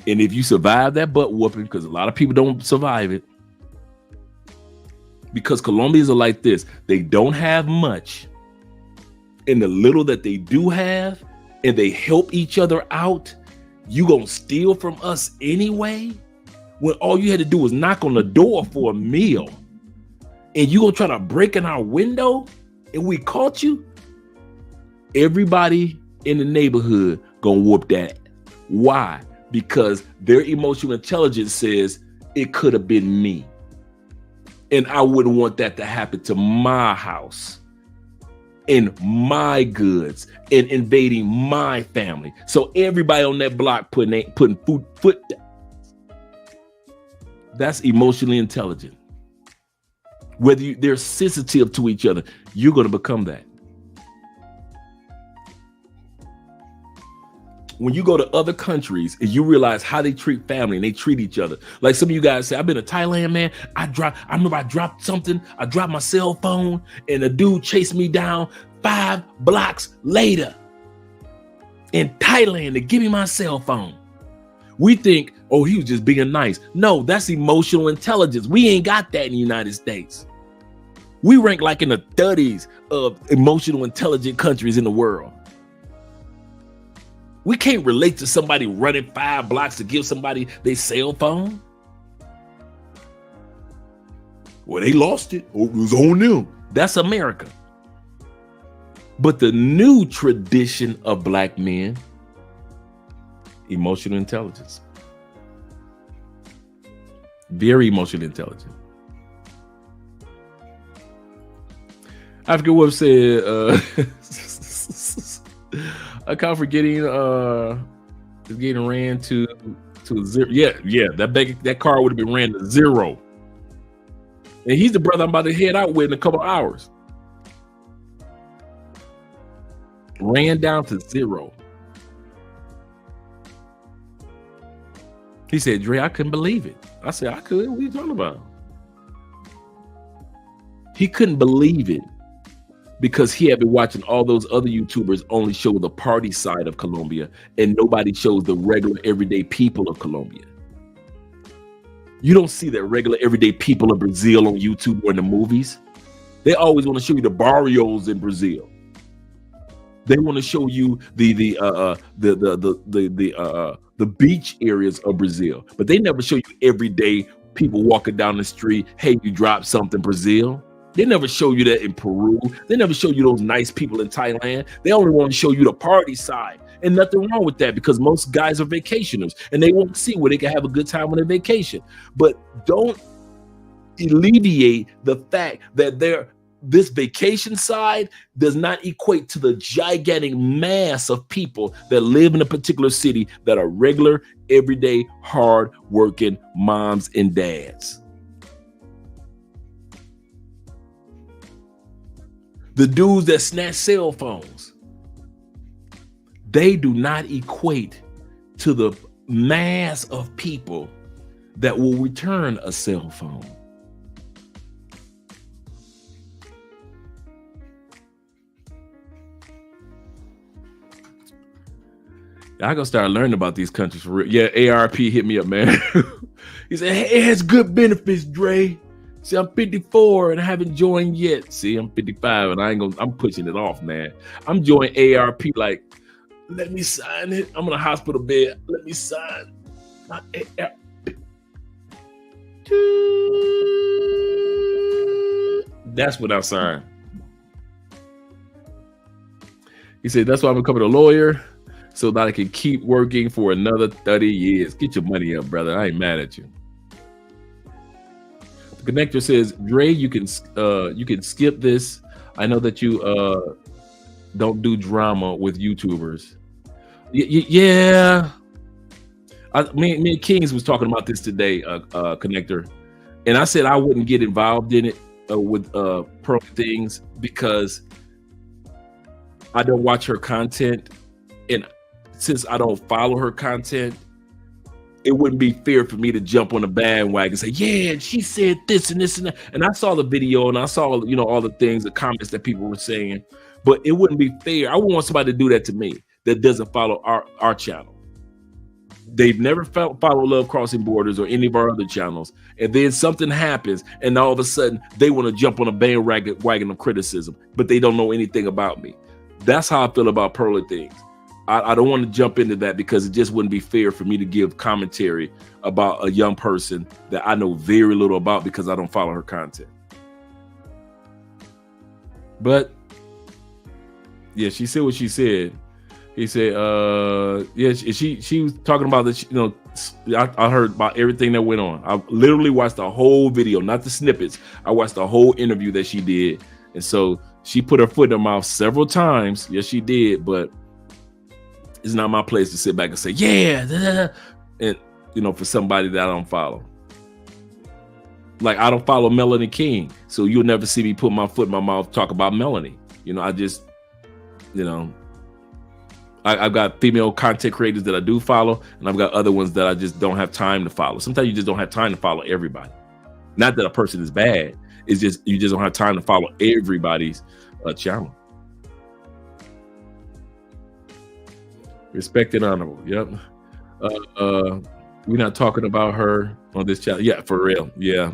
And if you survive that butt whooping, because a lot of people don't survive it, because Colombians are like this, they don't have much. And the little that they do have, and they help each other out, you gonna steal from us anyway? When all you had to do was knock on the door for a meal, and you gonna try to break in our window, and we caught you? Everybody in the neighborhood gonna whoop that. Why? Because their emotional intelligence says it could have been me. And I wouldn't want that to happen to my house and my goods and invading my family. So everybody on that block putting foot down. That's emotionally intelligent. Whether they're sensitive to each other, you're going to become that. when you go to other countries and you realize how they treat family and they treat each other. Like some of you guys say, I've been to Thailand, man. I remember I dropped something. I dropped my cell phone and a dude chased me down 5 blocks later in Thailand to give me my cell phone. We think, oh, he was just being nice. No, that's emotional intelligence. We ain't got that in the United States. We rank like in the 30s of emotional intelligent countries in the world. We can't relate to somebody running 5 blocks to give somebody their cell phone. Well, they lost it. Oh, it was on them. That's America. But the new tradition of black men, emotional intelligence. Very emotionally intelligent. I forget what said. Account for getting ran to 0. Yeah. That car would have been ran to 0. And he's the brother I'm about to head out with in a couple hours. Ran down to 0. He said, Dre, I couldn't believe it. I said, I could. What are you talking about? He couldn't believe it because he had been watching all those other YouTubers only show the party side of Colombia and nobody shows the regular everyday people of Colombia. You don't see the regular everyday people of Brazil on YouTube or in the movies. They always want to show you the barrios in Brazil. They want to show you the beach areas of Brazil, but they never show you everyday people walking down the street. Hey, you dropped something, Brazil. They never show you that in Peru. They never show you those nice people in Thailand. They only want to show you the party side. And nothing wrong with that because most guys are vacationers and they want to see where they can have a good time on their vacation. But don't alleviate the fact that this vacation side does not equate to the gigantic mass of people that live in a particular city that are regular, everyday, hard-working moms and dads. The dudes that snatch cell phones, they do not equate to the mass of people that will return a cell phone. I gotta start learning about these countries for real. Yeah, ARP hit me up, man. He said, hey, it has good benefits, Dre. See, I'm 54 and I haven't joined yet. See, I'm 55 and I'm pushing it off, man. I'm joining ARP like, let me sign it. I'm in a hospital bed. Let me sign my ARP. That's what I signed. He said, that's why I'm becoming a lawyer so that I can keep working for another 30 years. Get your money up, brother. I ain't mad at you. The connector says, Dre, you can skip this. I know that you don't do drama with YouTubers. Yeah. Me and Kings was talking about this today, connector. And I said I wouldn't get involved in it with pro things because I don't watch her content. And since I don't follow her content, it wouldn't be fair for me to jump on a bandwagon and say, yeah, she said this and this and that. And I saw the video and I saw, all the things, the comments that people were saying, but it wouldn't be fair. I wouldn't want somebody to do that to me that doesn't follow our channel. They've never followed Love Crossing Borders or any of our other channels. And then something happens and all of a sudden they want to jump on a bandwagon of criticism, but they don't know anything about me. That's how I feel about Pearly Things. I don't want to jump into that because it just wouldn't be fair for me to give commentary about a young person that I know very little about because I don't follow her content. But yeah, she said what she said. He said, yeah, she was talking about this, I heard about everything that went on. I literally watched the whole video, not the snippets. I watched the whole interview that she did. And so she put her foot in her mouth several times. Yes, she did. But it's not my place to sit back and say, yeah, and for somebody that I don't follow. Like I don't follow Melanie King, so you'll never see me put my foot in my mouth talk about Melanie. I just, I've got female content creators that I do follow, and I've got other ones that I just don't have time to follow. Sometimes you just don't have time to follow everybody. Not that a person is bad. It's just you just don't have time to follow everybody's channel. Respect and honorable. Yep. We're not talking about her on this channel. Yeah, for real. Yeah.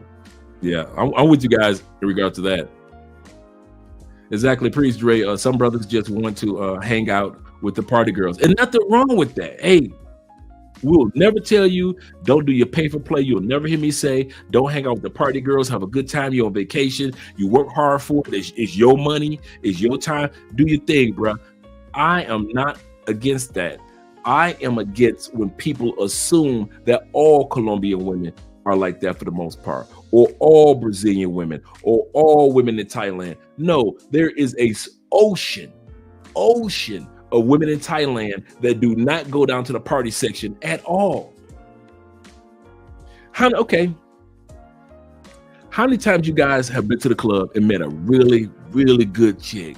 I'm with you guys in regard to that. Exactly, Priest Dre. Some brothers just want to hang out with the party girls, and nothing wrong with that. Hey, we'll never tell you don't do your pay for play. You'll never hear me say don't hang out with the party girls. Have a good time. You're on vacation. You work hard for it. It's your money. It's your time. Do your thing, bro. I am not against that. I am against when people assume that all Colombian women are like that for the most part, or all Brazilian women, or all women in Thailand. No, there is a ocean of women in Thailand that do not go down to the party section at all. How many times you guys have been to the club and met a really, really good chick,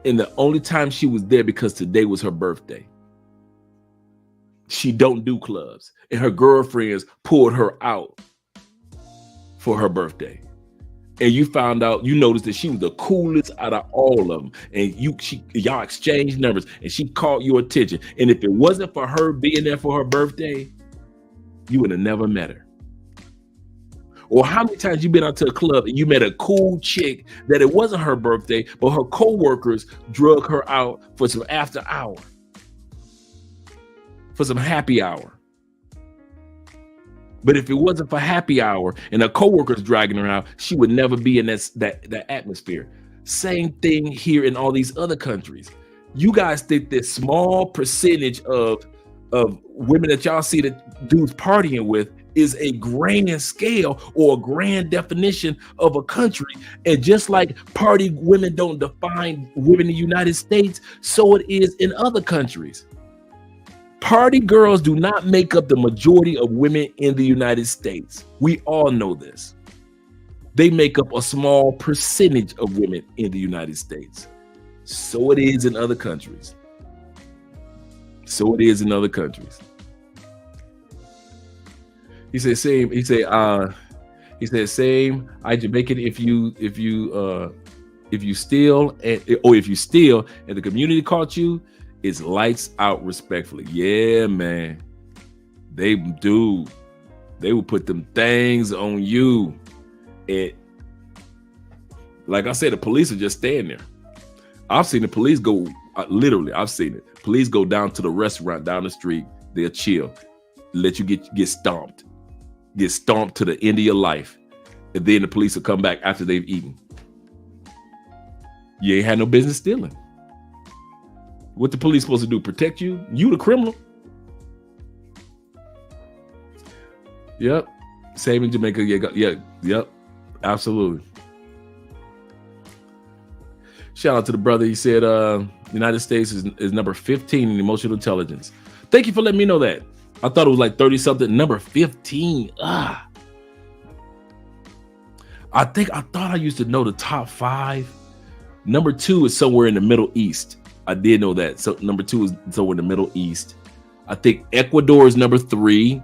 and the only time she was there because today was her birthday? She don't do clubs, and her girlfriends pulled her out for her birthday. And you noticed that she was the coolest out of all of them. And y'all exchanged numbers, and she caught your attention. And if it wasn't for her being there for her birthday, you would have never met her. Or how many times you been out to a club and you met a cool chick that it wasn't her birthday, but her coworkers drug her out for some after hour, for some happy hour. But if it wasn't for happy hour and her coworkers dragging her out, she would never be in that atmosphere. Same thing here in all these other countries. You guys think this small percentage of women that y'all see that dudes partying with is a grand scale or a grand definition of a country. And just like party women don't define women in the United States, so it is in other countries. Party girls do not make up the majority of women in the United States. We all know this. They make up a small percentage of women in the United States. So it is in other countries. He said same. He said same. I Jamaican if you steal and the community caught you, it's lights out respectfully. Yeah, man. They do. They will put them things on you. And like I said, the police are just staying there. I've seen the police go, literally, I've seen it. Police go down to the restaurant down the street. They'll chill. Let you get stomped. Get stomped to the end of your life. And then the police will come back after they've eaten. You ain't had no business stealing. What the police supposed to do? Protect you? You the criminal? Yep. Same in Jamaica. Yep. Absolutely. Shout out to the brother. He said United States is number 15 in emotional intelligence. Thank you for letting me know that. I thought it was like 30 something. Number 15. I thought I used to know the top 5. Number 2 is somewhere in the Middle East. I did know that. So number 2 is somewhere in the Middle East. I think Ecuador is number 3.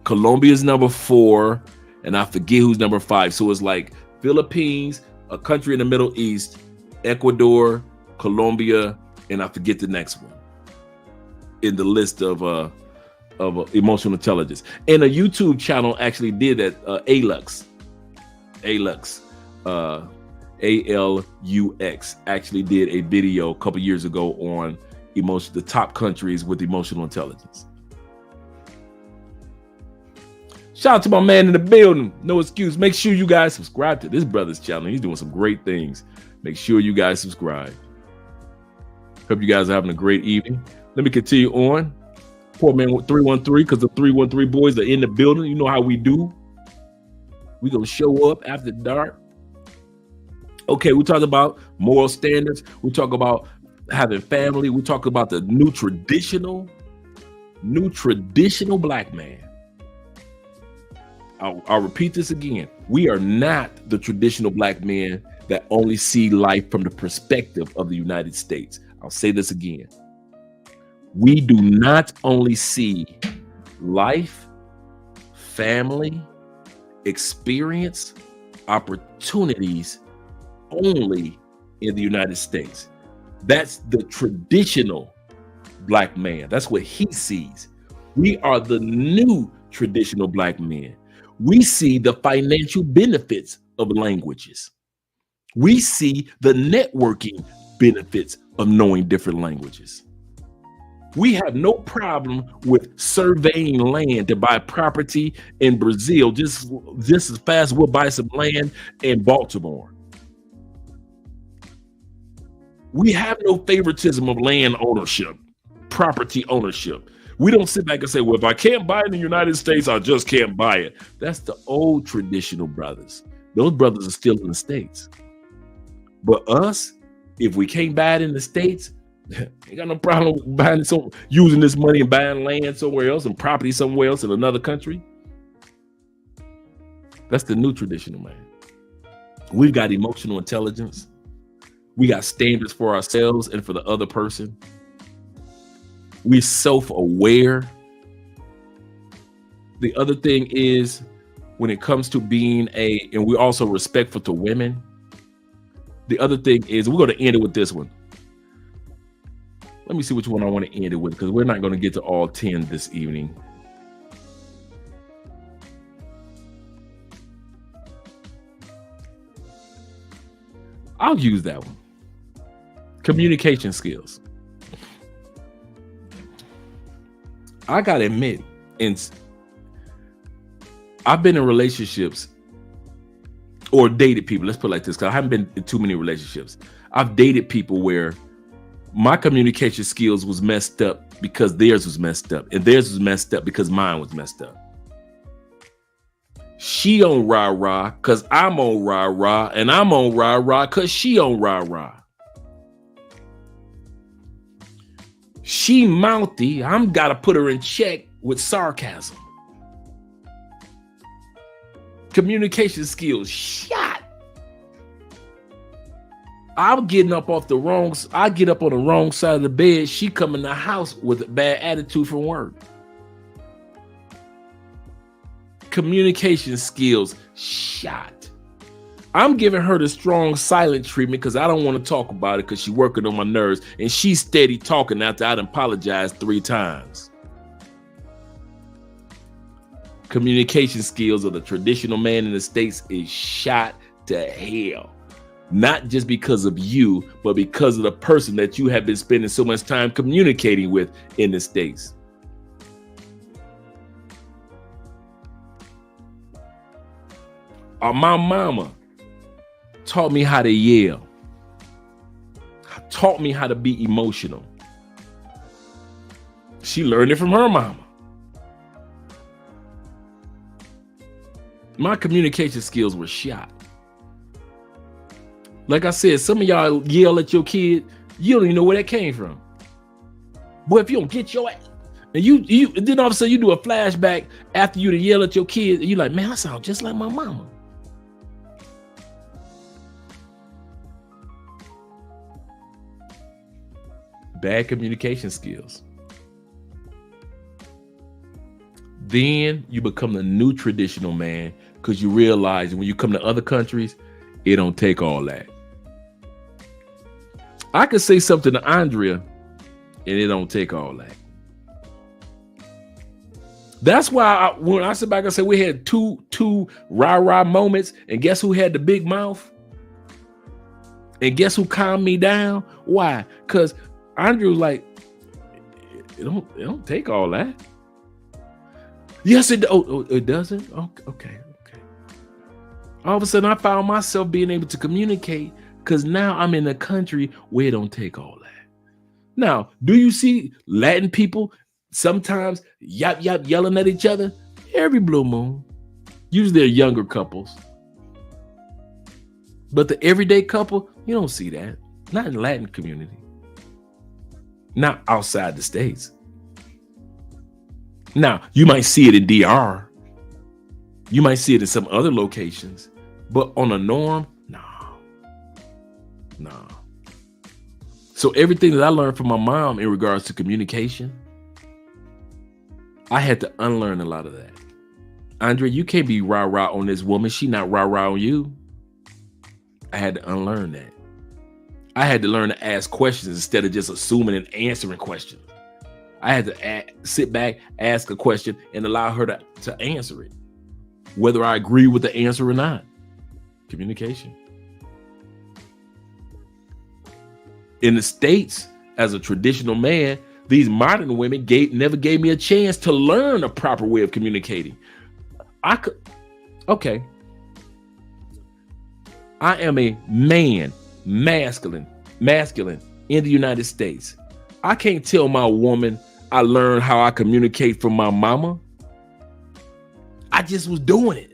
Colombia is number 4. And I forget who's number 5. So it's like Philippines, a country in the Middle East, Ecuador, Colombia, and I forget the next one in the list of emotional intelligence. And a YouTube channel actually did that. ALUX, ALUX actually did a video a couple years ago on the top countries with emotional intelligence. Shout out to my man in the building. No excuse. Make sure you guys subscribe to this brother's channel. He's doing some great things. Make sure you guys subscribe. Hope you guys are having a great evening. Let me continue on. Poor man 313, because the 313 boys are in the building. You know how we do. We gonna show up after dark. Okay, we talk about moral standards. We talk about having family. We talk about the new traditional black man. I'll repeat this again. We are not the traditional black men that only see life from the perspective of the United States. I'll say this again. We do not only see life, family, experience, opportunities only in the United States. That's the traditional Black man. That's what he sees. We are the new traditional Black men. We see the financial benefits of languages. We see the networking benefits of knowing different languages. We have no problem with surveying land to buy property in Brazil just as fast as we'll buy some land in Baltimore. We have no favoritism of land ownership, property ownership. We don't sit back and say, well, if I can't buy it in the United States, I just can't buy it. That's the old traditional brothers. Those brothers are still in the States. But us, if we can't buy it in the States, ain't got no problem buying using this money and buying land somewhere else and property somewhere else in another country. That's the new traditional man. We've got emotional intelligence. We got standards for ourselves and for the other person. We're self-aware. The other thing is, when it comes to being and we're also respectful to women. The other thing is, we're going to end it with this one. Let me see which one I want to end it with, because we're not going to get to all 10 this evening. I'll use that one. Communication skills. I got to admit, I've been in relationships or dated people. Let's put it like this, because I haven't been in too many relationships. I've dated people where my communication skills was messed up because theirs was messed up, and theirs was messed up because mine was messed up. She on rah-rah because I'm on rah-rah, and I'm on rah-rah because she on rah-rah. She mouthy, I'm got to put her in check with sarcasm. Communication skills shot. I get up on the wrong side of the bed. She come in the house with a bad attitude from work. Communication skills shot. I'm giving her the strong silent treatment because I don't want to talk about it because she's working on my nerves, and she's steady talking after I'd apologized 3 times. Communication skills of the traditional man in the States is shot to hell. Not just because of you, but because of the person that you have been spending so much time communicating with in the States. My mama taught me how to yell, taught me how to be emotional. She learned it from her mama. My communication skills were shot. Like I said, some of y'all yell at your kid, you don't even know where that came from. Boy, if you don't get your ass, and you then all of a sudden you do a flashback after you to yell at your kid, and you're like, man, I sound just like my mama. Bad communication skills. Then you become the new traditional man because you realize when you come to other countries, it don't take all that. I could say something to Andrea and it don't take all that. That's why when I sit back and say we had two rah-rah moments, and guess who had the big mouth? And guess who calmed me down? Why? Because Andrew was like, it don't take all that. Yes, it doesn't? Okay. All of a sudden, I found myself being able to communicate because now I'm in a country where it don't take all that. Now, do you see Latin people sometimes yelling at each other? Every blue moon. Usually they're younger couples. But the everyday couple, you don't see that. Not in the Latin community. Not outside the States. Now, you might see it in DR. You might see it in some other locations. But on a norm, no. So everything that I learned from my mom in regards to communication, I had to unlearn a lot of that. Andre, you can't be rah-rah on this woman. She not rah-rah on you. I had to unlearn that. I had to learn to ask questions instead of just assuming and answering questions. I had to sit back, ask a question, and allow her to answer it, whether I agree with the answer or not. Communication. In the States, as a traditional man, these modern women never gave me a chance to learn a proper way of communicating. Okay. I am a man, masculine in the United States. I can't tell my woman I learned how I communicate from my mama. I just was doing it.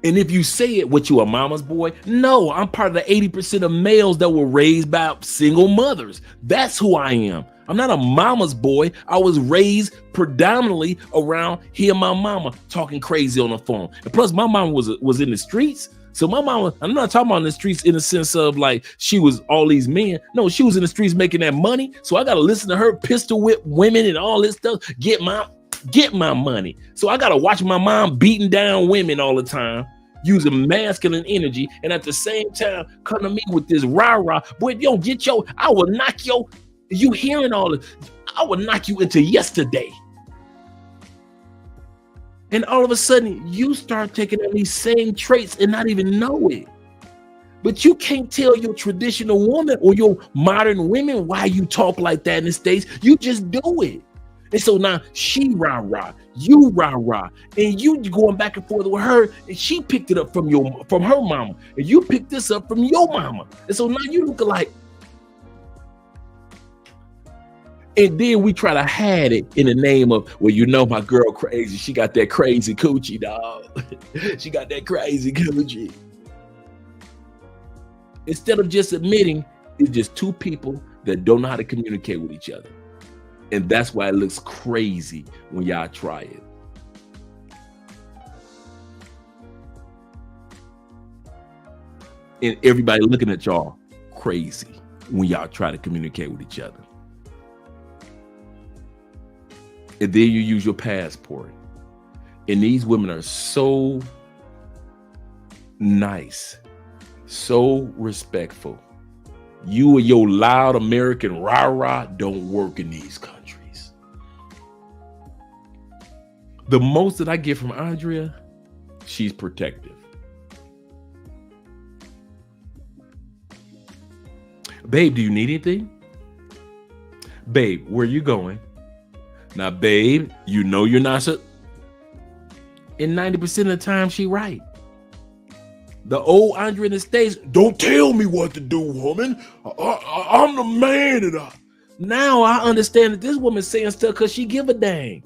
And if you say it, what, you a mama's boy? No, I'm part of the 80% of males that were raised by single mothers. That's who I am. I'm not a mama's boy. I was raised predominantly around hearing my mama talking crazy on the phone. And plus, my mama was in the streets. So my mama, I'm not talking about in the streets in the sense of like she was all these men. No, she was in the streets making that money. So I got to listen to her pistol whip women and all this stuff, get my money. So I got to watch my mom beating down women all the time, using masculine energy. And at the same time, come to me with this rah-rah. Boy, if you don't get I will knock you hearing all this, I will knock you into yesterday. And all of a sudden, you start taking on these same traits and not even know it. But you can't tell your traditional woman or your modern women why you talk like that in the States. You just do it. And so now she rah-rah, you rah-rah, and you going back and forth with her, and she picked it up from her mama, and you picked this up from your mama. And so now you look like, and then we try to hide it in the name of, well, you know, my girl crazy. She got that crazy coochie, dog. She got that crazy coochie. Instead of just admitting, it's just two people that don't know how to communicate with each other. And that's why it looks crazy when y'all try it. And everybody looking at y'all crazy when y'all try to communicate with each other. And then you use your passport. And these women are so nice, so respectful. You and your loud American rah-rah don't work in these countries. The most that I get from Andrea, she's protective. Babe, do you need anything? Babe, where you going? Now, babe, you know you're not so. And 90% of the time, she right. The old Andre in the States, don't tell me what to do, woman. I'm the man. Now I understand that this woman's saying stuff because she give a dang.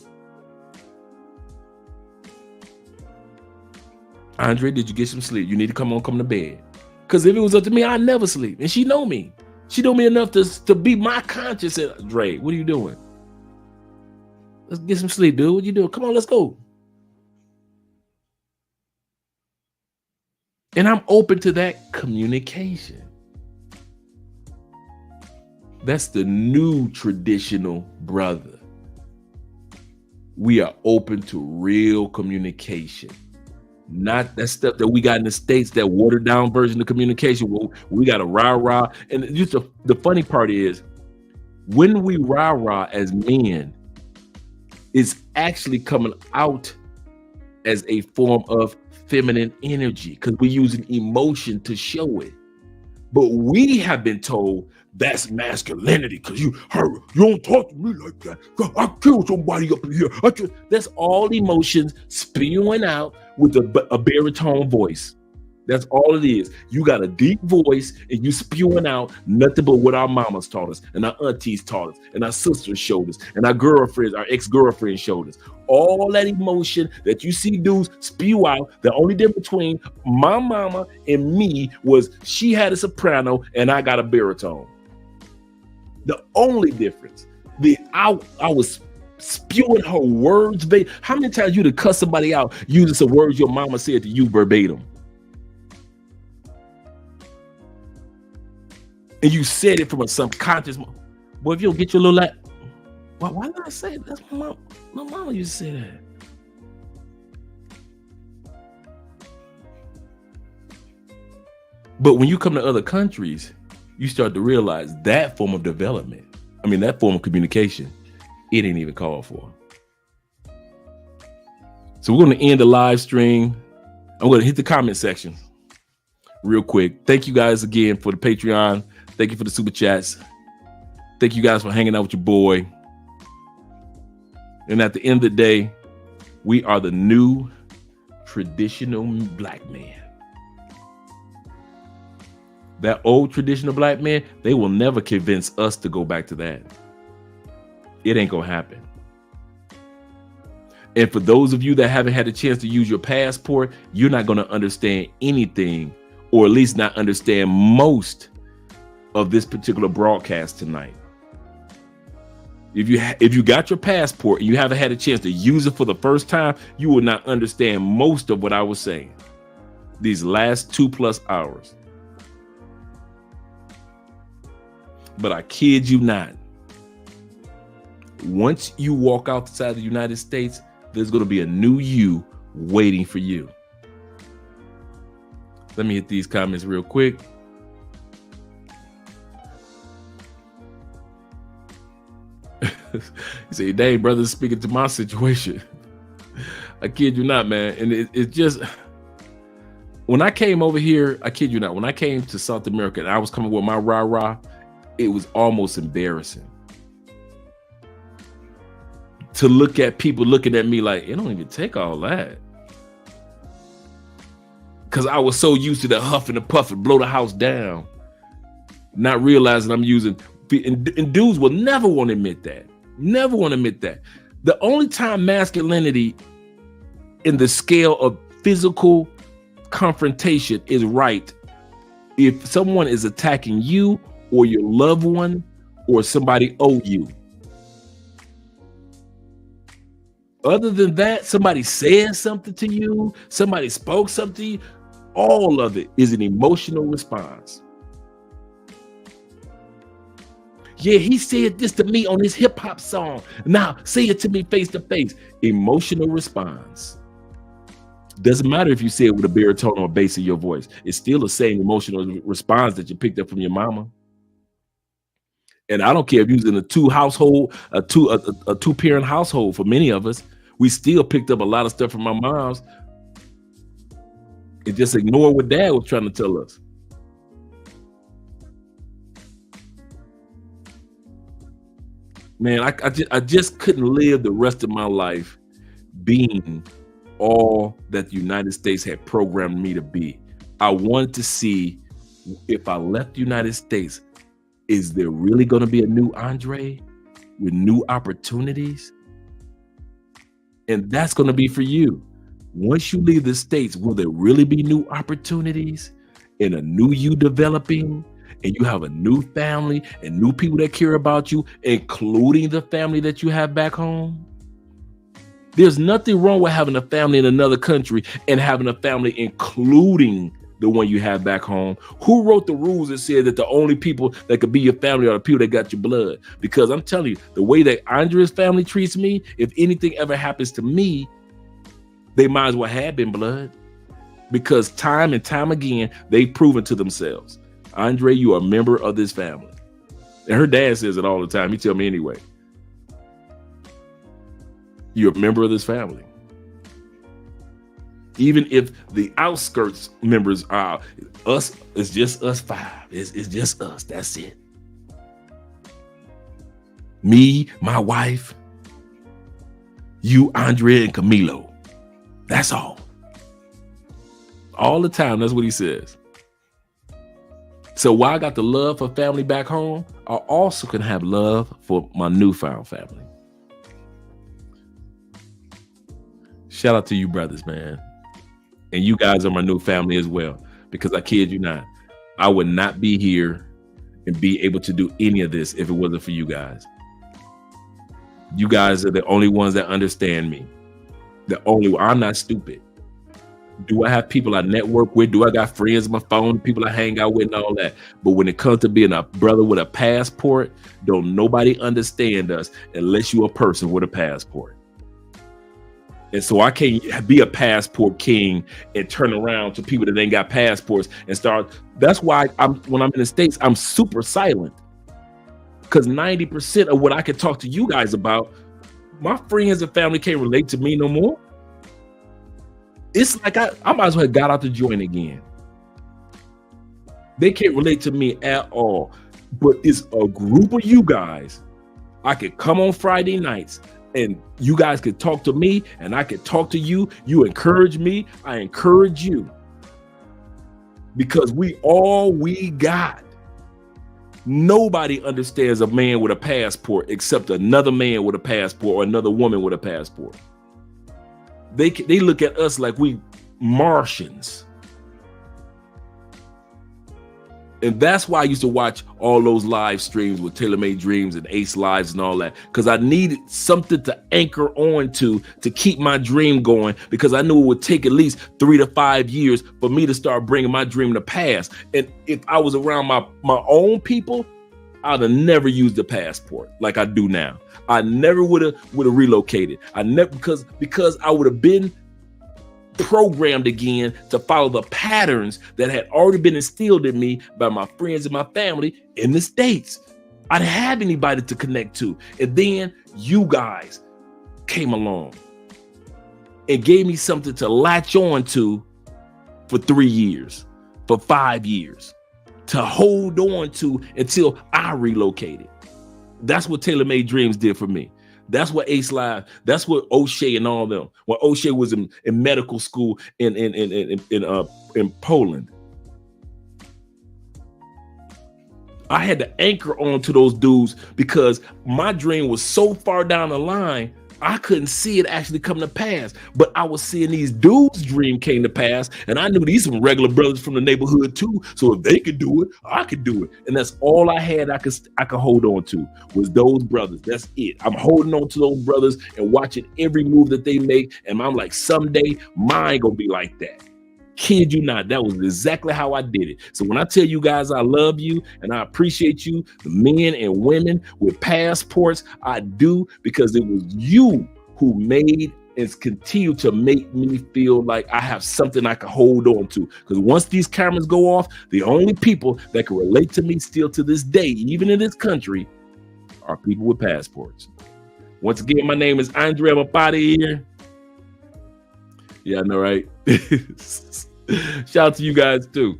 Andre, did you get some sleep? You need to come to bed. Because if it was up to me, I'd never sleep. And she know me. She know me enough to be my conscience. And Dre, what are you doing? Let's get some sleep, dude. What you doing? Come on, let's go. And I'm open to that communication. That's the new traditional brother. We are open to real communication. Not that stuff that we got in the States, that watered down version of communication. Where we got a rah-rah. And just the funny part is, when we rah-rah as men, it's actually coming out as a form of feminine energy because we're using emotion to show it. But we have been told that's masculinity because you don't talk to me like that. I kill somebody up in here. That's all emotions spewing out with a baritone voice. That's all it is. You got a deep voice and you spewing out nothing but what our mamas taught us and our aunties taught us and our sisters showed us and our girlfriends, our ex-girlfriends showed us. All that emotion that you see dudes spew out, the only difference between my mama and me was she had a soprano and I got a baritone. The only difference. I was spewing her words. How many times you to cuss somebody out using some words your mama said to you verbatim? And you said it from a subconscious. Boy, if you don't get your little like, why did I say it? That's my mama used to say that. But when you come to other countries, you start to realize that form of development, that form of communication, it ain't even called for. So we're going to end the live stream. I'm going to hit the comment section real quick. Thank you guys again for the Patreon. Thank you for the super chats. Thank you guys for hanging out with your boy. And at the end of the day, we are the new traditional black man. That old traditional black man, they will never convince us to go back to that. It ain't gonna happen. And for those of you that haven't had a chance to use your passport, you're not gonna understand anything, or at least not understand most of this particular broadcast tonight. If you got your passport and you haven't had a chance to use it for the first time, you will not understand most of what I was saying these last 2+ hours. But I kid you not, once you walk outside the United States, there's going to be a new you waiting for you. Let me hit these comments real quick. You say, dang, brother, speaking to my situation. I kid you not, man. And it's just, when I came over here, I kid you not, when I came to South America and I was coming with my rah-rah, it was almost embarrassing to look at people looking at me like, it don't even take all that. Because I was so used to the huff and the puff and blow the house down, not realizing I'm using, and dudes will never want to admit that. Never want to admit that. The only time masculinity in the scale of physical confrontation is right if someone is attacking you or your loved one or somebody owe you. Other than that, somebody says something to you, somebody spoke something to you, all of it is an emotional response. Yeah, he said this to me on his hip hop song. Now say it to me face to face. Emotional response. Doesn't matter if you say it with a baritone or bass in your voice. It's still the same emotional response that you picked up from your mama. And I don't care if you're using a two-parent household. For many of us, we still picked up a lot of stuff from our moms and just ignore what dad was trying to tell us. Man, I just couldn't live the rest of my life being all that the United States had programmed me to be. I wanted to see, if I left the United States, is there really going to be a new Andre with new opportunities? And that's going to be for you. Once you leave the States, will there really be new opportunities and a new you developing? And you have a new family and new people that care about you, including the family that you have back home? There's nothing wrong with having a family in another country and having a family including the one you have back home. Who wrote the rules that said that the only people that could be your family are the people that got your blood? Because I'm telling you, the way that Andrea's family treats me, if anything ever happens to me, they might as well have been blood. Because time and time again, they've proven to themselves, Andre, you are a member of this family. And her dad says it all the time. He tells me anyway. You're a member of this family. Even if the outskirts members are us, it's just us five. It's just us. That's it. Me, my wife, you, Andrea, and Camilo. That's all. All the time. That's what he says. So while I got the love for family back home, I also can have love for my newfound family. Shout out to you brothers, man. And you guys are my new family as well. Because I kid you not, I would not be here and be able to do any of this if it wasn't for you guys. You guys are the only ones that understand me. I'm not stupid. Do I have people I network with? Do I got friends on my phone, people I hang out with and all that? But when it comes to being a brother with a passport, don't nobody understand us unless you're a person with a passport. And so I can't be a passport king and turn around to people that ain't got passports and start. That's why when I'm in the States, I'm super silent. Because 90% of what I can talk to you guys about, my friends and family can't relate to me no more. It's like I might as well have got out the joint again. They can't relate to me at all. But it's a group of you guys. I could come on Friday nights and you guys could talk to me and I could talk to you. You encourage me. I encourage you. Because we got. Nobody understands a man with a passport except another man with a passport or another woman with a passport. They look at us like we Martians. And that's why I used to watch all those live streams with Taylor Made Dreams and Ace Lives and all that, because I needed something to anchor on to keep my dream going, because I knew it would take at least 3 to 5 years for me to start bringing my dream to pass. And if I was around my own people, I'd have never used a passport like I do now. I never would have relocated. I never, because I would have been programmed again to follow the patterns that had already been instilled in me by my friends and my family in the States. I didn't have anybody to connect to. And then you guys came along and gave me something to latch on to for 3 years, for 5 years, to hold on to until I relocated. That's what Taylor Made Dreams did for me. That's what Ace Live, that's what O'Shea and all them. When O'Shea was in medical school in Poland. I had to anchor on to those dudes because my dream was so far down the line, I couldn't see it actually come to pass. But I was seeing these dudes' dream came to pass, and I knew these some regular brothers from the neighborhood too. So if they could do it, I could do it. And that's all I had I could hold on to was those brothers. That's it. I'm holding on to those brothers and watching every move that they make. And I'm like, someday mine gonna be like that. Kid you not, that was exactly how I did it. So when I tell you guys I love you and I appreciate you, the men and women with passports, I do, because it was you who made and continue to make me feel like I have something I can hold on to. Because once these cameras go off, the only people that can relate to me still to this day, even in this country, are people with passports. Once again, my name is Andre. I'm up out of here. Yeah, I know, right? Shout out to you guys too.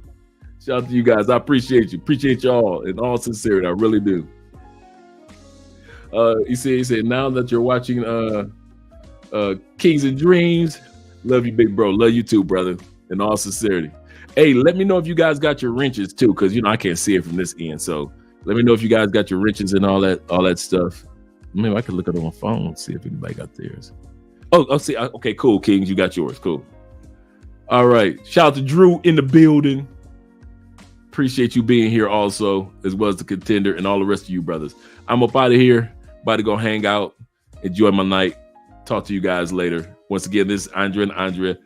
Shout out to you guys. I appreciate you. Appreciate y'all in all sincerity. I really do. He said, now that you're watching Kings and Dreams, love you, big bro. Love you too, brother. In all sincerity. Hey, let me know if you guys got your wrenches too, because I can't see it from this end. So let me know if you guys got your wrenches and all that stuff. Maybe I could look at it on my phone and see if anybody got theirs. Oh, I'll see. Okay, cool, Kings. You got yours. Cool. All right. Shout out to Drew in the building. Appreciate you being here also, as well as the Contender and all the rest of you brothers. I'm up out of here. About to go hang out. Enjoy my night. Talk to you guys later. Once again, this is Andre and Andrea